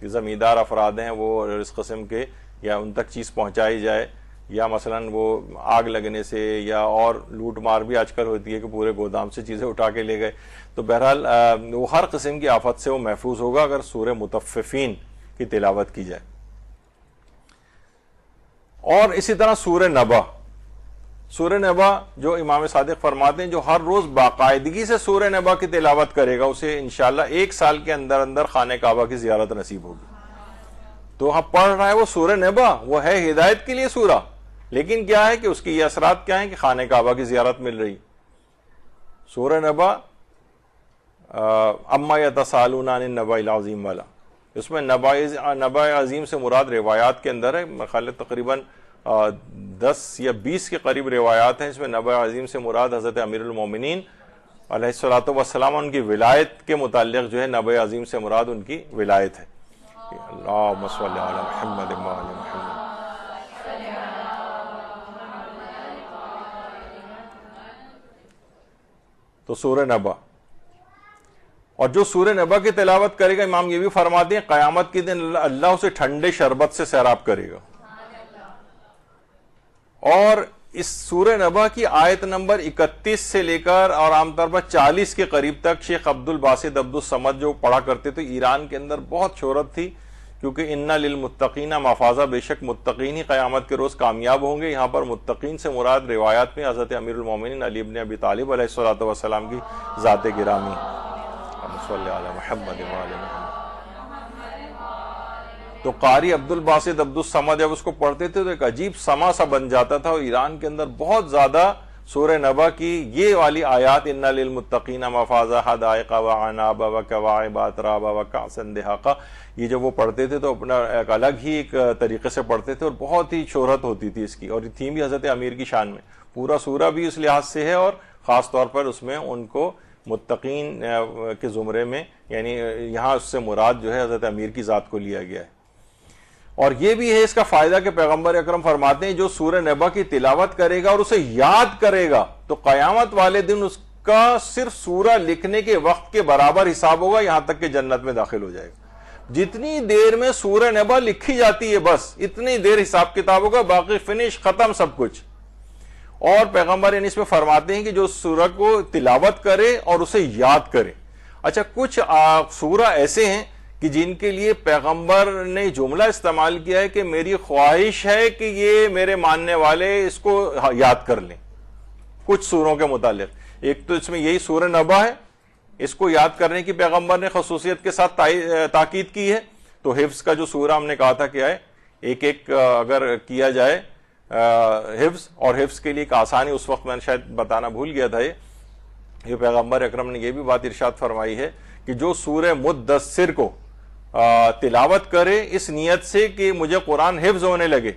کہ زمیندار افراد ہیں وہ اس قسم کے، یا ان تک چیز پہنچائی جائے، یا مثلا وہ آگ لگنے سے، یا اور لوٹ مار بھی آج کل ہوتی ہے کہ پورے گودام سے چیزیں اٹھا کے لے گئے. تو بہرحال وہ ہر قسم کی آفت سے وہ محفوظ ہوگا اگر سورہ مطففین کی تلاوت کی جائے. اور اسی طرح سورہ نبا جو امام صادق فرماتے ہیں جو ہر روز باقاعدگی سے سورہ نبا کی تلاوت کرے گا اسے انشاءاللہ 1 سال کے اندر خانہ کعبہ کی زیارت نصیب ہوگی. تو ہم پڑھ رہا ہے وہ سورہ نبا، وہ ہے ہدایت کے لیے سورہ، لیکن کیا ہے کہ اس کی یہ اثرات کیا ہیں کہ خانہ کعبہ کی زیارت مل رہی. سورہ نبا اما یتساءلون عن النبأ العظیم والا، اس میں نبأ عظیم سے مراد روایات کے اندر ہے، میرے خیال تقریباً 10 یا 20 کے قریب روایات ہیں. اس میں نبأ عظیم سے مراد حضرت امیر المومنین علیہ الصلوۃ والسلام، ان کی ولایت کے متعلق جو ہے نبأ عظیم سے مراد ان کی ولایت ہے. اللہم صلی علی محمد وآل محمد. تو سورہ نبا، اور جو سورہ نبا کی تلاوت کرے گا امام یہ بھی فرماتے ہیں قیامت کے دن اللہ اسے ٹھنڈے شربت سے سیراب کرے گا. اور اس سورہ نبا کی آیت نمبر 31 سے لے کر اور عام طور پر 40 کے قریب تک شیخ عبد الباسط عبد الصمد جو پڑھا کرتے تھے، ایران کے اندر بہت شہرت تھی، کیونکہ ان للمتقین مفازہ، بے شک متقین ہی قیامت کے روز کامیاب ہوں گے. یہاں پر متقین سے مراد روایات میں حضرت امیر المومنین علی ابن ابی طالب علیہ الصلوۃ والسلام کی ذات گرامی. صلی علی محمد وآل محمد. تو قاری عبد الباسط عبد الصمد جب اس کو پڑھتے تھے تو ایک عجیب سما سا بن جاتا تھا، اور ایران کے اندر بہت زیادہ سورہ نبا کی یہ والی آیات ان للمتقین مفازا حدائق وعناب وکواعب اترابا وکأسا دہاقا، یہ جب وہ پڑھتے تھے تو اپنا ایک الگ ہی ایک طریقے سے پڑھتے تھے اور بہت ہی شہرت ہوتی تھی اس کی، اور یہ تھیم بھی حضرت امیر کی شان میں، پورا سورہ بھی اس لحاظ سے ہے، اور خاص طور پر اس میں ان کو متقین کے زمرے میں، یعنی یہاں اس سے مراد جو ہے حضرت امیر کی ذات کو لیا گیا ہے۔ اور یہ بھی ہے اس کا فائدہ کہ پیغمبر اکرم فرماتے ہیں جو سورہ نبا کی تلاوت کرے گا اور اسے یاد کرے گا تو قیامت والے دن اس کا صرف سورہ لکھنے کے وقت کے برابر حساب ہوگا، یہاں تک کہ جنت میں داخل ہو جائے گا۔ جتنی دیر میں سورہ نبا لکھی جاتی ہے بس اتنی دیر حساب کتاب ہوگا، باقی فنش، ختم سب کچھ۔ اور پیغمبر اس میں فرماتے ہیں کہ جو سورہ کو تلاوت کرے اور اسے یاد کرے۔ اچھا، کچھ سورہ ایسے ہیں کہ جن کے لیے پیغمبر نے جملہ استعمال کیا ہے کہ میری خواہش ہے کہ یہ میرے ماننے والے اس کو یاد کر لیں، کچھ سوروں کے متعلق۔ ایک تو اس میں یہی سورہ نبا ہے، اس کو یاد کرنے کی پیغمبر نے خصوصیت کے ساتھ تاکید کی ہے۔ تو حفظ کا جو سورہ ہم نے کہا تھا کیا ہے، ایک ایک اگر کیا جائے حفظ، اور حفظ کے لیے ایک آسانی اس وقت میں نے شاید بتانا بھول گیا تھا، یہ پیغمبر اکرم نے یہ بھی بات ارشاد فرمائی ہے کہ جو سورہ مدثر کو تلاوت کرے اس نیت سے کہ مجھے قرآن حفظ ہونے لگے،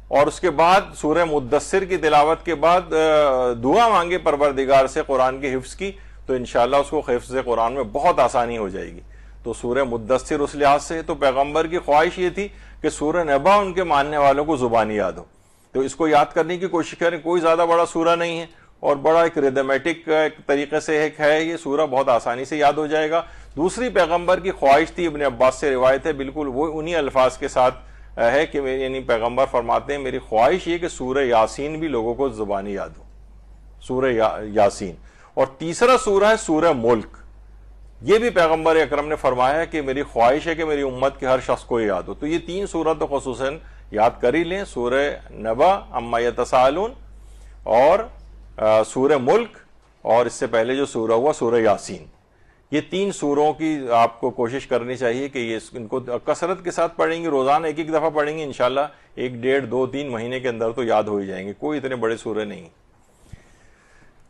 اور اس کے بعد سورہ مدثر کی تلاوت کے بعد دعا مانگے پروردگار سے قرآن کے حفظ کی، تو انشاءاللہ اس کو حفظ قرآن میں بہت آسانی ہو جائے گی۔ تو سورہ مدثر اس لحاظ سے تو پیغمبر کی خواہش یہ تھی کہ سورہ نبا ان کے ماننے والوں کو زبانی یاد ہو، تو اس کو یاد کرنے کی کوشش کریں۔ کوئی زیادہ بڑا سورہ نہیں ہے اور بڑا ایک ریدمیٹک ایک طریقے سے ایک ہے، یہ سورہ بہت آسانی سے یاد ہو جائے گا۔ دوسری پیغمبر کی خواہش تھی، ابن عباس سے روایت ہے، بالکل وہ انہی الفاظ کے ساتھ ہے کہ یعنی پیغمبر فرماتے ہیں میری خواہش یہ کہ سورہ یاسین بھی لوگوں کو زبانی یاد ہو، سورہ یاسین۔ اور تیسرا سورہ ہے سورہ ملک، یہ بھی پیغمبر اکرم نے فرمایا کہ میری خواہش ہے کہ میری امت کے ہر شخص کو یاد ہو۔ تو یہ تین سورہ تو خصوصاً یاد کر ہی لیں، سورہ نبا، عما یتساءلون، اور سورہ ملک، اور اس سے پہلے جو سورہ ہوا سورہ یاسین۔ یہ تین سوروں کی آپ کو کوشش کرنی چاہیے کہ یہ ان کو کثرت کے ساتھ پڑھیں گے، روزانہ ایک ایک دفعہ پڑھیں گے، انشاءاللہ 1 1.5 2 3 مہینے کے اندر تو یاد ہو ہی جائیں گے، کوئی اتنے بڑے سورے نہیں۔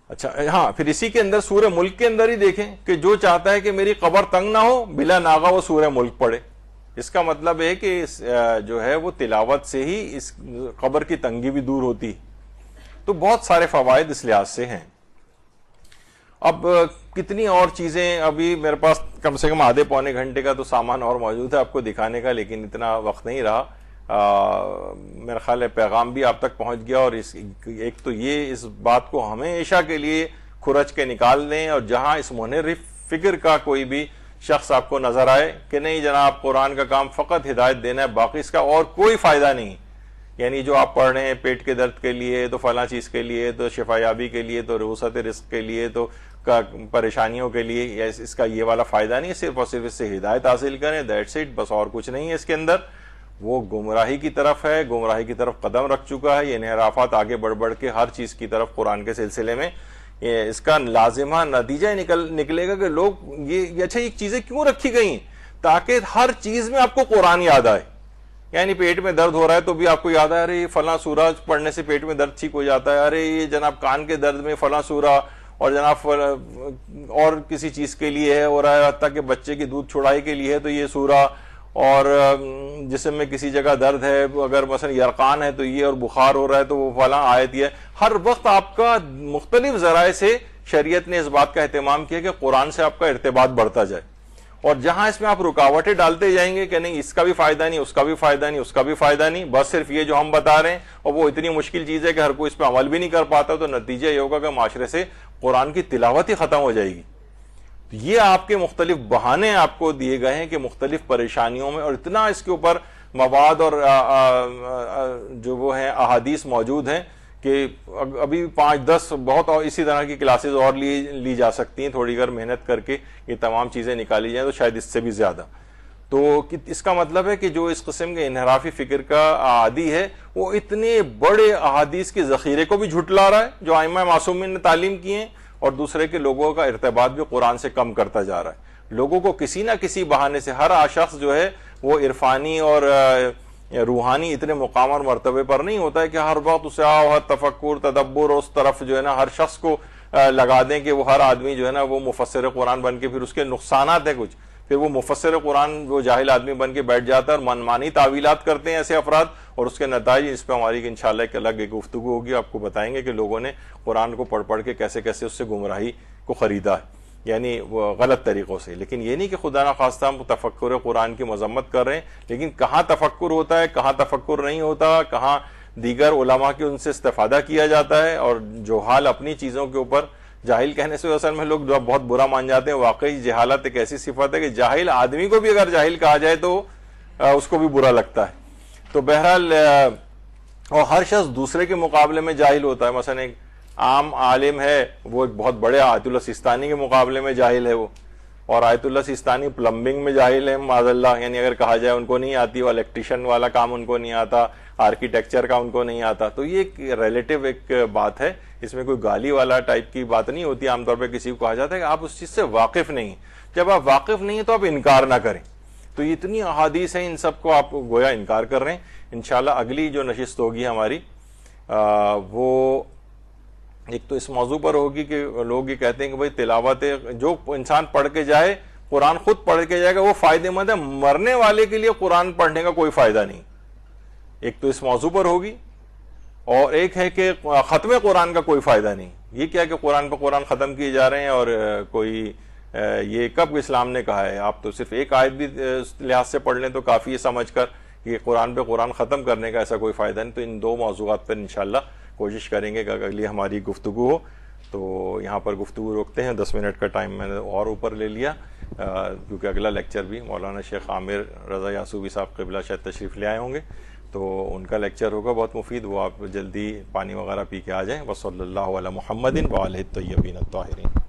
اچھا ہاں، پھر اسی کے اندر سورہ ملک کے اندر ہی دیکھیں کہ جو چاہتا ہے کہ میری قبر تنگ نہ ہو بلا ناغہ وہ سورہ ملک پڑھے۔ اس کا مطلب ہے کہ جو ہے وہ تلاوت سے ہی اس قبر کی تنگی بھی دور ہوتی، تو بہت سارے فوائد اس لحاظ سے ہیں۔ اب کتنی اور چیزیں، ابھی میرے پاس کم سے کم آدھے پونے گھنٹے کا تو سامان اور موجود ہے آپ کو دکھانے کا، لیکن اتنا وقت نہیں رہا۔ میرا خیال ہے پیغام بھی آپ تک پہنچ گیا، اور ایک تو یہ اس بات کو ہمیشہ کے لیے کھرچ کے نکال دیں، اور جہاں اس منحرف فکر کا کوئی بھی شخص آپ کو نظر آئے کہ نہیں جناب قرآن کا کام فقط ہدایت دینا ہے، باقی اس کا اور کوئی فائدہ نہیں، یعنی جو آپ پڑھ رہے ہیں پیٹ کے درد کے لیے تو فلاں چیز کے لیے تو شفا یابی کے لیے تو رؤوست رزق کے لیے تو پریشانیوں کے لیے، یا اس کا یہ والا فائدہ نہیں، صرف اور صرف اس سے ہدایت حاصل کریں، دیٹس اٹ، بس اور کچھ نہیں ہے اس کے اندر۔ وہ گمراہی کی طرف ہے، گمراہی کی طرف قدم رکھ چکا ہے، یہ انحرافات آگے بڑھ بڑھ کے ہر چیز کی طرف قرآن کے سلسلے میں، اس کا لازمہ نتیجہ نکلے گا کہ لوگ یہ اچھا یہ چیزیں کیوں رکھی گئی تاکہ ہر چیز میں آپ کو قرآن یاد آئے، یعنی پیٹ میں درد ہو رہا ہے تو بھی آپ کو یاد آئے ارے یہ فلاں سورہ پڑھنے سے پیٹ میں درد ٹھیک ہو جاتا ہے، ارے یہ جناب کان کے درد میں فلاں سورہ، اور جناب اور کسی چیز کے لیے ہے، اور حتیٰ کہ بچے کی دودھ چھڑائی کے لیے ہے تو یہ سورہ، اور جسم میں کسی جگہ درد ہے اگر مثلا یرقان ہے تو یہ، اور بخار ہو رہا ہے تو وہ فلاں آیت یہ ہے۔ ہر وقت آپ کا مختلف ذرائع سے شریعت نے اس بات کا اہتمام کیا کہ قرآن سے آپ کا ارتباط بڑھتا جائے، اور جہاں اس میں آپ رکاوٹیں ڈالتے جائیں گے کہ نہیں اس کا بھی فائدہ نہیں، اس کا بھی فائدہ نہیں، اس کا بھی فائدہ نہیں، بس صرف یہ جو ہم بتا رہے ہیں، اور وہ اتنی مشکل چیز ہے کہ ہر کوئی اس پہ عمل بھی نہیں کر پاتا، تو نتیجہ یہ ہوگا کہ معاشرے سے قرآن کی تلاوت ہی ختم ہو جائے گی۔ یہ آپ کے مختلف بہانے آپ کو دیے گئے ہیں کہ مختلف پریشانیوں میں، اور اتنا اس کے اوپر مواد اور جو وہ ہیں احادیث موجود ہیں کہ ابھی 5-10 بہت اور اسی طرح کی کلاسز اور لی جا سکتی ہیں، تھوڑی اگر محنت کر کے یہ تمام چیزیں نکالی جائیں تو شاید اس سے بھی زیادہ۔ تو اس کا مطلب ہے کہ جو اس قسم کے انحرافی فکر کا عادی ہے وہ اتنے بڑے احادیث کے ذخیرے کو بھی جھٹلا رہا ہے جو ائمہ معصومین نے تعلیم کی ہیں، اور دوسرے کے لوگوں کا ارتباط بھی قرآن سے کم کرتا جا رہا ہے۔ لوگوں کو کسی نہ کسی بہانے سے ہر شخص جو ہے وہ عرفانی اور یا روحانی اتنے مقام اور مرتبے پر نہیں ہوتا ہے کہ ہر وقت اسے ہر تفکر تدبر اس طرف جو ہے نا ہر شخص کو لگا دیں کہ وہ ہر آدمی جو ہے نا وہ مفسر قرآن بن کے پھر اس کے نقصانات ہیں کچھ، پھر وہ مفسر قرآن وہ جاہل آدمی بن کے بیٹھ جاتا ہے اور منمانی تعویلات کرتے ہیں ایسے افراد، اور اس کے نتائج اس پہ ہماری انشاءاللہ ایک الگ ایک گفتگو ہوگی، آپ کو بتائیں گے کہ لوگوں نے قرآن کو پڑھ پڑھ کے کیسے کیسے اس سے گمراہی کو خریدا ہے، یعنی وہ غلط طریقوں سے۔ لیکن یہ نہیں کہ خدا نخواستہ ہم تفکر قرآن کی مذمت کر رہے ہیں، لیکن کہاں تفکر ہوتا ہے، کہاں تفکر نہیں ہوتا، کہاں دیگر علماء کی ان سے استفادہ کیا جاتا ہے، اور جوہال اپنی چیزوں کے اوپر جاہل کہنے سے اصل میں لوگ بہت برا مان جاتے ہیں۔ واقعی جہالت ایک ایسی صفت ہے کہ جاہل آدمی کو بھی اگر جاہل کہا جائے تو اس کو بھی برا لگتا ہے۔ تو بہرحال اور ہر شخص دوسرے کے مقابلے میں جاہل ہوتا ہے، مثلا ایک عام عالم ہے وہ ایک بہت بڑے آیت اللہ سیستانی کے مقابلے میں جاہل ہے وہ، اور آیت اللہ سیستانی پلمبنگ میں جاہل ہے معاذ اللہ، یعنی اگر کہا جائے ان کو نہیں آتی، وہ الیکٹریشین والا کام ان کو نہیں آتا، آرکیٹیکچر کا ان کو نہیں آتا۔ تو یہ ایک ریلیٹیو ایک بات ہے، اس میں کوئی گالی والا ٹائپ کی بات نہیں ہوتی۔ عام طور پہ کسی کو کہا جاتا ہے کہ آپ اس چیز سے واقف نہیں ہیں، جب آپ واقف نہیں ہیں تو آپ انکار نہ کریں۔ تو یہ اتنی احادیث ہیں، ان سب کو آپ گویا انکار کر رہے ہیں۔ انشاءاللہ اگلی جو نشست ہوگی ہماری وہ ایک تو اس موضوع پر ہوگی کہ لوگ یہ کہتے ہیں کہ بھئی تلاوت جو انسان پڑھ کے جائے، قرآن خود پڑھ کے جائے گا وہ فائدے مند ہے، مرنے والے کے لیے قرآن پڑھنے کا کوئی فائدہ نہیں، ایک تو اس موضوع پر ہوگی، اور ایک ہے کہ ختم قرآن کا کوئی فائدہ نہیں۔ یہ کیا کہ قرآن پہ قرآن ختم کیے جا رہے ہیں، اور کوئی یہ کب اسلام نے کہا ہے؟ آپ تو صرف ایک آیت بھی لحاظ سے پڑھ لیں تو کافی ہے سمجھ کر کہ قرآن پہ قرآن ختم کرنے کا ایسا کوئی فائدہ نہیں۔ تو ان دو موضوعات پر انشاءاللہ کوشش کریں گے کہ اگلی ہماری گفتگو ہو۔ تو یہاں پر گفتگو روکتے ہیں، 10 منٹ کا ٹائم میں نے اور اوپر لے لیا، کیونکہ اگلا لیکچر بھی مولانا شیخ عامر رضا یعصوبی صاحب قبلہ شاید تشریف لے آئے ہوں گے، تو ان کا لیکچر ہوگا بہت مفید، وہ آپ جلدی پانی وغیرہ پی کے آ جائیں۔ وصلی اللہ علی محمد وآلہ الطیبین الطاہرین۔